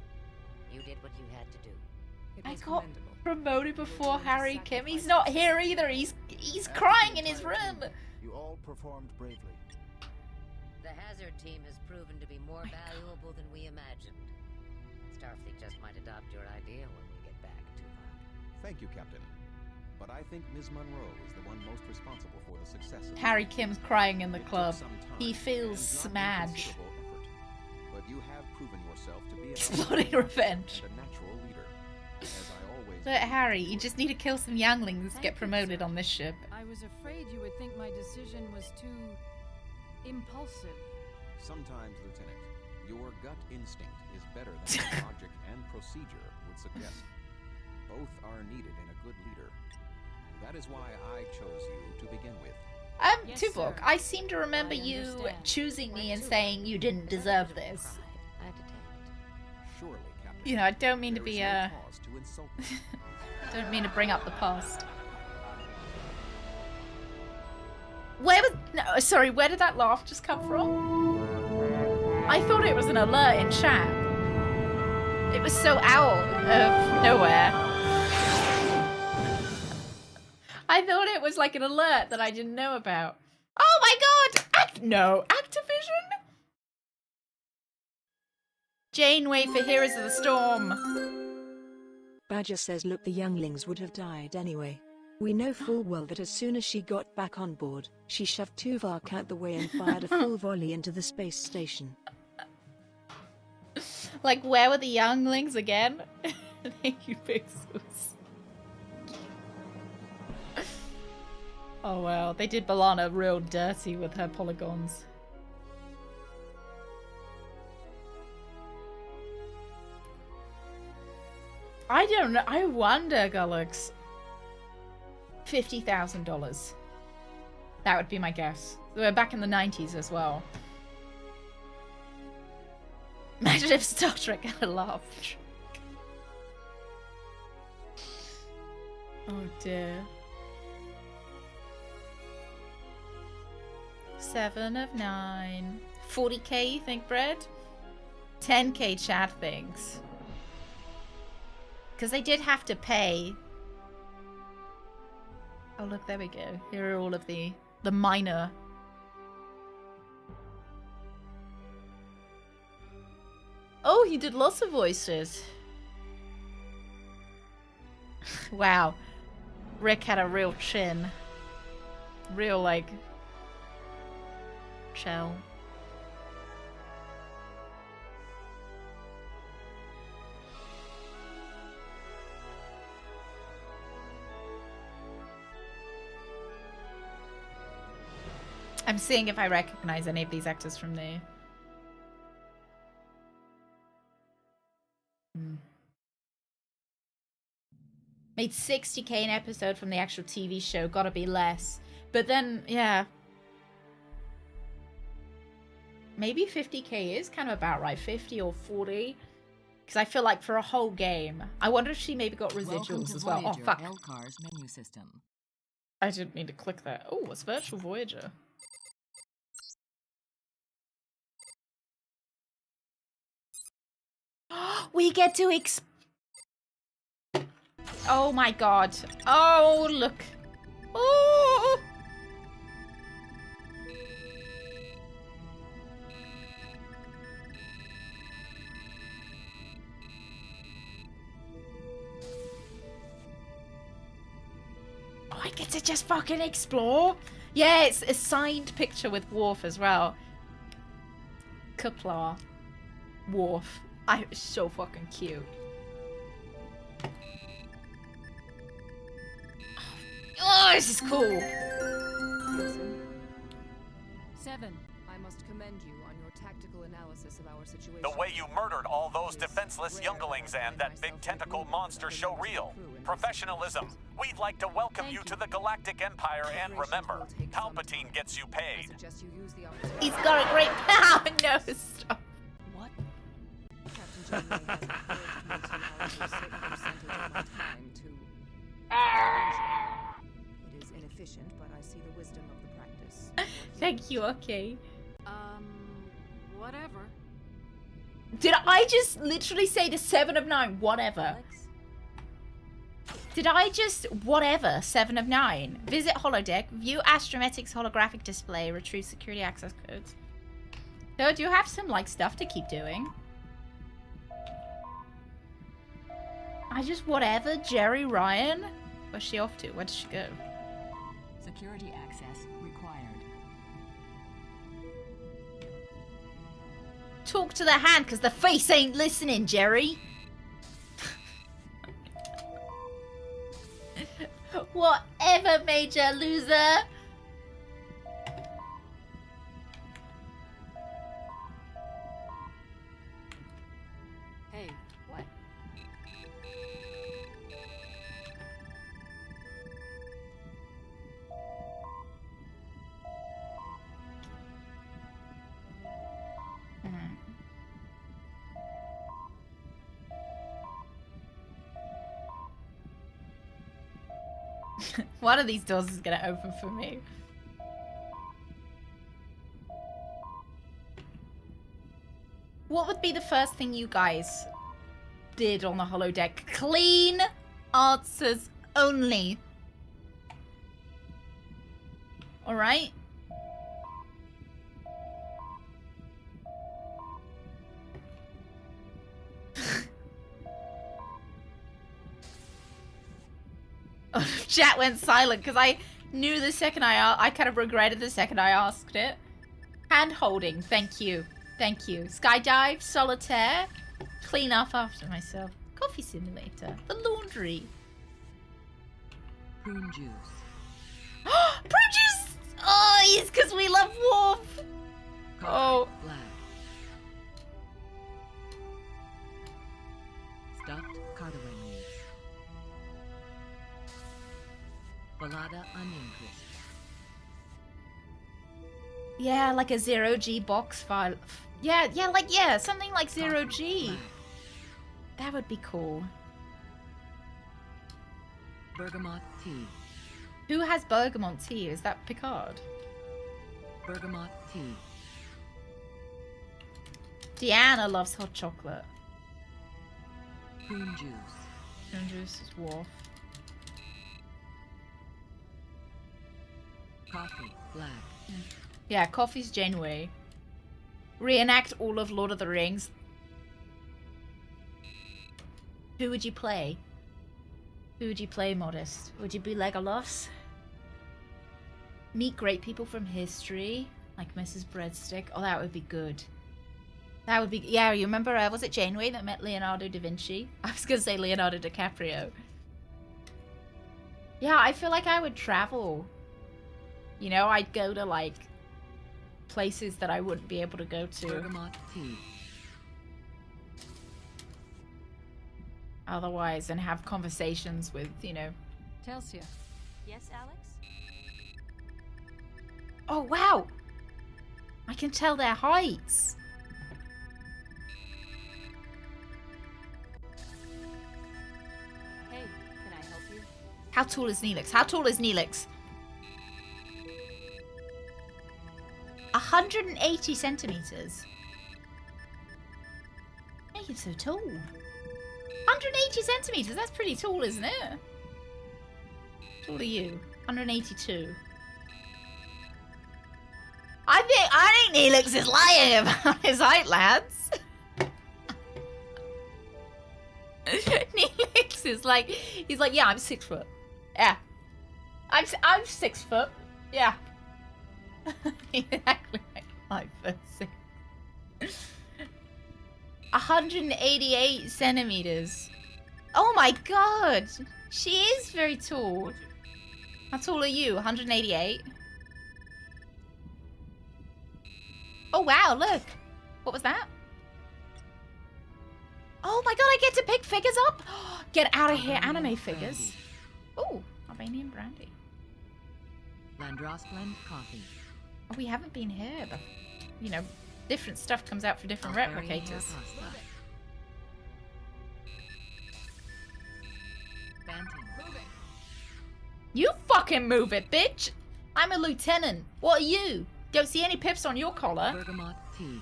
You did what you had to do. I got promoted before Harry Kim. He's not here either. He's crying in his room. You all performed bravely. The Hazard team has proven to be more valuable than we imagined. Starfleet just might adopt your idea when we get back, Tuvok. Thank you, Captain. But I think Ms. Monroe is the one most responsible for the success of Harry Kim's crying in the It took club. some time He feels and not smudge. inconsiderable effort. But you have proven yourself to be Exploding revenge. and a natural leader. As I always But Harry, you just need to kill some younglings to get Thank you, promoted sir. on this ship. I was afraid you would think my decision was too impulsive. Sometimes, Lieutenant, your gut instinct is better than what logic and procedure would suggest. Both are needed in a good leader. That is why I chose you to begin with. Yes, Tuvok, sir. I seem to remember I you understand. choosing me and saying you didn't deserve this. I had to take it. Surely, Captain. You know, I don't mean to there is be no cause to insult me. don't mean to bring up the past. Where was no, sorry, where did that laugh just come from? I thought it was an alert in chat. It was so out of nowhere. I thought it was like an alert that I didn't know about. Oh my god! Activision? Janeway for Heroes of the Storm. Badger says, look, the younglings would have died anyway. We know full well that as soon as she got back on board, she shoved Tuvok out the way and fired a full volley into the space station. Like, where were the younglings again? Thank you, Pixels. Oh well, they did Balana real dirty with her polygons. I don't know. I wonder, Gullux. $50,000. That would be my guess. We're back in the 90s as well. Imagine if Star Trek had a laugh track. Oh dear. 7 of 9. 40k, you think, Brett? 10k Chad thinks. Because they did have to pay. Oh look, there we go. Here are all of the minor. Oh, he did lots of voices. Wow. Rick had a real chin. Real, like, shell. I'm seeing if I recognize any of these actors from there. Made 60k an episode from the actual TV show. Gotta be less. But then, yeah. Maybe 50k is kind of about right. 50 or 40. Because I feel like for a whole game. I wonder if she maybe got residuals as well. Oh, fuck. L-Car's menu system. I didn't mean to click that. Oh, what's Virtual Voyager? We get to Oh my god. Oh, look. Oh! Oh, I get to just fucking explore. Yeah, it's a signed picture with Worf as well. Kepler. Worf. So fucking cute. Oh, this is cool. 7. I must commend you on your tactical analysis of our situation. The way you murdered all those defenseless younglings and that big tentacle monster show real. Professionalism. We'd like to welcome you to the Galactic Empire, and remember, Palpatine gets you paid. He's got a great power. No, stop. What? Captain Janeway has encouraged me to allocate a certain percentage of my time to... It is inefficient, but I see the wisdom of the practice. Thank you, okay. Whatever. Did I just literally say to 7 of 9, whatever? Alex? Did I just, whatever, 7 of 9? Visit holodeck, view Astrometrics holographic display, retrieve security access codes. So do you have some, like, stuff to keep doing? I just, whatever, Jerry Ryan? Where's she off to? Where did she go? Security access required. Talk to the hand, because the face ain't listening, Jerry. Whatever, major loser. Hey, what? One of these doors is gonna open for me. What would be the first thing you guys did on the holodeck? Clean answers only. Alright? Chat went silent because I knew the second I kind of regretted the second I asked it. Hand holding, thank you. Thank you. Skydive, solitaire, clean up after myself. Coffee simulator, the laundry. Prune juice. Prune juice! Oh, it's because we love Worf. Oh. Black. Stuffed cardamom leaves. Balada onion crisp. Yeah, like a 0G box file. Yeah, something like 0G. That would be cool. Bergamot tea. Who has bergamot tea? Is that Picard? Bergamot tea. Deanna loves hot chocolate. Prune juice. Prune juice is Worf. Coffee, black. Yeah, coffee's Janeway. Reenact all of Lord of the Rings. Who would you play? Who would you play, Modest? Would you be Legolas? Meet great people from history, like Mrs. Breadstick. Oh, that would be good. That would be... Yeah, you remember, was it Janeway that met Leonardo da Vinci? I was going to say Leonardo DiCaprio. Yeah, I feel like I would travel. You know, I'd go to, like, places that I wouldn't be able to go to. Bergamot tea. Otherwise, and have conversations with, you know... Telsia. Yes, Alex? Oh, wow! I can tell their heights. Hey, can I help you? How tall is Neelix? How tall is Neelix? 180 centimeters. Yeah, even so tall? 180 centimeters. That's pretty tall, isn't it? How tall are you? 182. I think Neelix is lying about his height, lads. Neelix is like, he's like, yeah, I'm 6 foot. Yeah, I'm 6 foot. Yeah, exactly like 5'6". 188 centimeters. Oh my god, she is very tall. How tall are you? 188. Oh wow, look. What was that? Oh my god, I get to pick figures up? Get out of here, anime figures. Oh, Albanian brandy. Landross blend coffee. Oh, we haven't been here, but you know, different stuff comes out for different replicators. You fucking move it, bitch! I'm a lieutenant. What are you? Don't see any pips on your collar. Bergamot tea.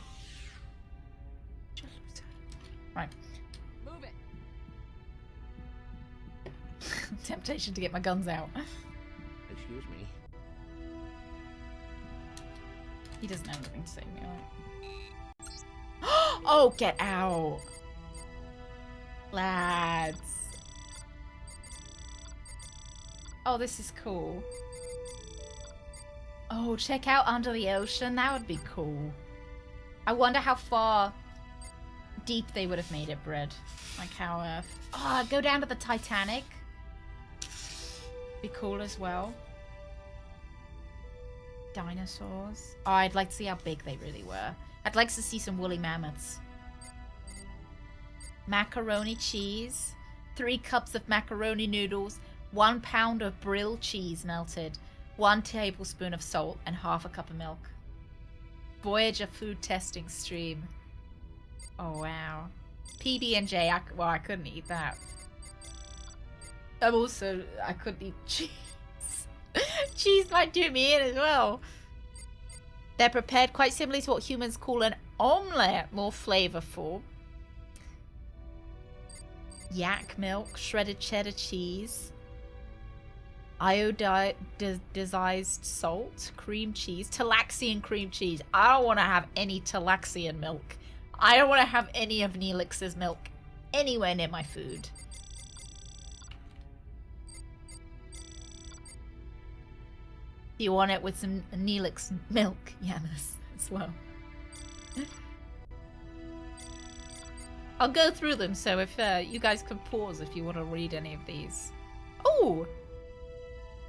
Right. Move it. Temptation to get my guns out. Excuse me. He doesn't have anything to say to me, alright. Oh, get out. Lads. Oh, this is cool. Oh, check out Under the Ocean. That would be cool. I wonder how far deep they would have made it, Bread. Like how, oh, go down to the Titanic. Be cool as well. Dinosaurs. Oh, I'd like to see how big they really were. I'd like to see some woolly mammoths. Macaroni cheese. 3 cups of macaroni noodles. 1 pound of Brill cheese melted. 1 tablespoon of salt and half a cup of milk. Voyager food testing stream. Oh wow. PB&J. Well, I couldn't eat that. I couldn't eat cheese. Cheese might do me in as well. They're prepared quite similarly to what humans call an omelette, more flavorful. Yak milk, shredded cheddar cheese, iodized salt, cream cheese, Talaxian cream cheese. I don't want to have any Talaxian milk. I don't want to have any of Neelix's milk anywhere near my food. You want it with some Neelix milk, Yanis, as well. I'll go through them, so if you guys can pause if you want to read any of these. Oh!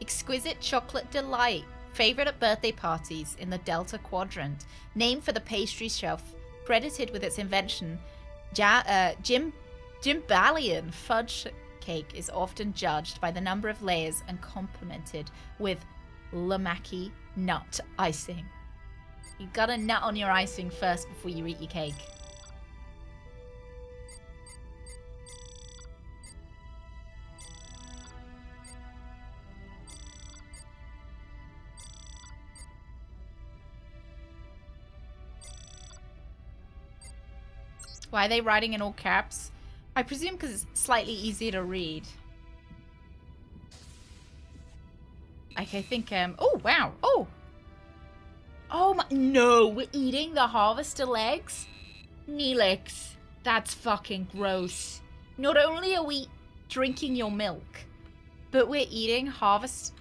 Exquisite chocolate delight. Favorite at birthday parties in the Delta Quadrant. Named for the pastry shelf. Credited with its invention. Jimbalian fudge cake is often judged by the number of layers and complemented with Lamaki nut icing. You gotta nut on your icing first before you eat your cake. Why are they writing in all caps? I presume because it's slightly easier to read. Like, I think, oh, wow. Oh! Oh my, no, we're eating the harvester legs? Neelix, that's fucking gross. Not only are we drinking your milk, but we're eating harvest...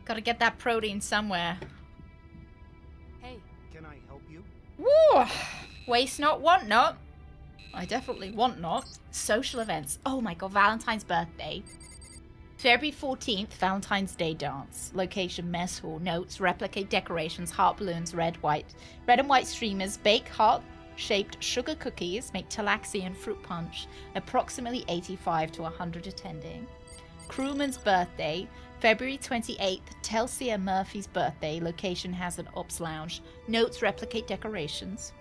Gotta get that protein somewhere. Hey, can I help you? Woo! Waste not, want not. I definitely want not. Social events. Oh my god, Valentine's birthday. February 14th, Valentine's Day dance. Location, mess hall. Notes, replicate decorations, heart balloons, red and white streamers, bake heart-shaped sugar cookies, make Talaxian fruit punch. Approximately 85 to 100 attending. Crewman's birthday. February 28th, Telsia Murphy's birthday. Location has an ops lounge. Notes, replicate decorations.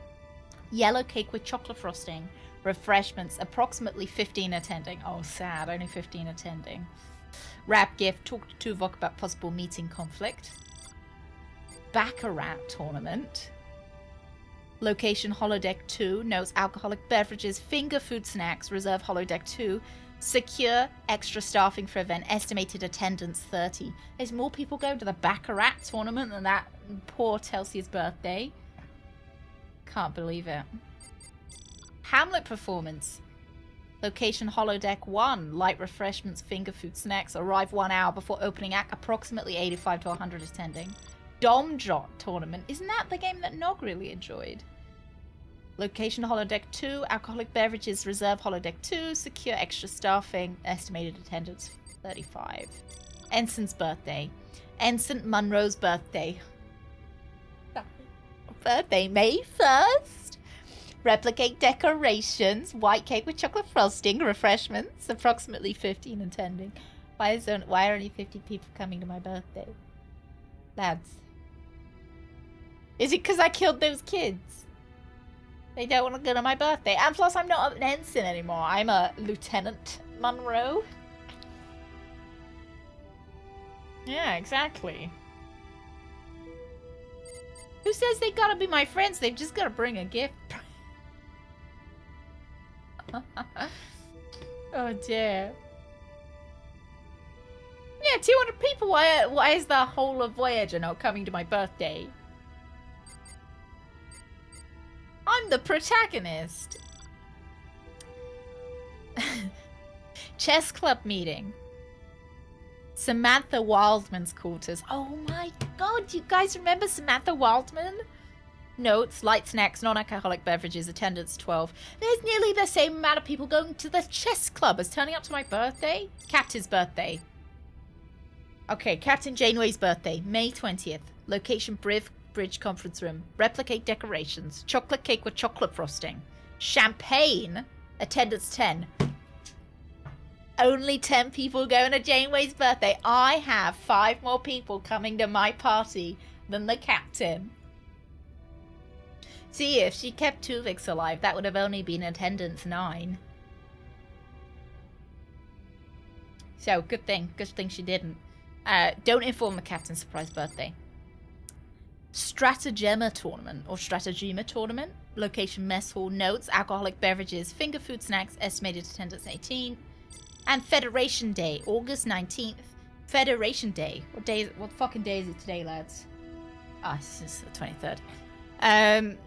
Yellow cake with chocolate frosting. Refreshments, approximately 15 attending. Oh, sad, only 15 attending. Rap gift. Talk to Tuvok about possible meeting conflict. Baccarat tournament. Location holodeck 2. Notes alcoholic beverages, finger food snacks. Reserve holodeck 2. Secure extra staffing for event. Estimated attendance 30. There's more people going to the Baccarat tournament than that poor Telsia's birthday. Can't believe it. Hamlet performance. Location holodeck 1. Light refreshments, finger food snacks. Arrive 1 hour before opening act. Approximately 85 to 100 attending. Dom Jot tournament. Isn't that the game that Nog really enjoyed? Location holodeck 2. Alcoholic beverages. Reserve holodeck 2. Secure extra staffing. Estimated attendance 35. Ensign's birthday. Ensign Munro's birthday. Birthday May 1st. Replicate decorations. White cake with chocolate frosting. Refreshments. Approximately 15 attending. Why are only 50 people coming to my birthday? Lads. Is it because I killed those kids? They don't want to go to my birthday. And plus, I'm not an ensign anymore. I'm a Lieutenant Munro. Yeah, exactly. Who says they gotta be my friends? They've just gotta bring a gift. Oh dear. Yeah, 200 people. Why is the whole of Voyager not coming to my birthday? I'm the protagonist. Chess club meeting. Samantha Wildman's quarters. Oh my god, you guys remember Samantha Wildman? Notes, light snacks, non-alcoholic beverages, attendance 12. There's nearly the same amount of people going to the chess club as turning up to my birthday. Captain's birthday. Okay, Captain Janeway's birthday, May 20th. Location Bridge Conference Room. Replicate decorations. Chocolate cake with chocolate frosting. Champagne. Attendance 10. Only 10 people going to Janeway's birthday. I have 5 more people coming to my party than the captain. See, if she kept Tuvix alive, that would have only been attendance 9. So, good thing she didn't. Don't inform the captain's surprise birthday. Stratagema tournament or Stratagema tournament. Location mess hall. Notes, alcoholic beverages, finger food snacks, estimated attendance 18. And Federation Day, August 19th. Federation Day. What fucking day is it today, lads? This is the 23rd.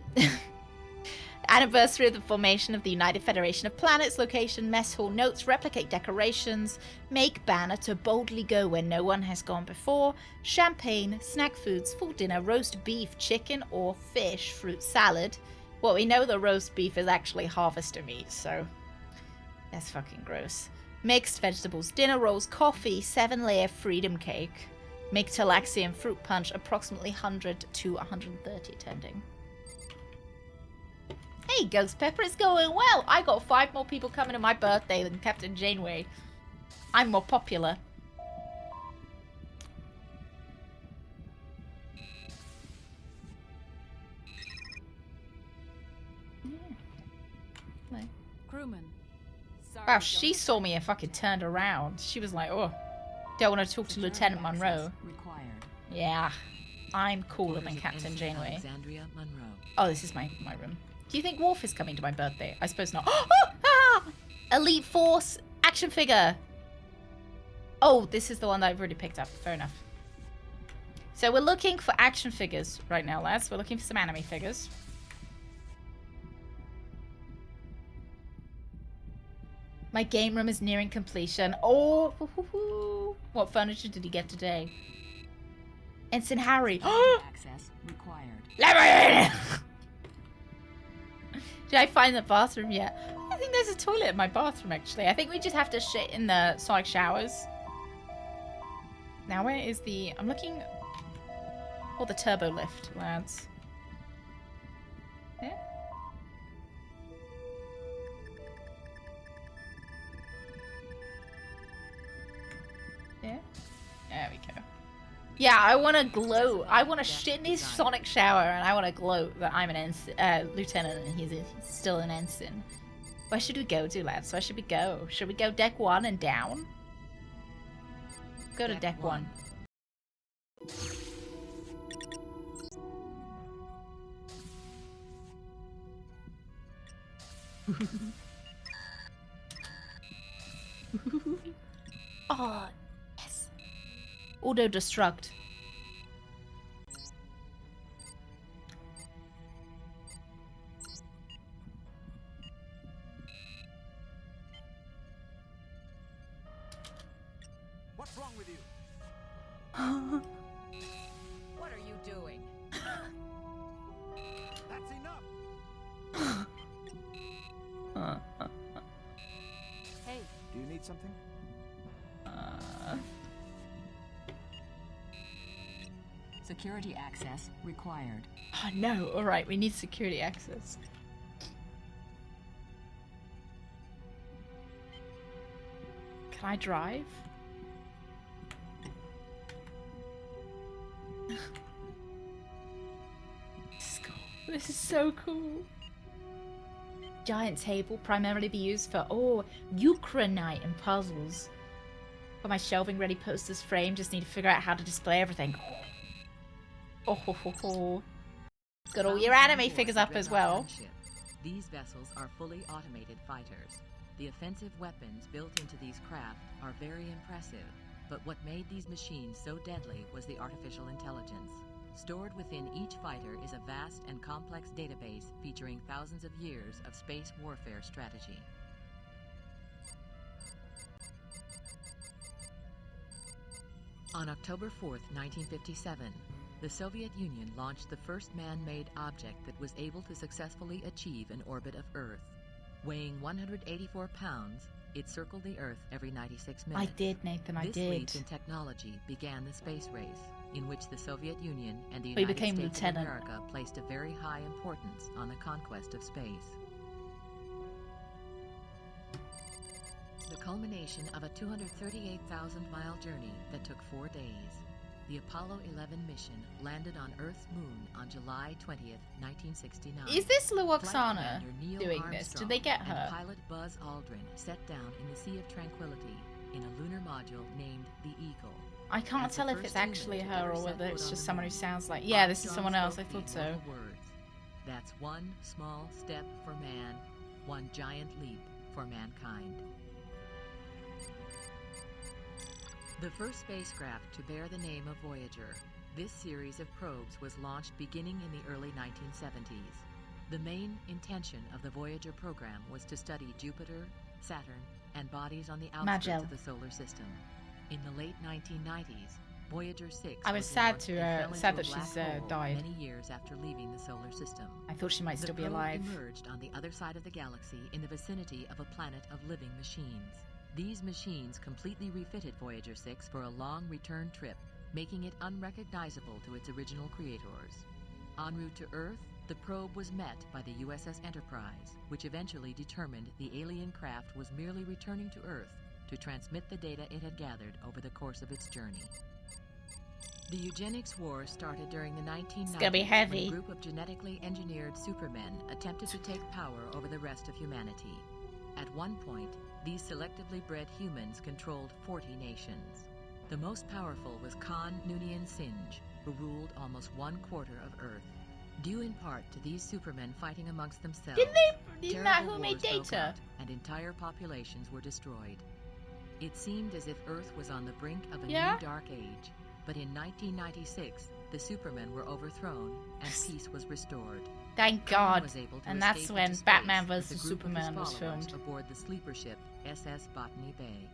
Anniversary of the formation of the United Federation of Planets. Location, mess hall. Notes, replicate decorations. Make banner to boldly go where no one has gone before. Champagne, snack foods, full dinner, roast beef, chicken or fish, fruit salad. Well, we know the roast beef is actually harvester meat, so that's fucking gross. Mixed vegetables, dinner rolls, coffee, 7-layer freedom cake. Make Talaxian fruit punch, approximately 100 to 130 attending. Hey, Ghost Pepper, it's going well. I got 5 more people coming to my birthday than Captain Janeway. I'm more popular. Crewman. Wow, she saw me and fucking turned around. She was like, oh, don't want to talk to Lieutenant Munro. Yeah, I'm cooler than Captain Janeway. Oh, this is my room. Do you think Worf is coming to my birthday? I suppose not. Elite Force action figure. Oh, this is the one that I've already picked up. Fair enough. So we're looking for action figures right now, lads. We're looking for some anime figures. My game room is nearing completion. Oh, what furniture did he get today? Ensign Harry. Access required. Lemon! Did I find the bathroom yet? I think there's a toilet in my bathroom, actually. I think we just have to shit in the sonic showers. Now, where is the... I'm looking for the turbo lift, lads. Yeah? Yeah? There we go. Yeah, I want to gloat. I want to shit in his sonic shower, and I want to gloat that I'm an lieutenant and he's still an ensign. Where should we go to, lads? Where should we go? Should we go deck 1 and down? go to deck 1. Oh, yes. Auto destruct. What's wrong with you? What are you doing? That's enough. Hey, do you need something? Security access required. Oh no, alright, we need security access. Can I drive? This is cool. This is so cool. Giant table, primarily be used for, Ukrainite and puzzles. Got my shelving ready posters framed, just need to figure out how to display everything. Got all your anime figures up as well. These vessels are fully automated fighters. The offensive weapons built into these craft are very impressive, but what made these machines so deadly was the artificial intelligence. Stored within each fighter is a vast and complex database featuring thousands of years of space warfare strategy. On October 4th, 1957, the Soviet Union launched the first man-made object that was able to successfully achieve an orbit of Earth. Weighing 184 pounds, it circled the Earth every 96 minutes. I did, Nathan, I did. This leap in technology began the space race, in which the Soviet Union and the We United became States lieutenant. of America placed a very high importance on the conquest of space. The culmination of a 238,000-mile journey that took 4 days. The Apollo 11 mission landed on Earth's moon on July 20th, 1969. Is this Lou Flight Oksana Commander Neil doing this? Armstrong Did they get and her? pilot Buzz Aldrin set down in the Sea of Tranquility in a lunar module named the Eagle. I can't As the tell if first it's actually human to her ever or set whether foot it's on just the someone who moon, sounds like... Yeah, this is Armstrong someone else. I spoke thought the so. immortal words. That's one small step for man, one giant leap for mankind. The first spacecraft to bear the name of Voyager, this series of probes was launched beginning in the early 1970s. The main intention of the Voyager program was to study Jupiter, Saturn, and bodies on the outskirts Magell. of the solar system. In the late 1990s, Voyager 6 I was sad launched to, and fell sad into that a she's, black hole died. many years after leaving the solar system. I thought she might still be The probe alive. emerged on the other side of the galaxy in the vicinity of a planet of living machines. These machines completely refitted Voyager 6 for a long return trip, making it unrecognizable to its original creators. En route to Earth, the probe was met by the USS Enterprise, which eventually determined the alien craft was merely returning to Earth to transmit the data it had gathered over the course of its journey. The eugenics war started during the 1990s It's gonna be heavy. when a group of genetically engineered supermen attempted to take power over the rest of humanity. At one point, these selectively bred humans controlled 40 nations. The most powerful was Khan Noonien Singe, who ruled almost 1/4 of Earth. Due in part to these supermen fighting amongst themselves, Didn't terrible who made wars broke Data? out and entire populations were destroyed. It seemed as if Earth was on the brink of a Yeah? new dark age, but in 1996, the supermen were overthrown and peace was restored. Thank Khan God. was able to And that's escape when into space Batman with vs a group of his Superman was followers filmed. aboard the sleeper ship SS Botany Bay.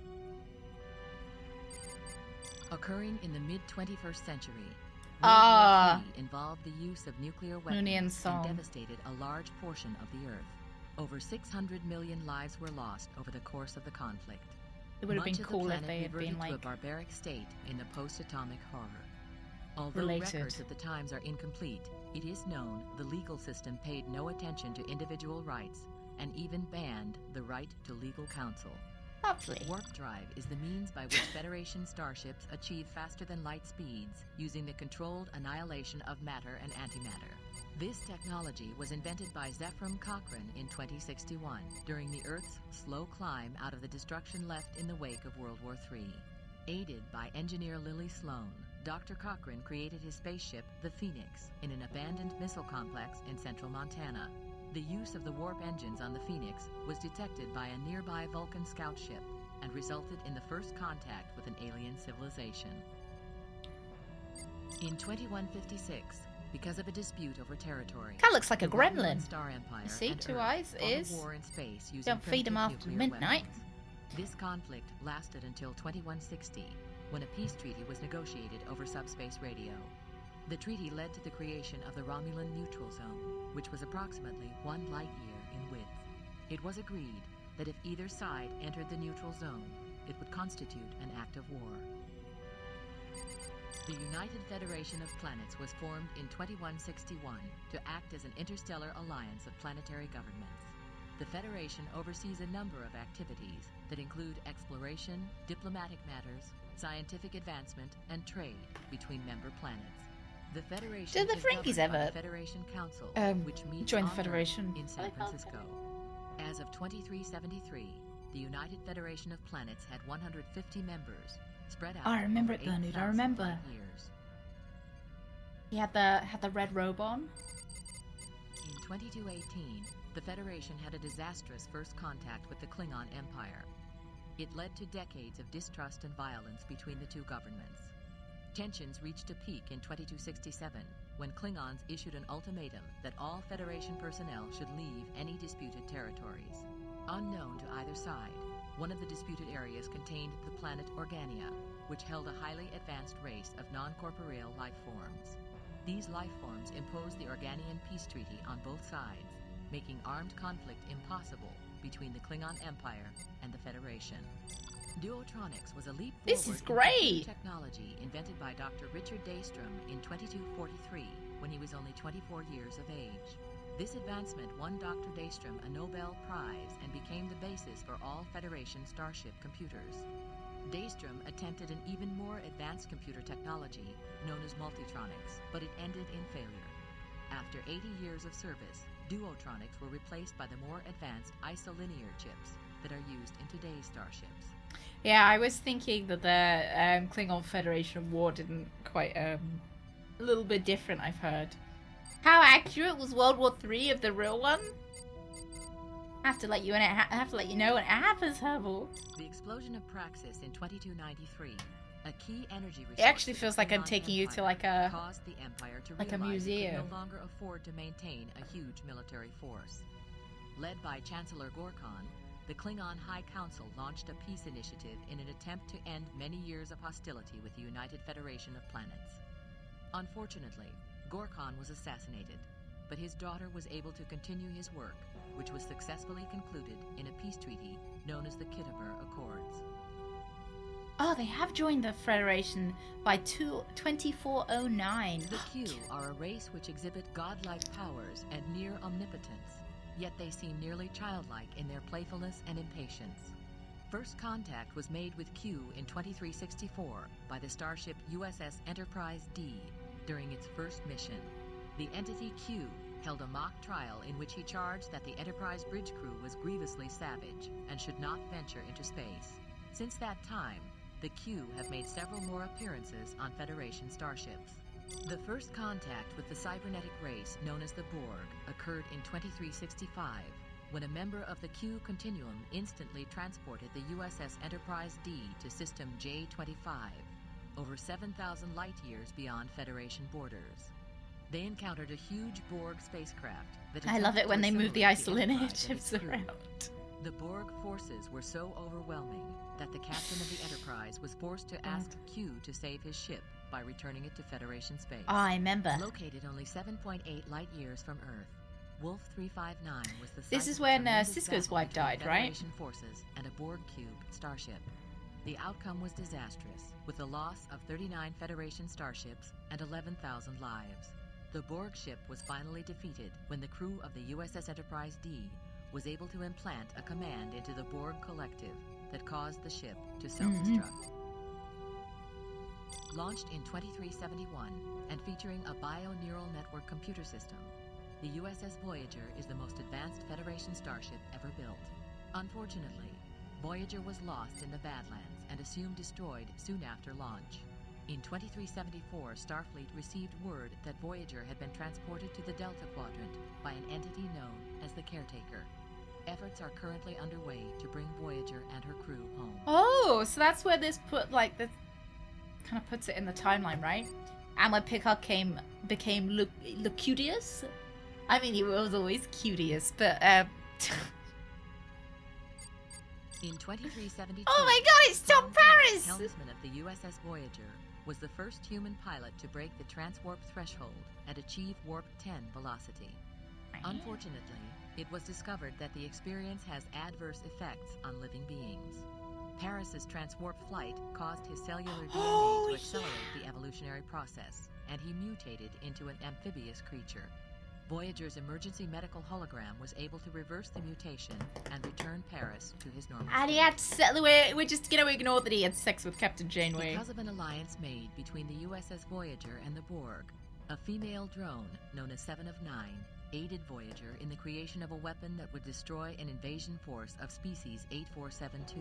Occurring in the mid-21st century, World War III involved the use of nuclear Noonien weapons and song. devastated a large portion of the Earth. Over 600 million lives were lost over the course of the conflict. It would have Much been of the cool if planet they had reverted been to a like barbaric state in the post-atomic horror. Although related. records of the times are incomplete, it is known the legal system paid no attention to individual rights and even banned the right to legal counsel. Lovely. Warp drive is the means by which Federation starships achieve faster-than-light speeds using the controlled annihilation of matter and antimatter. This technology was invented by Zephram Cochrane in 2061 during the Earth's slow climb out of the destruction left in the wake of World War III. Aided by engineer Lily Sloan, Dr. Cochrane created his spaceship, the Phoenix, in an abandoned missile complex in central Montana. The use of the warp engines on the Phoenix was detected by a nearby Vulcan scout ship and resulted in the first contact with an alien civilization. In 2156, because of a dispute over territory, That looks like a the Romulan gremlin. Star Empire See, and two Earth eyes fought a is. war in space using Don't feed them primitive after nuclear midnight. weapons. This conflict lasted until 2160, when a peace treaty was negotiated over subspace radio. The treaty led to the creation of the Romulan Neutral Zone, which was approximately 1 light year in width. It was agreed that if either side entered the neutral zone, it would constitute an act of war. The United Federation of Planets was formed in 2161 to act as an interstellar alliance of planetary governments. The Federation oversees a number of activities that include exploration, diplomatic matters, scientific advancement, and trade between member planets. The Federation Did the is Frankies governed by ever the Federation Council, which meets join the on Federation? Earth in San Francisco. As of 2373, the United Federation of Planets had 150 members, spread out I remember over it, Bernard. I 8,000 remember. light years. He had the red robe on. In 2218, the Federation had a disastrous first contact with the Klingon Empire. It led to decades of distrust and violence between the two governments. Tensions reached a peak in 2267, when Klingons issued an ultimatum that all Federation personnel should leave any disputed territories. Unknown to either side, one of the disputed areas contained the planet Organia, which held a highly advanced race of non-corporeal life forms. These life forms imposed the Organian peace treaty on both sides, making armed conflict impossible between the Klingon Empire and the Federation. Duotronics was a leap forward This is in great. computer technology invented by Dr. Richard Daystrom in 2243, when he was only 24 years of age. This advancement won Dr. Daystrom a Nobel Prize and became the basis for all Federation starship computers. Daystrom attempted an even more advanced computer technology known as multitronics, but it ended in failure. After 80 years of service, Duotronics were replaced by the more advanced isolinear chips that are used in today's starships. Yeah, I was thinking that the Klingon Federation War didn't quite a little bit different. I've heard. How accurate was World War III of the real one? I have to let you in. I have to let you know when it happens, Herbal. The explosion of Praxis in 2293, a key energy resource. It actually feels like I'm taking you to like a caused the Empire to like a realize it museum. could no longer afford to maintain a huge military force. Led by Chancellor Gorkon, the Klingon High Council launched a peace initiative in an attempt to end many years of hostility with the United Federation of Planets. Unfortunately, Gorkon was assassinated, but his daughter was able to continue his work, which was successfully concluded in a peace treaty known as the Kittimer Accords. Oh, they have joined the Federation by 2409. The Q are a race which exhibit godlike powers and near omnipotence, yet they seem nearly childlike in their playfulness and impatience. First contact was made with Q in 2364 by the starship USS Enterprise D during its first mission. The entity Q held a mock trial in which he charged that the Enterprise bridge crew was grievously savage and should not venture into space. Since that time, the Q have made several more appearances on Federation starships. The first contact with the cybernetic race known as the Borg occurred in 2365, when a member of the Q Continuum instantly transported the USS Enterprise D to System J-25, over 7,000 light-years beyond Federation borders. They encountered a huge Borg spacecraft that I love it when they move the assimilate isolinear Enterprise and its chips crew. around. The Borg forces were so overwhelming that the captain of the Enterprise was forced to ask Q to save his ship by returning it to Federation space. I remember. Located only 7.8 light-years from Earth, Wolf 359 was the site This is of a when tremendous Sisko's battle wife between died, right? Federation forces and a Borg cube starship. The outcome was disastrous, with the loss of 39 Federation starships and 11,000 lives. The Borg ship was finally defeated when the crew of the USS Enterprise D was able to implant a command into the Borg collective that caused the ship to self-destruct. Launched in 2371 and featuring a bio-neural network computer system, the USS Voyager is the most advanced Federation starship ever built. Unfortunately, Voyager was lost in the Badlands and and assumed destroyed soon after launch. In 2374, Starfleet received word that Voyager had been transported to the Delta Quadrant by an entity known as the Caretaker. Efforts are currently underway to bring Voyager and her crew home. Oh, so that's where this this kind of puts it in the timeline, right? And when Picard became Locudius? I mean, he was always Cutius, but In 2372, oh my god, it's Tom Paris! helmsman of the USS Voyager, was the first human pilot to break the transwarp threshold and achieve warp 10 velocity. Unfortunately, it was discovered that the experience has adverse effects on living beings. Paris's transwarp flight caused his cellular DNA to accelerate the evolutionary process, and he mutated into an amphibious creature. Voyager's emergency medical hologram was able to reverse the mutation and return Paris to his normal And he had we're just gonna ignore that he had sex with Captain Janeway. Because of an alliance made between the USS Voyager and the Borg, a female drone known as 7 of 9 aided Voyager in the creation of a weapon that would destroy an invasion force of species 8472.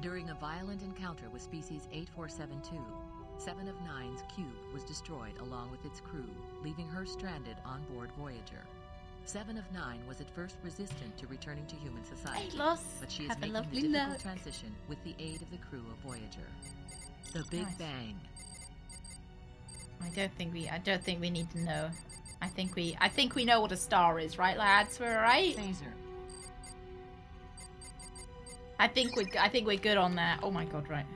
During a violent encounter with species 8472, 7 of 9's cube was destroyed along with its crew, leaving her stranded on board Voyager. 7 of 9 was at first resistant to returning to human society, but she is making the difficult transition with the aid of the crew of Voyager. The Big Bang. I don't think we need to know. I think we know what a star is, right, lads? We're right. Phaser. I think we're good on that. Oh my god, right.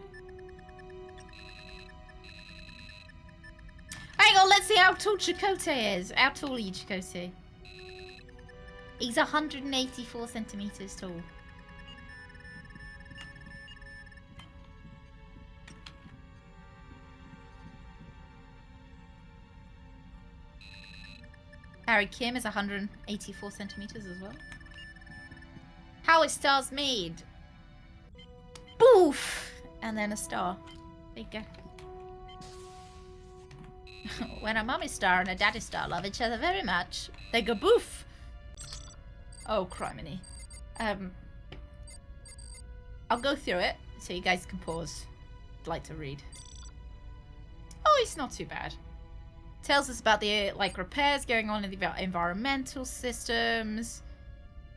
Hang on, let's see how tall Chakotay is. How tall are you, Chakotay? He's 184 centimeters tall. Harry Kim is 184 centimeters as well. How are stars made? Boof! And then a star. There you go. When a mommy star and a daddy star love each other very much, they go boof. Oh, criminy. I'll go through it so you guys can pause. I'd like to read. Oh, it's not too bad. Tells us about the repairs going on in the environmental systems.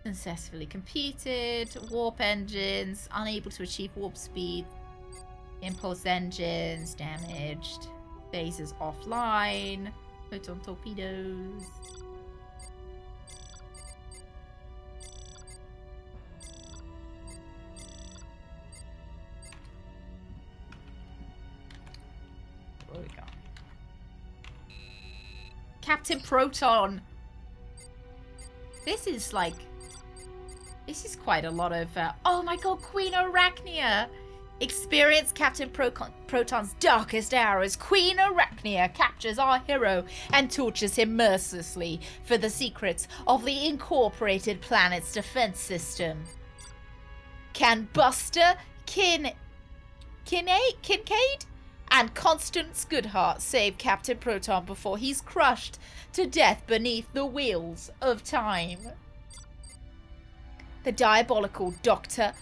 Successfully competed. Warp engines unable to achieve warp speed. Impulse engines damaged. Phasers offline. Photon torpedoes. Where we go? Captain Proton. This is quite a lot of. Oh my god, Queen Arachnia. Experience Captain Proton's darkest hours. Queen Arachnia captures our hero and tortures him mercilessly for the secrets of the incorporated planet's defense system. Can Buster Kincaid and Constance Goodhart save Captain Proton before he's crushed to death beneath the wheels of time? The diabolical Dr.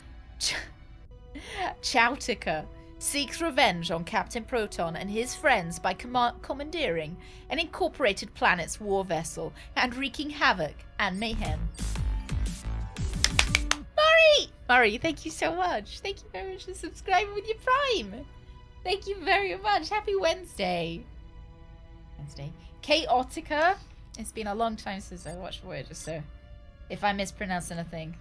Chowtica seeks revenge on Captain Proton and his friends by commandeering an incorporated planet's war vessel and wreaking havoc and mayhem. Murray, thank you so much. Thank you very much for subscribing with your Prime. Thank you very much. Happy Wednesday. Chaotica. It's been a long time since I watched Voyager, so if I mispronounce anything.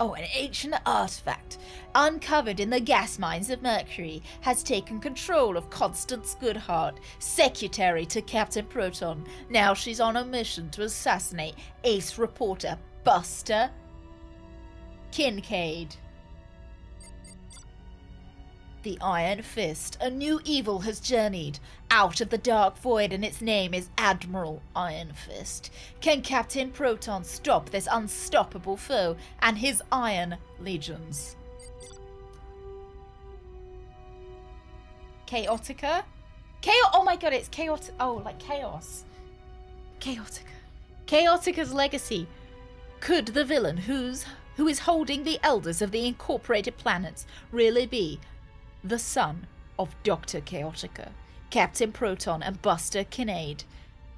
Oh, an ancient artifact uncovered in the gas mines of Mercury has taken control of Constance Goodhart, secretary to Captain Proton. Now she's on a mission to assassinate ace reporter Buster Kincaid. The Iron Fist. A new evil has journeyed out of the dark void and its name is Admiral Iron Fist. Can Captain Proton stop this unstoppable foe and his Iron Legions? Chaotica? Oh my god, it's chaotic. Oh, like chaos. Chaotica. Chaotica's legacy. Could the villain who who is holding the elders of the incorporated planets really be the son of Dr. Chaotica? Captain Proton and Buster Kincaid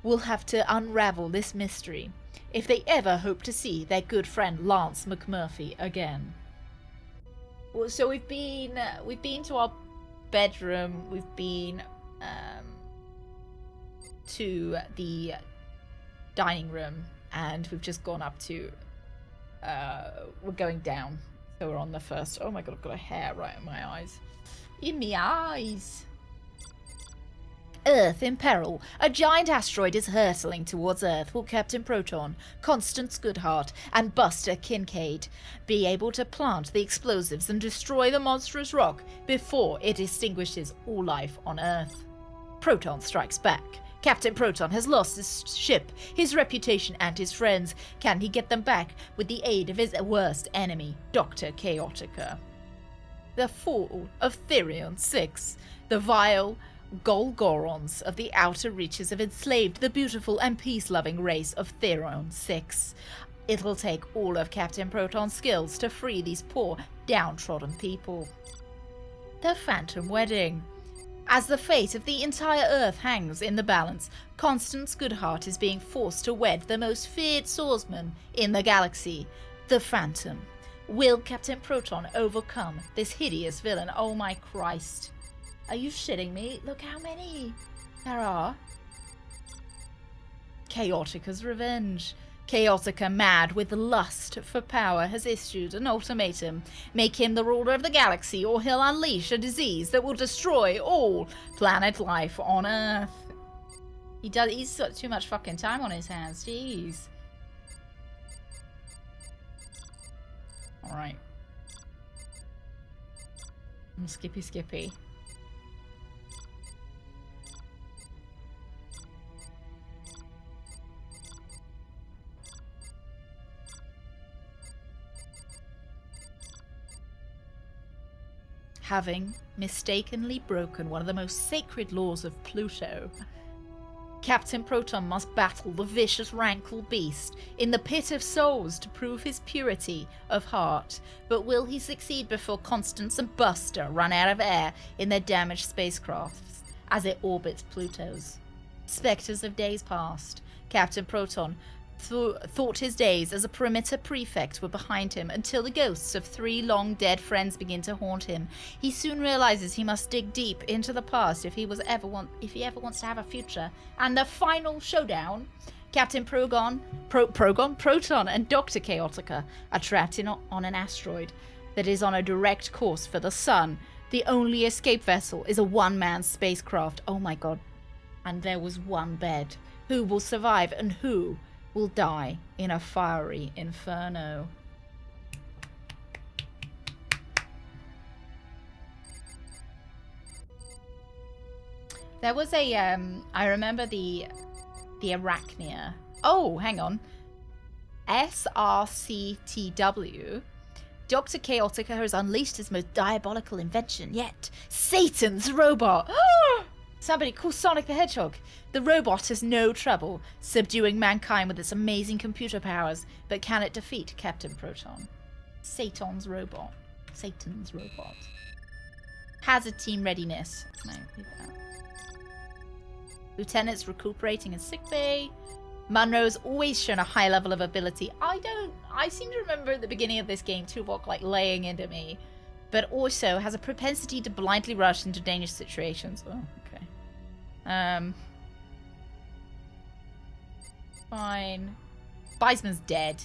will have to unravel this mystery if they ever hope to see their good friend Lance McMurphy again. Well, so we've been to our bedroom. We've been to the dining room, and we've just gone up to. We're going down, so we're on the first. Oh my god, I've got a hair right in my eyes. In my eyes. Earth in peril. A giant asteroid is hurtling towards Earth. Will Captain Proton, Constance Goodhart, and Buster Kincaid be able to plant the explosives and destroy the monstrous rock before it extinguishes all life on Earth? Proton strikes back. Captain Proton has lost his ship, his reputation, and his friends. Can he get them back with the aid of his worst enemy, Dr. Chaotica? The fall of Therion 6. The vile Golgorons of the outer reaches have enslaved the beautiful and peace-loving race of Therion 6. It'll take all of Captain Proton's skills to free these poor, downtrodden people. The Phantom Wedding. As the fate of the entire Earth hangs in the balance, Constance Goodhart is being forced to wed the most feared swordsman in the galaxy, the Phantom. Will Captain Proton overcome this hideous villain? Oh my Christ. Are you shitting me? Look how many there are. Chaotica's revenge. Chaotica, mad with lust for power, has issued an ultimatum. Make him the ruler of the galaxy, or he'll unleash a disease that will destroy all planet life on Earth. He's got too much fucking time on his hands. Jeez. Alright. Skippy. Having mistakenly broken one of the most sacred laws of Pluto, Captain Proton must battle the vicious Rankle beast in the pit of souls to prove his purity of heart. But will he succeed before Constance and Buster run out of air in their damaged spacecrafts as it orbits Pluto's? Spectres of days past. Captain Proton thought his days as a perimeter prefect were behind him until the ghosts of 3 long-dead friends begin to haunt him. He soon realizes he must dig deep into the past if he ever wants to have a future. And the final showdown, Captain Proton and Dr. Chaotica are trapped on an asteroid that is on a direct course for the sun. The only escape vessel is a one-man spacecraft. Oh my god. And there was one bed. Who will survive and who will die in a fiery inferno? There was a I remember the Arachnia. Oh, hang on. SRCTW. Dr. Chaotica has unleashed his most diabolical invention yet. Satan's robot. Somebody call Sonic the Hedgehog. The robot has no trouble subduing mankind with its amazing computer powers, but can it defeat Captain Proton? Satan's robot. Hazard team readiness. No, leave that. Lieutenant's recuperating in sickbay. Munro's always shown a high level of ability. I seem to remember at the beginning of this game Tuvok like laying into me, but also has a propensity to blindly rush into dangerous situations. Oh, okay. Fine. Beisman's dead.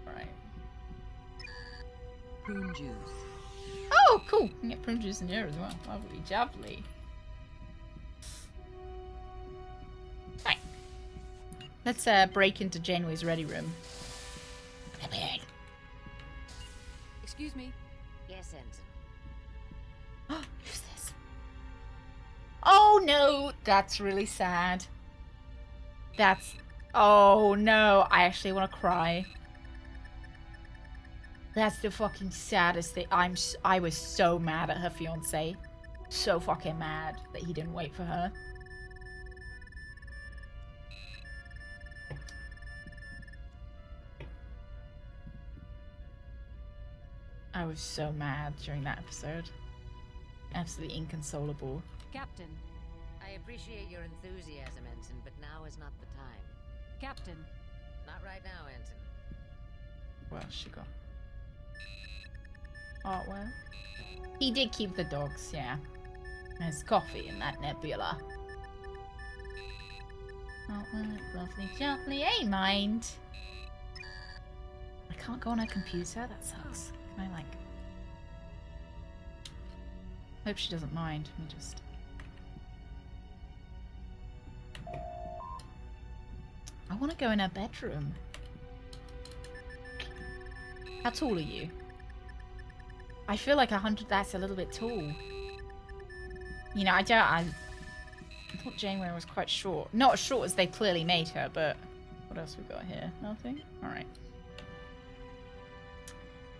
Right. Prune juice. Oh, cool. You can get prune juice in here as well. Lovely, lovely. Right. Let's break into Janeway's ready room. Excuse me. Yes, Ensign. Who's this? Oh no, that's really sad. Oh no, I actually want to cry. That's the fucking saddest thing. I was so mad at her fiance. So fucking mad that he didn't wait for her. I was so mad during that episode. Absolutely inconsolable. Captain. I appreciate your enthusiasm, Ensign, but now is not the time. Captain. Not right now, Ensign. Well, she got. Oh, well. He did keep the dogs, yeah. There's coffee in that nebula. Oh, well, lovely, gently. Hey, mind. I can't go on her computer? That sucks. Can I, like... Hope she doesn't mind. Let me just... I want to go in her bedroom. How tall are you? I feel like 100, that's a little bit tall. You know, I thought Janeway was quite short. Not as short as they clearly made her, but... What else we got here? Nothing? Alright.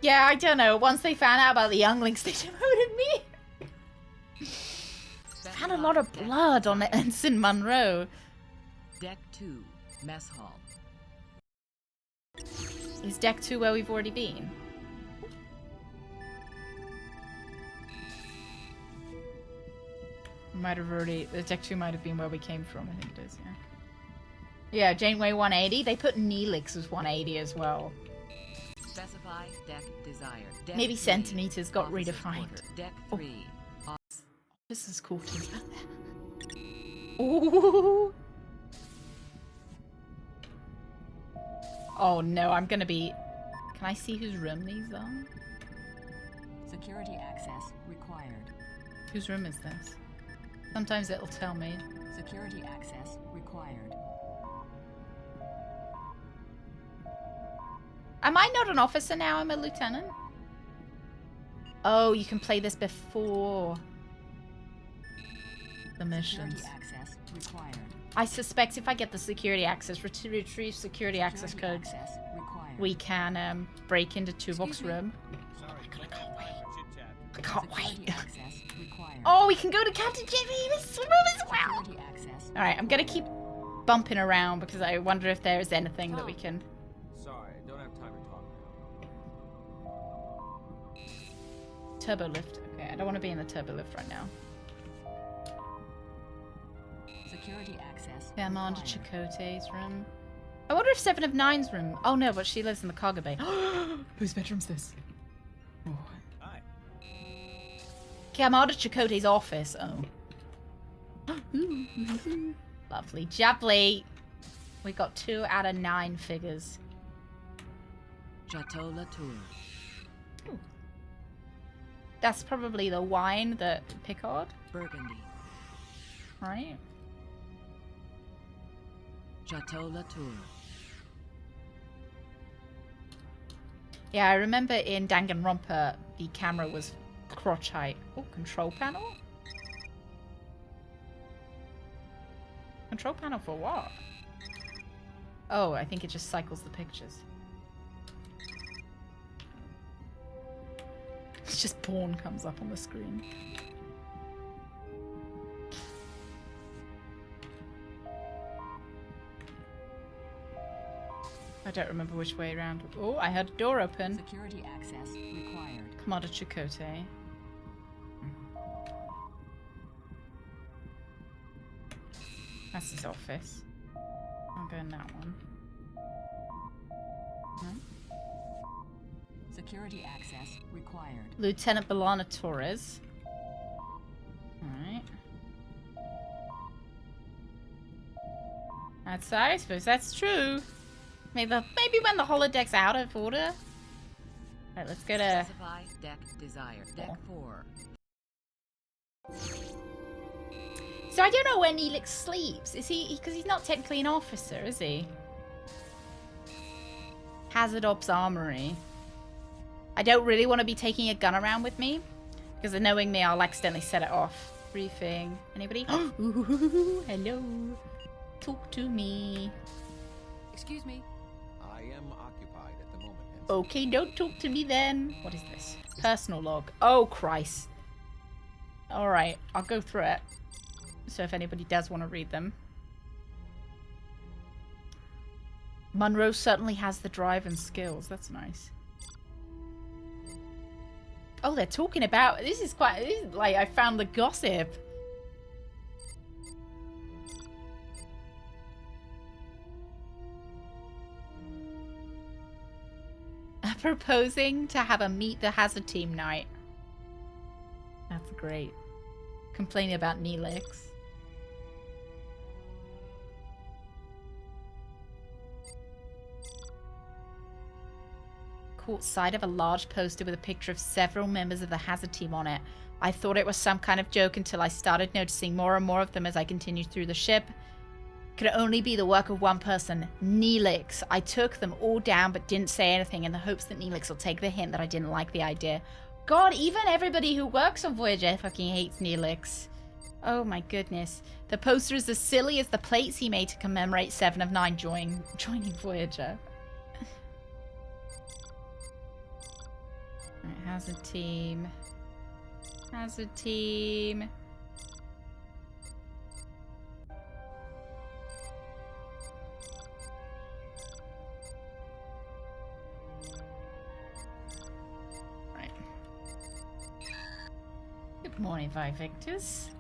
Yeah, I don't know. Once they found out about the younglings, they demoted me. Found a lot of blood on Ensign Monroe. Deck 2, Mess Hall. Is Deck 2 where we've already been? Might have already... Deck 2 might have been where we came from, I think it is, yeah. Yeah, Janeway 180. They put Neelix as 180 as well. Specify deck desired. Deck Maybe 3, centimeters got officers' redefined. quarter. Deck 3. Officers' quarters. Ooh. Oh no, I'm gonna be... Can I see whose room these are? Security access required. Whose room is this? Sometimes it'll tell me. Security access required. Am I not an officer now? I'm a lieutenant? Oh, you can play this before the missions. Security access required. I suspect if I get the security access, retrieve security access codes, we can break into Tuvok's room. Oh my god, I can't wait. I can't wait. Oh, we can go to Captain Jimmy's room as well. Alright, I'm gonna keep bumping around because I wonder if there is anything that we can... Sorry, I don't have time to talk now. Turbo lift. Okay, I don't want to be in the turbo lift right now. Security access. Commander Chakotay's room. I wonder if 7 of 9's room... Oh no, but she lives in the cargo bay. Whose bedroom's this? Oh. Hi. Commander Chakotay's office. Oh. Lovely jubbly. We got 2 out of 9 figures. Chateau Latour. Ooh. That's probably the wine that Picard. Burgundy. Right? Chateau Latour. Yeah, I remember in Danganronpa the camera was crotch height. Oh, control panel? Control panel for what? Oh, I think it just cycles the pictures. It's just porn comes up on the screen. I don't remember which way around. Oh, I had a door open. Security access required. Commander Chakotay. That's his office. I'll go in that one. No? Security access required. Lieutenant Belana Torres. Alright. I suppose that's true. Maybe when the holodeck's out of order. Alright, let's go to... Specify deck desired. Deck 4. So I don't know where Neelix sleeps. Is he... Because he's not technically an officer, is he? Hazard Ops Armory. I don't really want to be taking a gun around with me. Because knowing me, I'll accidentally set it off. Briefing. Anybody? Ooh, hello. Talk to me. Excuse me. I am occupied at the moment. Okay, don't talk to me then. What is this? Personal log. Oh, Christ. Alright, I'll go through it. So if anybody does want to read them. Monroe certainly has the drive and skills. That's nice. Oh, they're talking about... This is like, I found the gossip. Proposing to have a Meet the Hazard Team night. That's great. Complaining about Neelix. Caught sight of a large poster with a picture of several members of the Hazard Team on it. I thought it was some kind of joke until I started noticing more and more of them as I continued through the ship. Could only be the work of one person, Neelix. I took them all down but didn't say anything in the hopes that Neelix will take the hint that I didn't like the idea. God, even everybody who works on Voyager fucking hates Neelix. Oh my goodness. The poster is as silly as the plates he made to commemorate 7 of 9 joining Voyager. Right, Hazard Team. Hazard Team. Right. Good morning, Victus.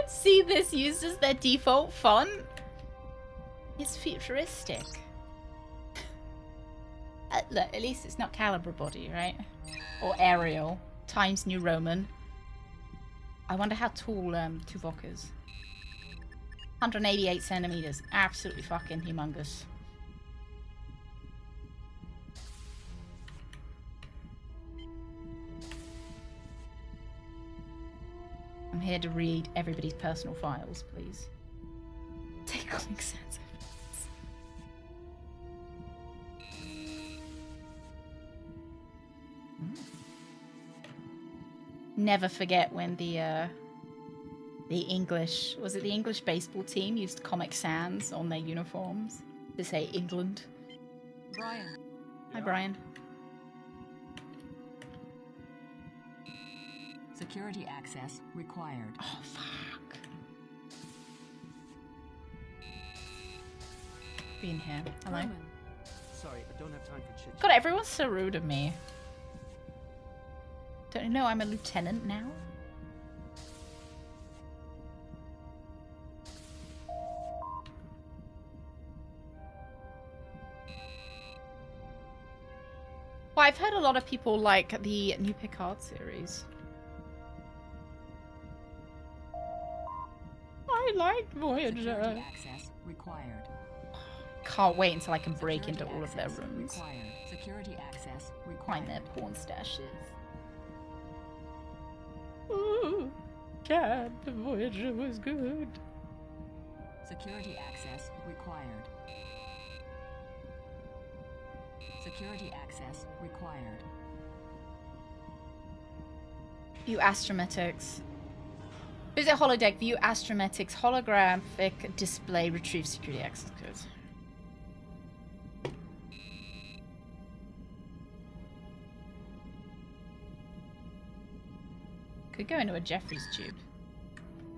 See this used as their default font? It's futuristic. Look, at least it's not Caliber Body, right? Or Arial times New Roman. I wonder how tall Tuvok is. 188 centimeters. Absolutely fucking humongous. I'm here to read everybody's personal files, please. Take comic sense. Never forget when the English, was it the English baseball team used Comic Sans on their uniforms to say England. Brian. Hi, Brian. Security access required. Oh, fuck. Being here. Hello. Sorry, I don't have time for chit-chat. God, everyone's so rude to me. Don't you know I'm a lieutenant now? Well, I've heard a lot of people like the new Picard series. I like Voyager. Access required. Can't wait until I can break into all of their rooms. Required. Security access required. Find their porn stashes. Ooh, God, the Voyager was good. Security access required. Security access required. View Astrometics. Visit holodeck, view Astrometics holographic display, retrieve security access codes. Could go into a Jeffries tube.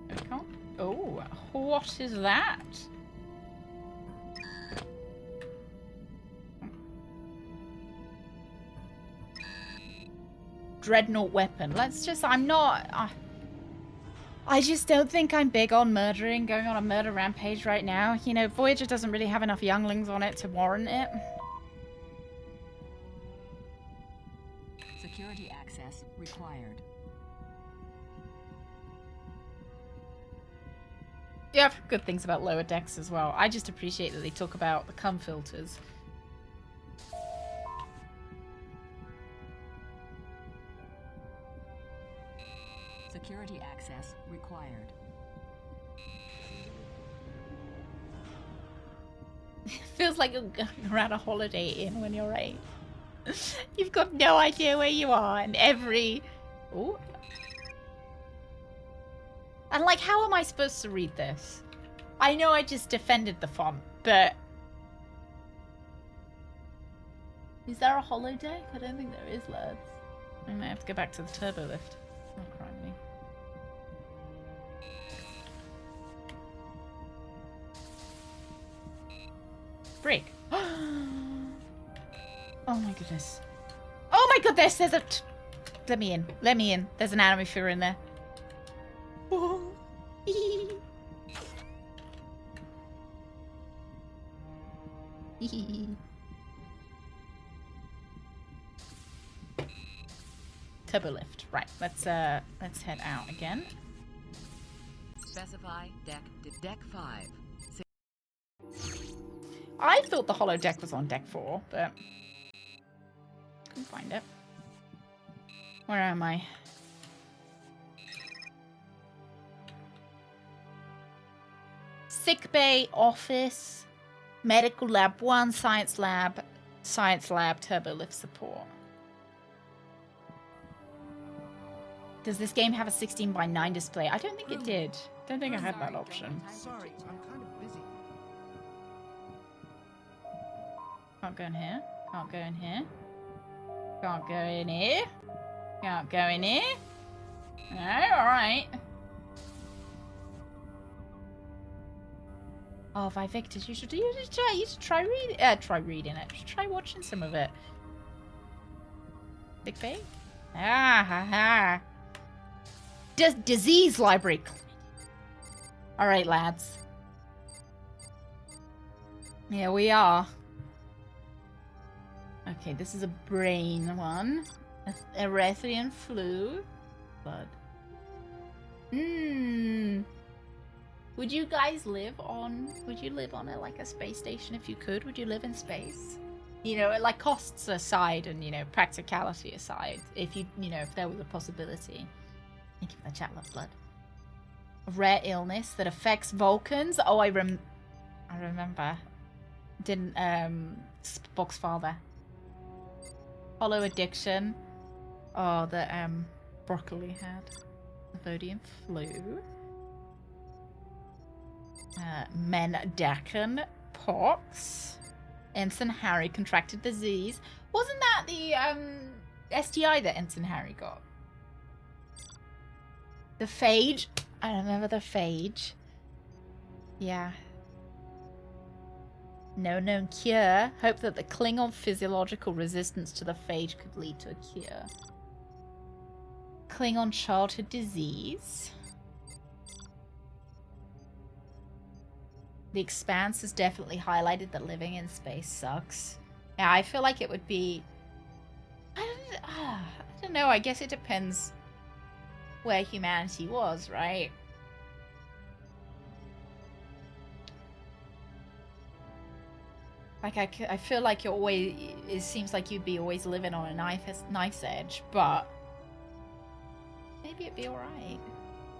No, we can't. Oh, what is that? Dreadnought weapon. Let's just, I'm not... I just don't think I'm big on murdering, going on a murder rampage right now. You know, Voyager doesn't really have enough younglings on it to warrant it. Security access required. Yeah, I've heard good things about lower decks as well. I just appreciate that they talk about the cum filters. Security access required. Feels like you're going around a Holiday Inn when you're 8. You've got no idea where you are, and every... Ooh. And like, how am I supposed to read this? I know I just defended the font, but... Is there a holodeck? I don't think there is, lads. I might have to go back to the turbo lift. Oh, criminy. Break. Oh my goodness. my god, there's a... Let me in. Let me in. There's an anime figure in there. Oh. Turbo lift. Right. Let's head out again. Specify deck to deck 5. I thought the hollow deck was on deck 4, but couldn't find it. Where am I? Sick bay, office, medical lab 1, science lab, turbo lift support. Does this game have a 16:9 display? I don't think it did. Don't think I had that option. Sorry, I'm kind of busy. Can't go in here. Can't go in here. Can't go in here. Can't go in here. No, alright. Oh, Vivictus, you should try reading it. Try watching some of it. Big Bay? Ah ha ha. Disease library. Alright, lads. Here we are. Okay, this is a brain one. Erythrian flu. Blood. Would you guys live on... Would you live on a space station if you could? Would you live in space? You know, like costs aside and, you know, practicality aside. If you know, if there was a possibility. Thank you for the chat, love blood. A rare illness that affects Vulcans. Oh, I remember. Didn't, Spock's father. Hollow addiction. Oh, the, broccoli had. Vodian flu. Mendakan pox. Ensign Harry contracted disease. Wasn't that the, STI that Ensign Harry got? The phage. I remember the phage. Yeah. No known cure. Hope that the Klingon physiological resistance to the phage could lead to a cure. Klingon childhood disease. The Expanse has definitely highlighted that living in space sucks. Yeah, I feel like it would be... I don't know. I guess it depends where humanity was, right? Like, I feel like you're always... It seems like you'd be always living on a knife's edge, but... Maybe it'd be alright,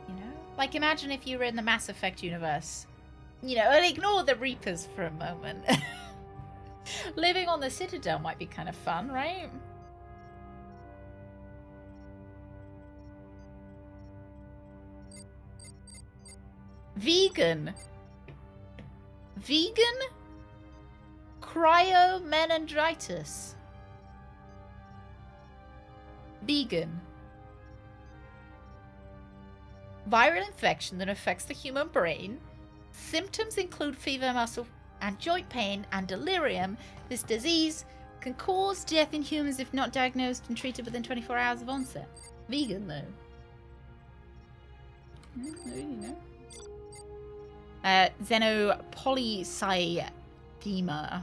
you know? Like, imagine if you were in the Mass Effect universe. You know, and ignore the Reapers for a moment. Living on the Citadel might be kind of fun, right? Vegan. Vegan? Cryomeningitis. Vegan. Viral infection that affects the human brain. Symptoms include fever, muscle and joint pain, and delirium. This disease can cause death in humans if not diagnosed and treated within 24 hours of onset. Vegan, though. You know. Xenopolycythemia.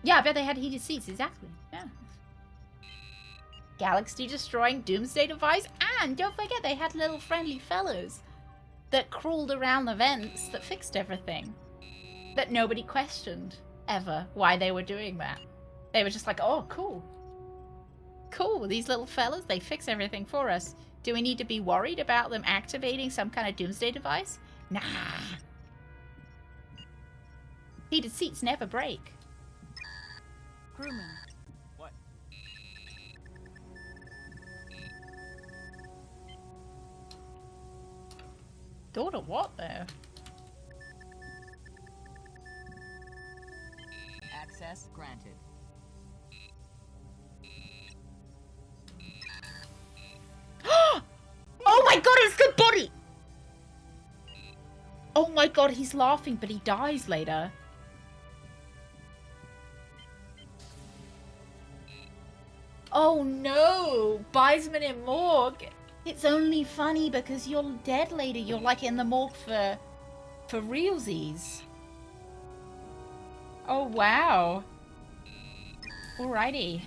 Yeah, I bet they had heated seats, exactly. Yeah. Galaxy destroying doomsday device, and don't forget they had little friendly fellows that crawled around the vents that fixed everything. That nobody questioned ever why they were doing that. They were just like, oh, cool. Cool, these little fellas, they fix everything for us. Do we need to be worried about them activating some kind of doomsday device? Nah. Heated seats never break. Crewman. What? Daughter what, though? Access granted. Oh my god, it's the body! Oh my god, he's laughing, but he dies later. Oh no! Biesman in morgue! It's only funny because you're dead, lady. You're like in the morgue for realsies. Oh wow. Alrighty.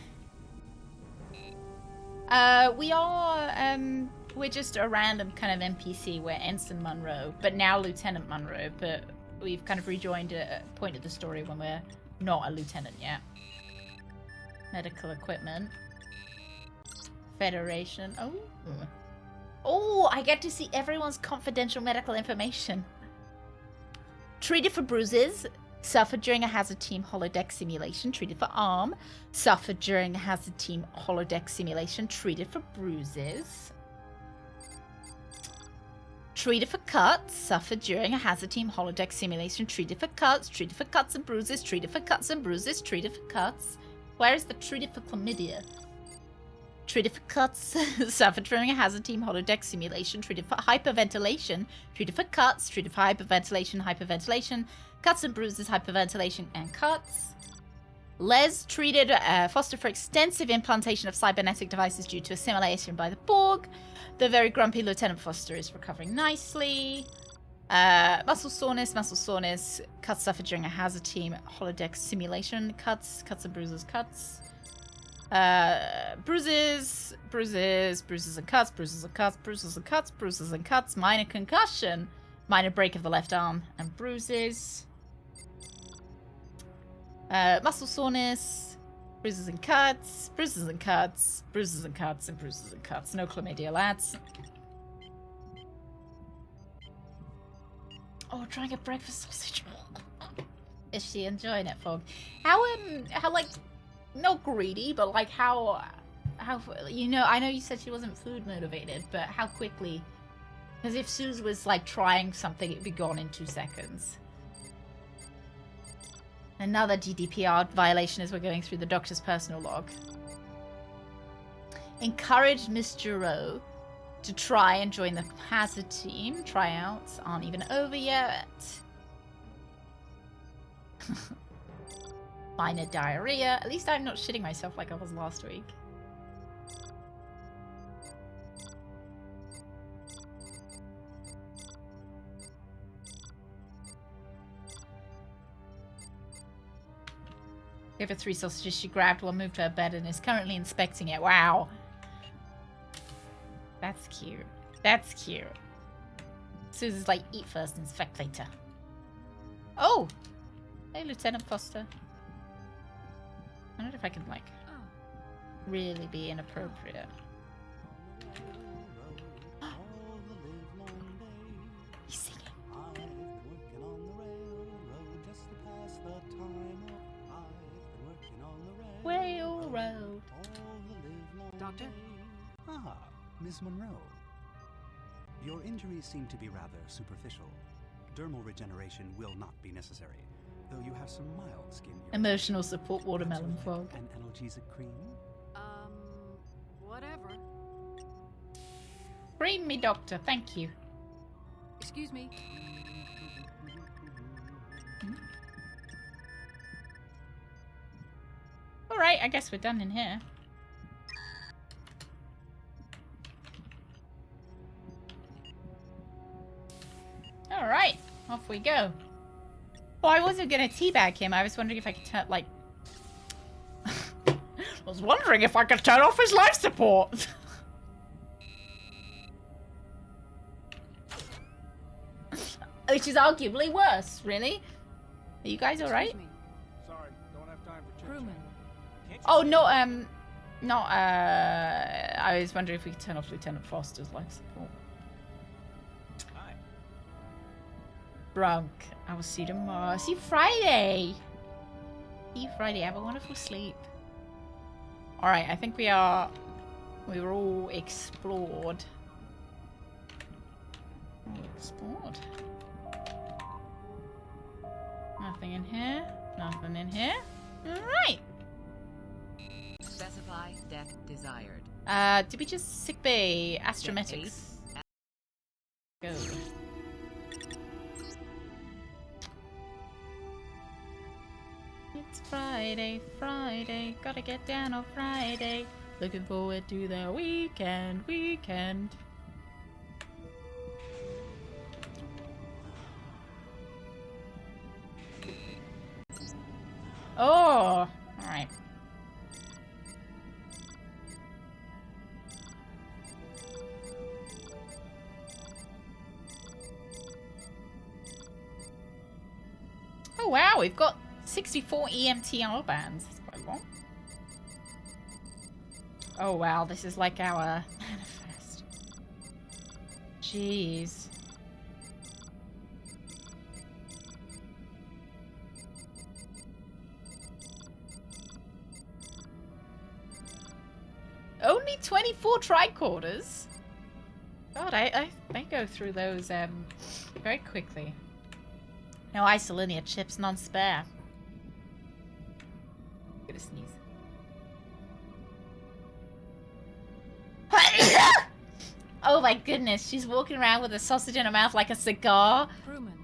We're just a random kind of NPC. We're Ensign Monroe, but now Lieutenant Monroe, but we've kind of rejoined a point of the story when we're not a lieutenant yet. Medical equipment. Federation. Oh. Oh, I get to see everyone's confidential medical information. Treated for bruises. Suffered during a hazard team holodeck simulation. Treated for arm. Suffered during a hazard team holodeck simulation. Treated for bruises. Treated for cuts. Suffered during a hazard team holodeck simulation. Treated for cuts. Treated for cuts and bruises. Treated for cuts and bruises. Treated for cuts. Where is the treated for chlamydia? Treated for cuts. Suffered during a hazard team holodeck simulation. Treated for hyperventilation. Treated for cuts. Treated for hyperventilation. Hyperventilation. Cuts and bruises. Hyperventilation and cuts. Les treated Foster for extensive implantation of cybernetic devices due to assimilation by the Borg. The very grumpy Lieutenant Foster is recovering nicely. Muscle soreness. Cuts suffered during a hazard team holodeck simulation. Cuts and bruises. Cuts. Bruises and cuts. Minor concussion. Minor break of the left arm and bruises. Muscle soreness. Bruises and cuts. No chlamydia, lads. Oh, trying a breakfast sausage. Is she enjoying it, Fog? How like, not greedy, but like how, you know, I know you said she wasn't food motivated, but how quickly? Because if Suze was like trying something, it'd be gone in 2 seconds. Another GDPR violation as we're going through the doctor's personal log. Encouraged Miss Giroux to try and join the hazard team. Tryouts aren't even over yet. Minor diarrhea. At least I'm not shitting myself like I was last week. Gave her 3 sausages. She grabbed one, moved to her bed, and is currently inspecting it. Wow. That's cute. That's cute. Susan's like, eat first, inspect later. Oh! Hey, Lieutenant Foster. I wonder if I can, like, really be inappropriate. He's singing. Railroad. Doctor? Ah, Ms. Monroe. Your injuries seem to be rather superficial. Dermal regeneration will not be necessary, though you have some mild skin irritation. Emotional support watermelon fog. An analgesic cream? Whatever. Cream me, doctor. Thank you. Excuse me. Alright, I guess we're done in here. Alright, off we go. Oh, I wasn't gonna teabag him. I was wondering if I could turn, like... I was wondering if I could turn off his life support. Which is arguably worse, really. Are you guys alright? Sorry, don't have time for Crewman. Oh, no, I was wondering if we could turn off Lieutenant Foster's life support. Hi. Brunk, I will see you tomorrow. See you Friday. See you Friday. Have a wonderful sleep. Alright, I think we were all explored. Nothing in here. Nothing in here. Alright. Specify deck desired. Did we just sick bay astrometics? Go. It's Friday, Friday, gotta get down on Friday. Looking forward to the weekend. Oh, alright. Oh wow, we've got 64 EMTR bands. That's quite long. Oh wow, this is like our manifest. Jeez. Only 24 tricorders? God, they go through those very quickly. No isolinear chips, none spare. Gonna sneeze. Oh my goodness, she's walking around with a sausage in her mouth like a cigar. Crewman,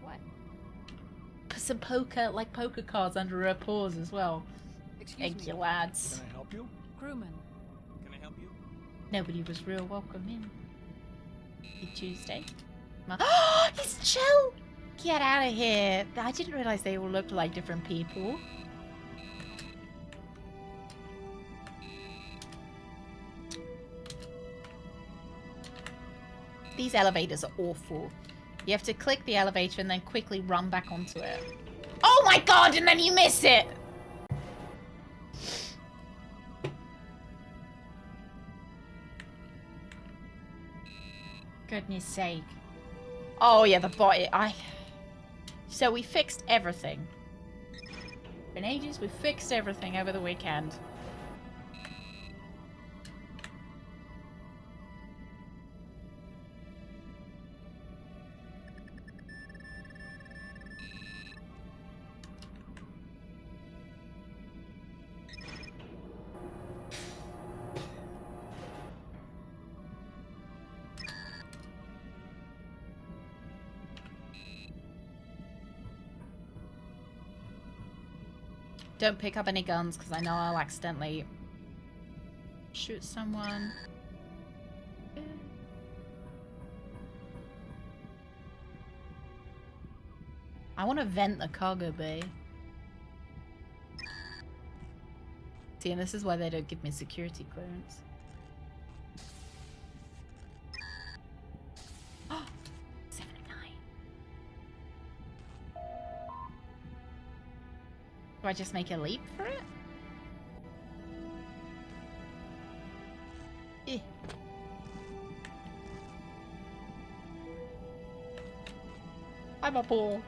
what? Some poker cards under her paws as well. Excuse Thank me. you, lads. Can I help you? Crewman. Can I help you? Nobody was real welcome in. Happy Tuesday. Oh, he's chill! Get out of here. I didn't realize they all looked like different people. These elevators are awful. You have to click the elevator and then quickly run back onto it. Oh my god, and then you miss it! Goodness sake. Oh yeah, the bot. So we fixed everything. In ages, we fixed everything over the weekend. Don't pick up any guns because I know I'll accidentally shoot someone. I want to vent the cargo bay. See, and this is why they don't give me security clearance. Oh, 79. Do I just make a leap for it? Eh. I'm a Borg.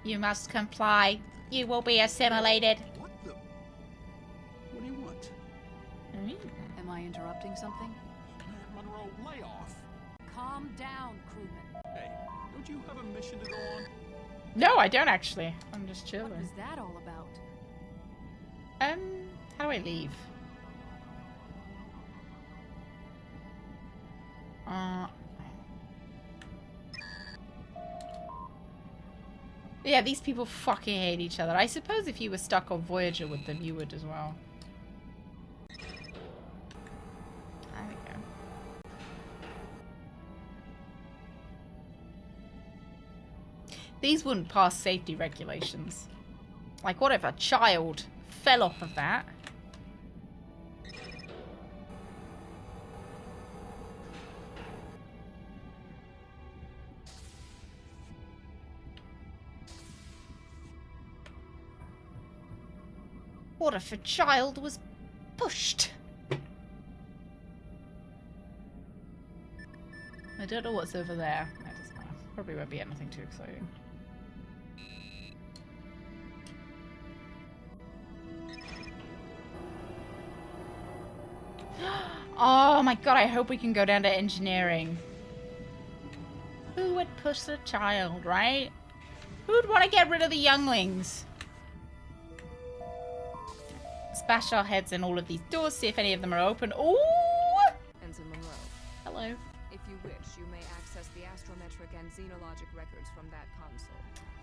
You must comply. You will be assimilated. What do you want? Am I interrupting something? Monroe, lay off. Calm down, crewman. Hey, don't you have a mission to go on? No, I don't actually. I'm just chilling. What was that all about? How do I leave? Yeah, these people fucking hate each other. I suppose if you were stuck on Voyager with them, you would as well. There we go. These wouldn't pass safety regulations. Like, what if a child fell off of that? What if a child was pushed? I don't know what's over there. That doesn't matter. Probably won't be anything too exciting. Oh my god, I hope we can go down to engineering. Who would push the child, right? Who'd want to get rid of the younglings? Let's bash our heads in all of these doors, see if any of them are open. Ooh! Ensign Monroe. Hello. If you wish, you may access the astrometric and xenologic records from that console.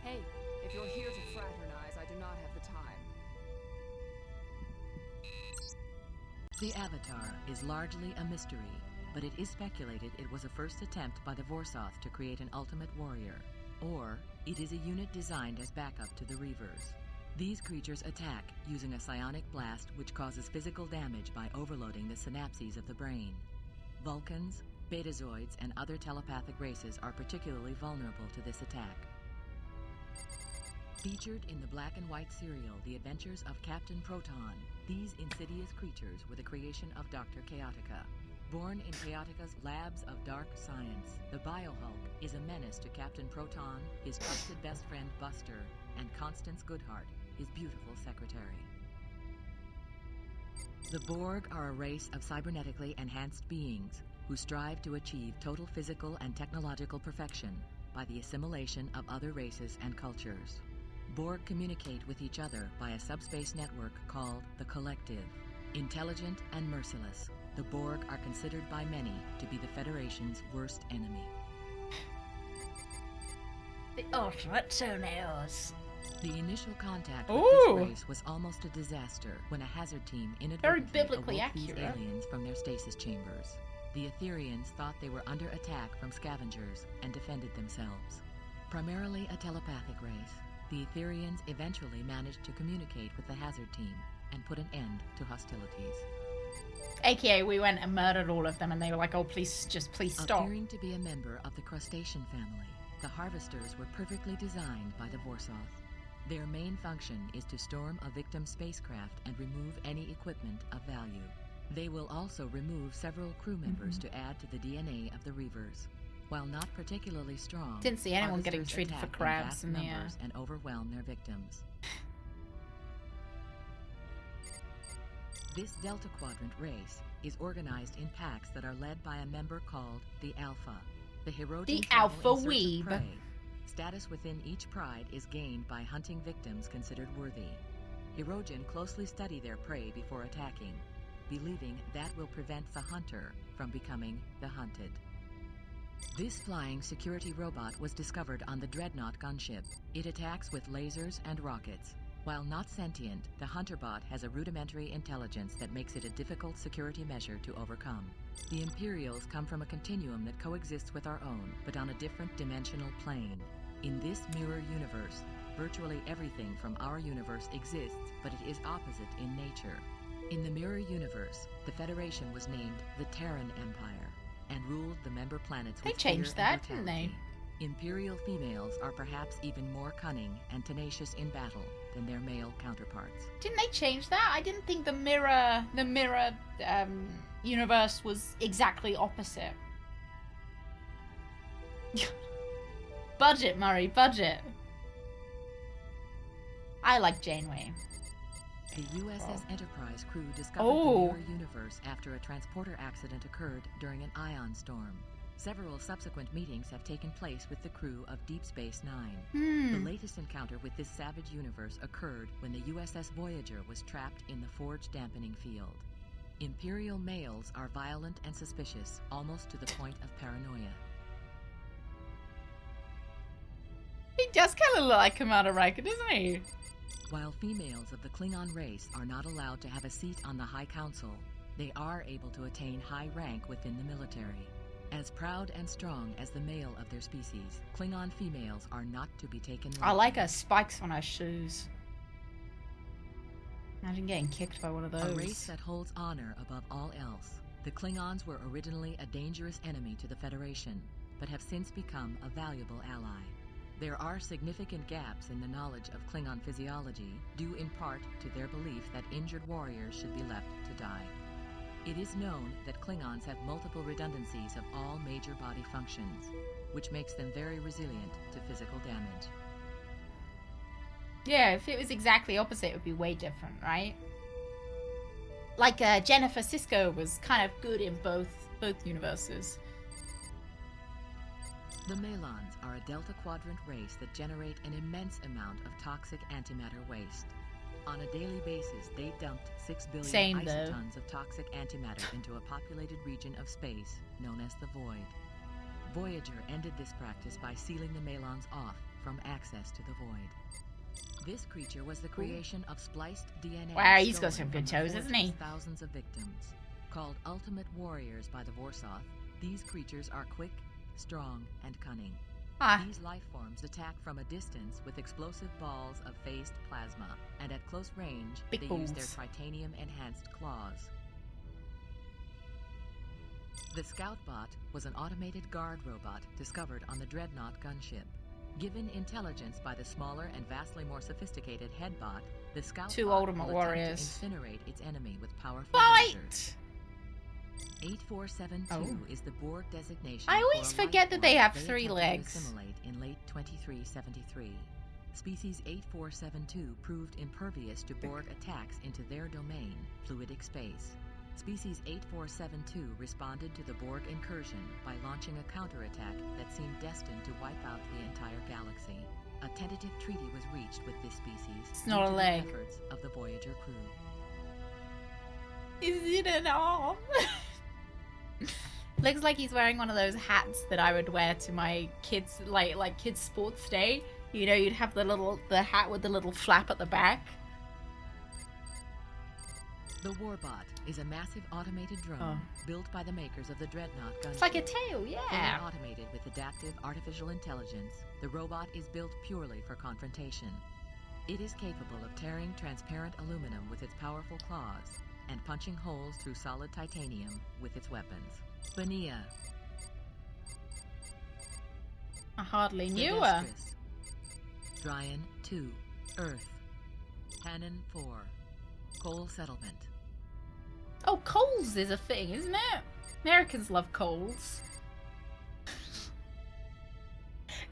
Hey, if you're here to fraternize, I do not have the time. The Avatar is largely a mystery, but it is speculated it was a first attempt by the Vorsoth to create an ultimate warrior, or it is a unit designed as backup to the Reavers. These creatures attack using a psionic blast which causes physical damage by overloading the synapses of the brain. Vulcans, Betazoids, and other telepathic races are particularly vulnerable to this attack. Featured in the black and white serial The Adventures of Captain Proton, these insidious creatures were the creation of Dr. Chaotica. Born in Chaotica's labs of dark science, the Biohulk is a menace to Captain Proton, his trusted best friend Buster, and Constance Goodhart, his beautiful secretary. The Borg are a race of cybernetically enhanced beings who strive to achieve total physical and technological perfection by the assimilation of other races and cultures. Borg communicate with each other by a subspace network called the Collective. Intelligent and merciless, the Borg are considered by many to be the Federation's worst enemy. The ultimate toenails. The initial contact with Ooh. this race was almost a disaster when a hazard team Very inadvertently biblically awoke these accurate. aliens from their stasis chambers. The Etherians thought they were under attack from scavengers and defended themselves. Primarily a telepathic race, the Etherians eventually managed to communicate with the hazard team and put an end to hostilities. AKA, we went and murdered all of them, and they were like, "Oh, please stop." Appearing to be a member of the crustacean family, the Harvesters were perfectly designed by the Vorsoth. Their main function is to storm a victim spacecraft and remove any equipment of value. They will also remove several crew members to add to the DNA of the Reavers. While not particularly strong, Didn't see anyone getting Harvesters treated for attack crabs vast in the air. numbers and overwhelm their victims. This Delta Quadrant race is organized in packs that are led by a member called the Alpha. The Herodian The travel Alpha in search of Weeb. prey. Status within each pride is gained by hunting victims considered worthy. Herodian closely study their prey before attacking, believing that will prevent the hunter from becoming the hunted. This flying security robot was discovered on the Dreadnought gunship. It attacks with lasers and rockets. While not sentient, the Hunter bot has a rudimentary intelligence that makes it a difficult security measure to overcome. The Imperials come from a continuum that coexists with our own, but on a different dimensional plane. In this mirror universe, virtually everything from our universe exists, but it is opposite in nature. In the mirror universe, the Federation was named the Terran Empire and ruled the member planets They with changed fear and that, didn't they? brutality. Imperial females are perhaps even more cunning and tenacious in battle than their male counterparts. Didn't they change that? I didn't think the mirror universe was exactly opposite. Budget, Murray, budget. I like Janeway. The USS Enterprise crew discovered Oh. the mirror universe after a transporter accident occurred during an ion storm. Several subsequent meetings have taken place with the crew of Deep Space Nine. The latest encounter with this savage universe occurred when the USS Voyager was trapped in the forge dampening field. Imperial males are violent and suspicious, almost to the point of paranoia. He does kind of look like Commander Riker, doesn't he? While females of the Klingon race are not allowed to have a seat on the High Council, they are able to attain high rank within the military. As proud and strong as the male of their species, Klingon females are not to be taken lightly. I like her spikes on her shoes. Imagine getting kicked by one of those. A race that holds honor above all else. The Klingons were originally a dangerous enemy to the Federation, but have since become a valuable ally. There are significant gaps in the knowledge of Klingon physiology, due in part to their belief that injured warriors should be left to die. It is known that Klingons have multiple redundancies of all major body functions, which makes them very resilient to physical damage. Yeah, if it was exactly opposite, it would be way different, right? Like Jennifer Sisko was kind of good in both universes. The Malons are a Delta Quadrant race that generate an immense amount of toxic antimatter waste. On a daily basis, they dumped 6 billion Same, though. isotons of toxic antimatter into a populated region of space known as the Void. Voyager ended this practice by sealing the Malons off from access to the Void. This creature was the creation of spliced DNA. Wow, he's got stolen some good from the toes, isn't he? forge's thousands of victims. Called ultimate warriors by the Vorsoth, these creatures are quick, strong, and cunning. Ah. These life forms attack from a distance with explosive balls of phased plasma, and at close range, Big they balls. use their titanium-enhanced claws. The Scoutbot was an automated guard robot discovered on the Dreadnought gunship. Given intelligence by the smaller and vastly more sophisticated Headbot, the Scoutbot Two ultimate will warriors. attempt to incinerate its enemy with powerful Fight! lasers. 8472 is the Borg designation. I always for a forget life that they form have they 3 attempted to legs. assimilate in late 2373. Species 8472 proved impervious to Borg attacks into their domain, fluidic space. Species 8472 responded to the Borg incursion by launching a counterattack that seemed destined to wipe out the entire galaxy. A tentative treaty was reached with this species It's not a due to leg. the efforts of the Voyager crew. Is it an arm? Looks like he's wearing one of those hats that I would wear to my kids, like kids' sports day. You know, you'd have the hat with the little flap at the back. The Warbot is a massive automated drone built by the makers of the Dreadnought gunship. It's like a tail, yeah. Fully automated with adaptive artificial intelligence, the robot is built purely for confrontation. It is capable of tearing transparent aluminum with its powerful claws and punching holes through solid titanium with its weapons. Bania. I hardly knew her. Pedestris. Dryan 2, Earth. Hannon 4, Coal Settlement. Oh, coals is a thing, isn't it? Americans love coals.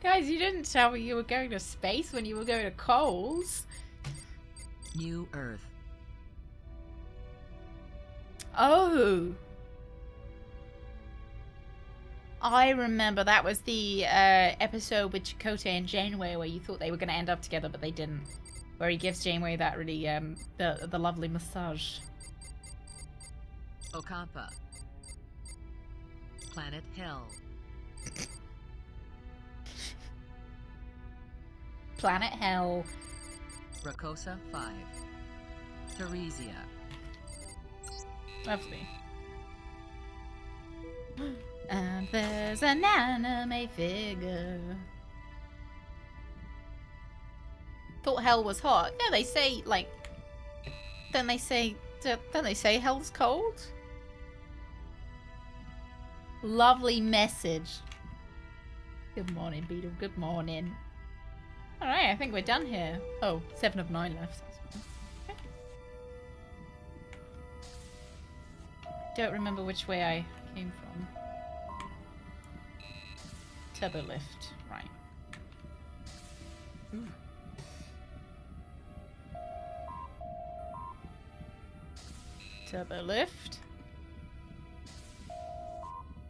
Guys, you didn't tell me you were going to space when you were going to coals. New Earth. Oh. I remember that was the episode with Chakotay and Janeway where you thought they were going to end up together, but they didn't. Where he gives Janeway that really, the lovely massage. Okampa. Planet Hell. Planet Hell. Rakosa 5. Theresia. Lovely. And there's an anime figure. Thought hell was hot. Yeah, they say like. Don't they say hell's cold? Lovely message. Good morning, Beetle. Good morning. All right, I think we're done here. Oh, 7 of 9 left. Okay. Don't remember which way I came from. Turbo lift, right. Ooh. Turbo lift.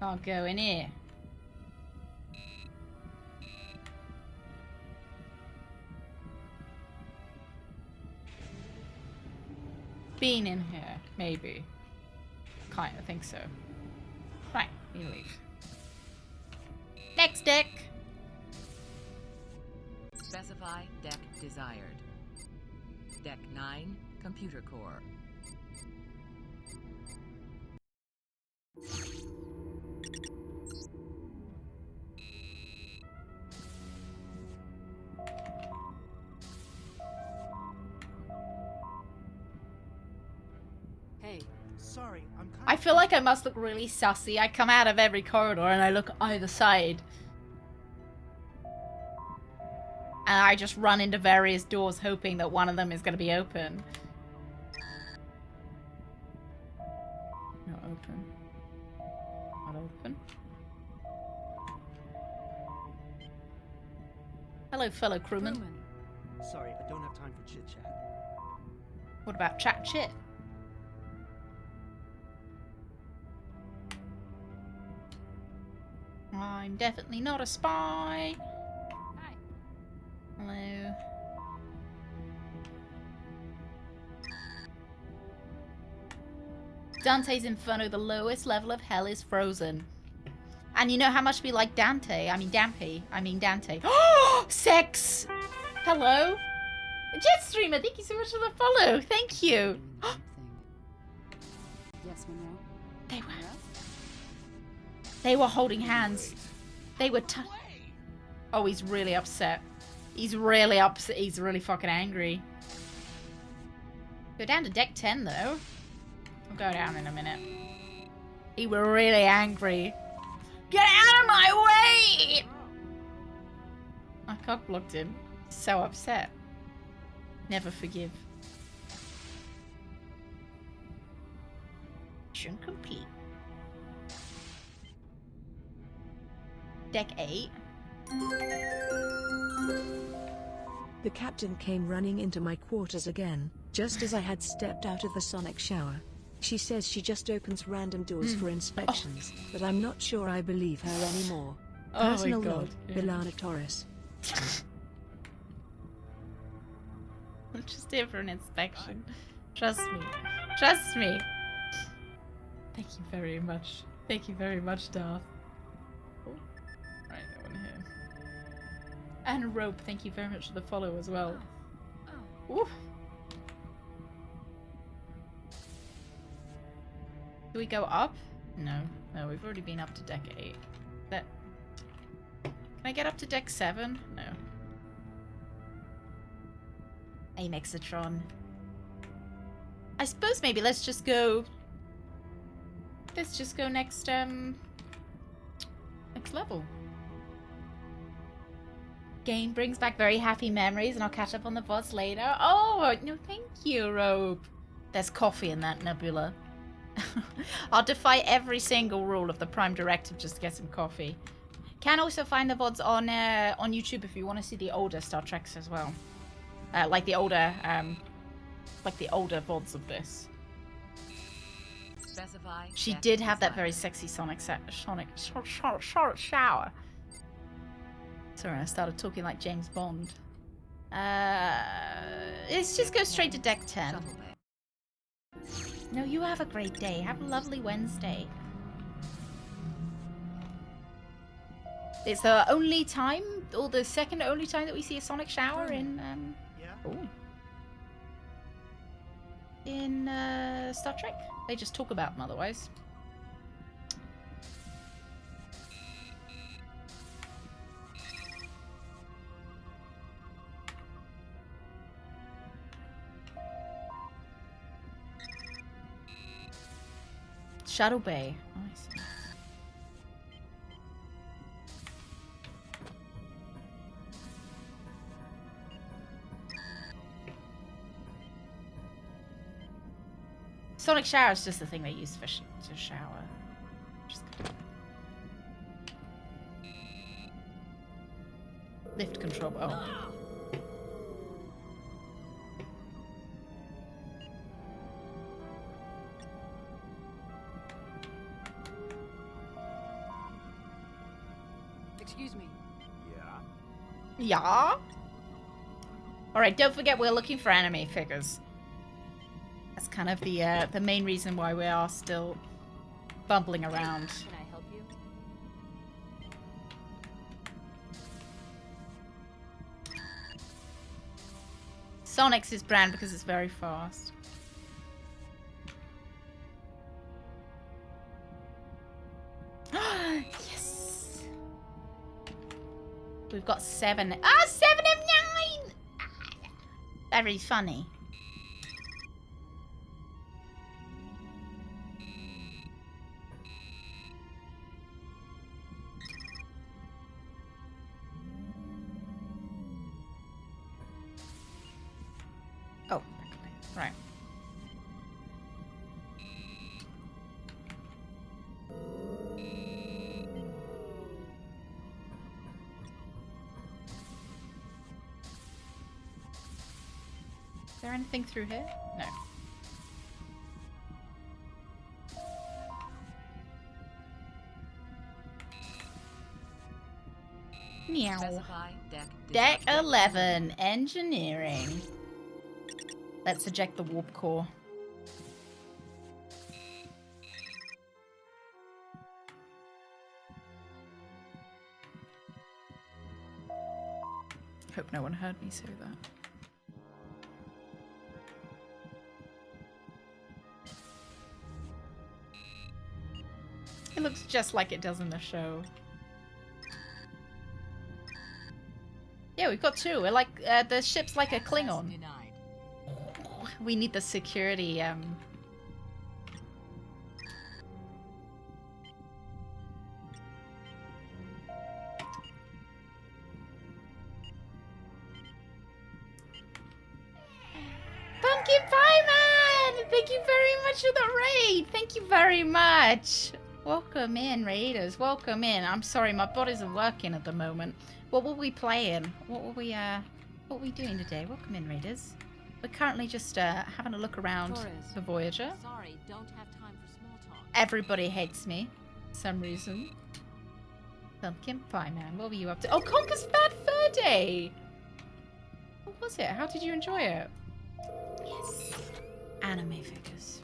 I'll go in here. Been in here, maybe. Kinda think so. Right, we leave. Next deck! Specify deck desired. Deck 9, Computer Core. Hey, sorry, I'm kind I feel like I must look really sussy. I come out of every corridor and I look either side. And I just run into various doors hoping that one of them is going to be open. Not open. Not open. Hello, fellow crewman. Sorry, I don't have time for chit-chat. What about chat chit? I'm definitely not a spy. Hi. Hello. Dante's Inferno, the lowest level of hell is frozen. And you know how much we like Dante. I mean Dampé. I mean Dante. Oh, sex! Hello? Jetstreamer, thank you so much for the follow. Thank you. Yes, Monroe? They were holding hands. They were Oh, he's really upset. He's really upset. He's really fucking angry. Go down to deck 10, though. I'll go down in a minute. He were really angry. Get out of my way! I cock blocked him. So upset. Never forgive. Mission complete. Deck 8. The captain came running into my quarters again, just as I had stepped out of the sonic shower. She says she just opens random doors for inspections, but I'm not sure I believe her anymore. Oh my Personal God, note, yeah. Bilana Torres. I'm just here for an inspection. Trust me. Trust me. Thank you very much. Thank you very much, Darth. Oh. Right, that one here. And Rope, thank you very much for the follow as well. Ooh. Do we go up? No. No, we've already been up to deck 8. Can I get up to deck 7? No. Amexatron. I suppose maybe let's just go... Let's just go next, next level. Game brings back very happy memories, and I'll catch up on the boss later. Oh, no, thank you, Rope. There's coffee in that nebula. I'll defy every single rule of the Prime Directive just to get some coffee. Can also find the VODs on YouTube if you want to see the older Star Treks as well. Like the older VODs of this. Specify. She did have that very sexy sonic shower. Sorry, I started talking like James Bond. Let's just go straight to deck 10. No, you have a great day. Have a lovely Wednesday. It's the only time, or the second only time that we see a sonic shower in, Star Trek. They just talk about them otherwise. Shadow Bay. Oh, I see. Sonic shower is just the thing they use to shower. Just lift control. Oh. Excuse me. Yeah. All right. Don't forget, we're looking for anime figures. That's kind of the main reason why we are still bumbling around. Can I help you? Sonic's his brand because it's very fast. Yes! We've got 7. 7 of 9! Very funny. Oh, right. Is there anything through here? No. Meow. Specify Deck 11, engineering. Let's eject the warp core. Hope no one heard me say that. It looks just like it does in the show. Yeah, we've got two. We're like, the ship's like a Klingon. We need the security, Pumpkin Pie Man! Thank you very much for the raid! Thank you very much! Welcome in, raiders. Welcome in. I'm sorry, my bot isn't working at the moment. What were we playing? What were we doing today? Welcome in, raiders. We're currently just having a look around the Voyager. Sorry, don't have time for small talk. Everybody hates me for some reason. Pumpkin Pie Man, what were you up to? Oh, Conker's Bad Fur Day! What was it? How did you enjoy it? Yes. Anime figures.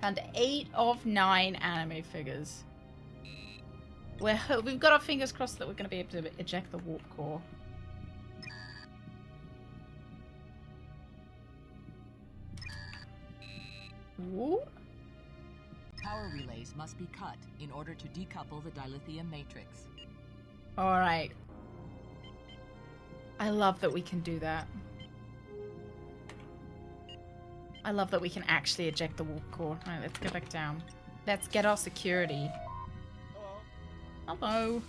And 8 of 9 anime figures. We've got our fingers crossed that we're going to be able to eject the warp core. Ooh. Power relays must be cut in order to decouple the dilithium matrix. Alright. I love that we can do that. I love that we can actually eject the warp core. Alright, let's go back down. Let's get our security. Hello.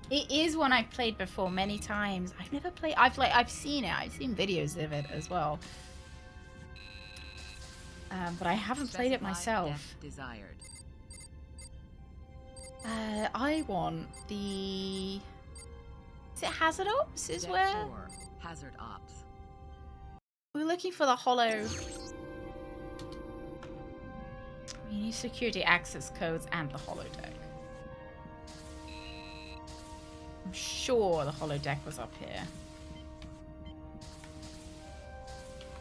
It is one I've played before many times. I've never played. I've seen it. I've seen videos of it as well. But I haven't played it myself. Desired. I want the. Is it Hazard Ops? Is where? Hazard Ops. We're looking for the hollow. We need security access codes and the holodeck. I'm sure the holodeck was up here.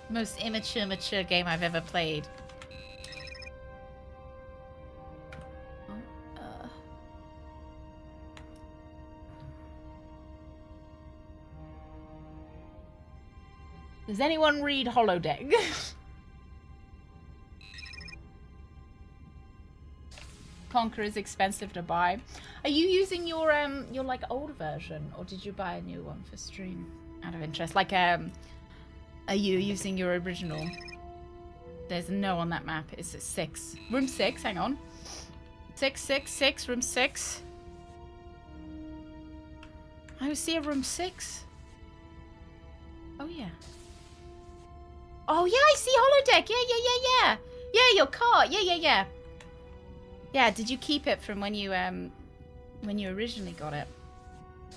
Most mature game I've ever played. Does anyone read holodeck? Conquer is expensive to buy. Are you using your like old version, or did you buy a new one for stream? Out of interest, like are you using your original? There's no on that map. It's 6. Room 6. Hang on. 666. Room 6. I see a room 6. Oh yeah. Oh yeah, I see holodeck. Yeah. Yeah, your car. Yeah. Yeah, did you keep it from when you originally got it?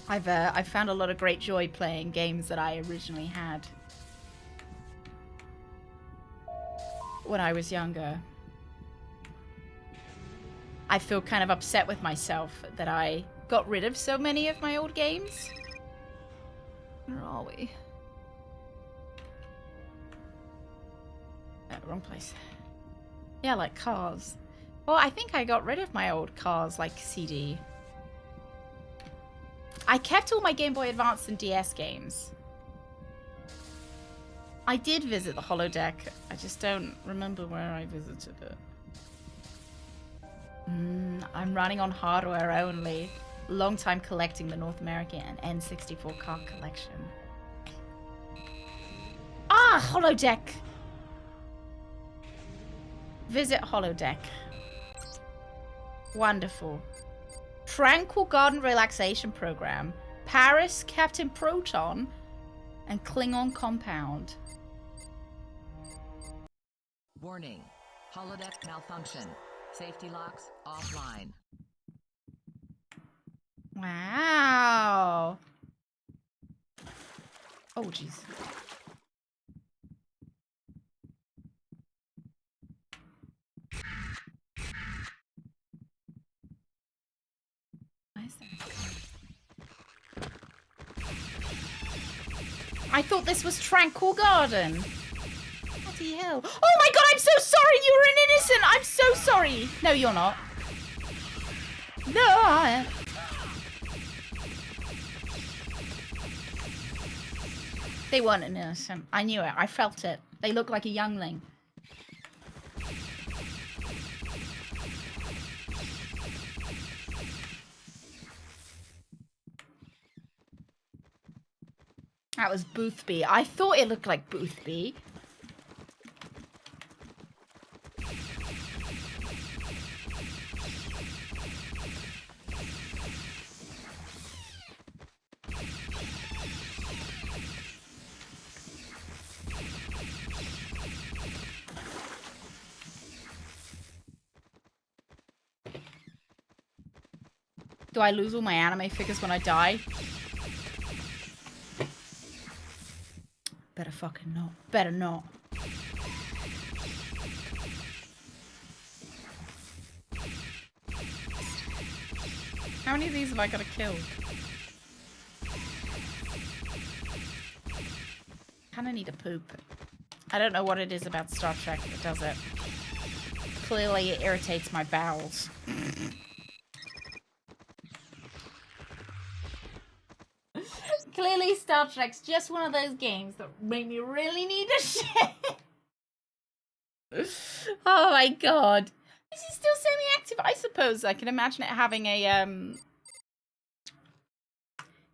I've found a lot of great joy playing games that I originally had when I was younger. I feel kind of upset with myself that I got rid of so many of my old games. Where are we? Oh, wrong place. Yeah, like cars. Well, I think I got rid of my old Cars, like, CD. I kept all my Game Boy Advance and DS games. I did visit the holodeck. I just don't remember where I visited it. I'm running on hardware only. Long time collecting the North American and N64 card collection. Ah, holodeck! Visit holodeck. Wonderful. Tranquil Garden Relaxation Program. Paris, Captain Proton, and Klingon Compound. Warning. Holodeck malfunction. Safety locks offline. Wow. Oh, jeez. I thought this was Tranquil Garden. Bloody hell. Oh my god, I'm so sorry. You were an innocent. I'm so sorry. No, you're not. No. They weren't an innocent. I knew it. I felt it. They look like a youngling. That was Boothby. I thought it looked like Boothby. Do I lose all my anime figures when I die? Better fucking not. Better not. How many of these have I got to kill? Kinda need a poop. I don't know what it is about Star Trek that does it. Clearly it irritates my bowels. Clearly Star Trek's just one of those games that make me really need a shit. Oh my god. Is he still semi-active? I suppose I can imagine it having a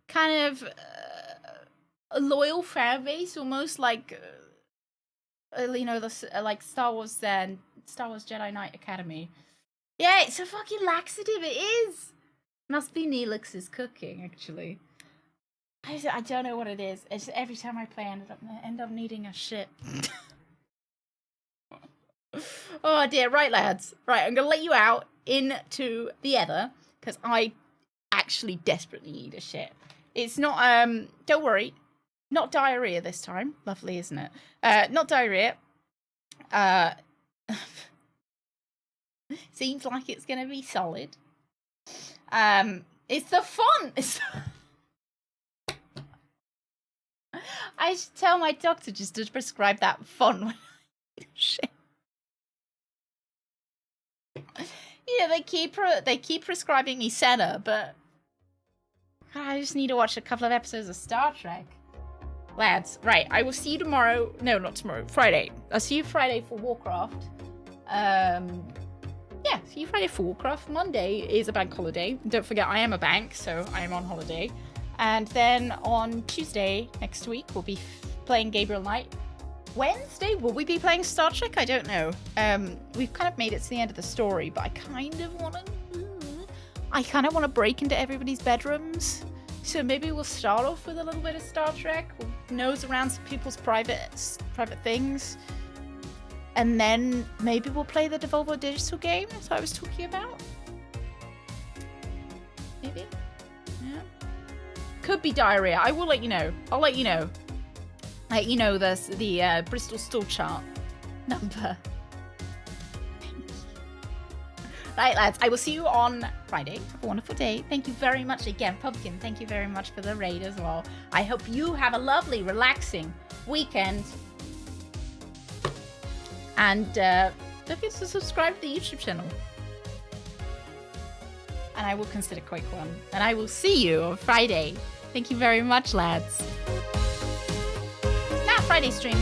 kind of a loyal fan base, almost like you know, the like Star Wars Jedi Knight Academy. Yeah, it's a fucking laxative. It is. Must be Neelix's cooking, actually. I don't know what it is. It's every time I play, I end up needing a shit. Oh dear, right lads. Right, I'm gonna let you out into the ether, because I actually desperately need a shit. It's not, don't worry, not diarrhea this time. Lovely, isn't it? Not diarrhea. Seems like it's gonna be solid. It's the font! I should tell my doctor just to prescribe that font when I need shit. Yeah, they keep prescribing me Senna, but I just need to watch a couple of episodes of Star Trek. Lads, right, I will see you tomorrow. No, not tomorrow. Friday. I'll see you Friday for Warcraft. Yeah, see you Friday for Warcraft. Monday is a bank holiday. Don't forget, I am a bank, so I am on holiday. And then on Tuesday next week, we'll be playing Gabriel Knight. Wednesday, will we be playing Star Trek? I don't know. We've kind of made it to the end of the story, but I kind of want to break into everybody's bedrooms. So maybe we'll start off with a little bit of Star Trek. We'll nose around some people's private things. And then maybe we'll play the Devolver Digital game as I was talking about. Maybe. Yeah. Could be diarrhea. I will let you know. I'll let you know. Let you know the Bristol stool chart number. Right, lads. I will see you on Friday. Have a wonderful day. Thank you very much again. Pumpkin, thank you very much for the raid as well. I hope you have a lovely, relaxing weekend. And don't forget to subscribe to the YouTube channel. And I will consider Quake 1. And I will see you on Friday. Thank you very much, lads. Not Friday stream.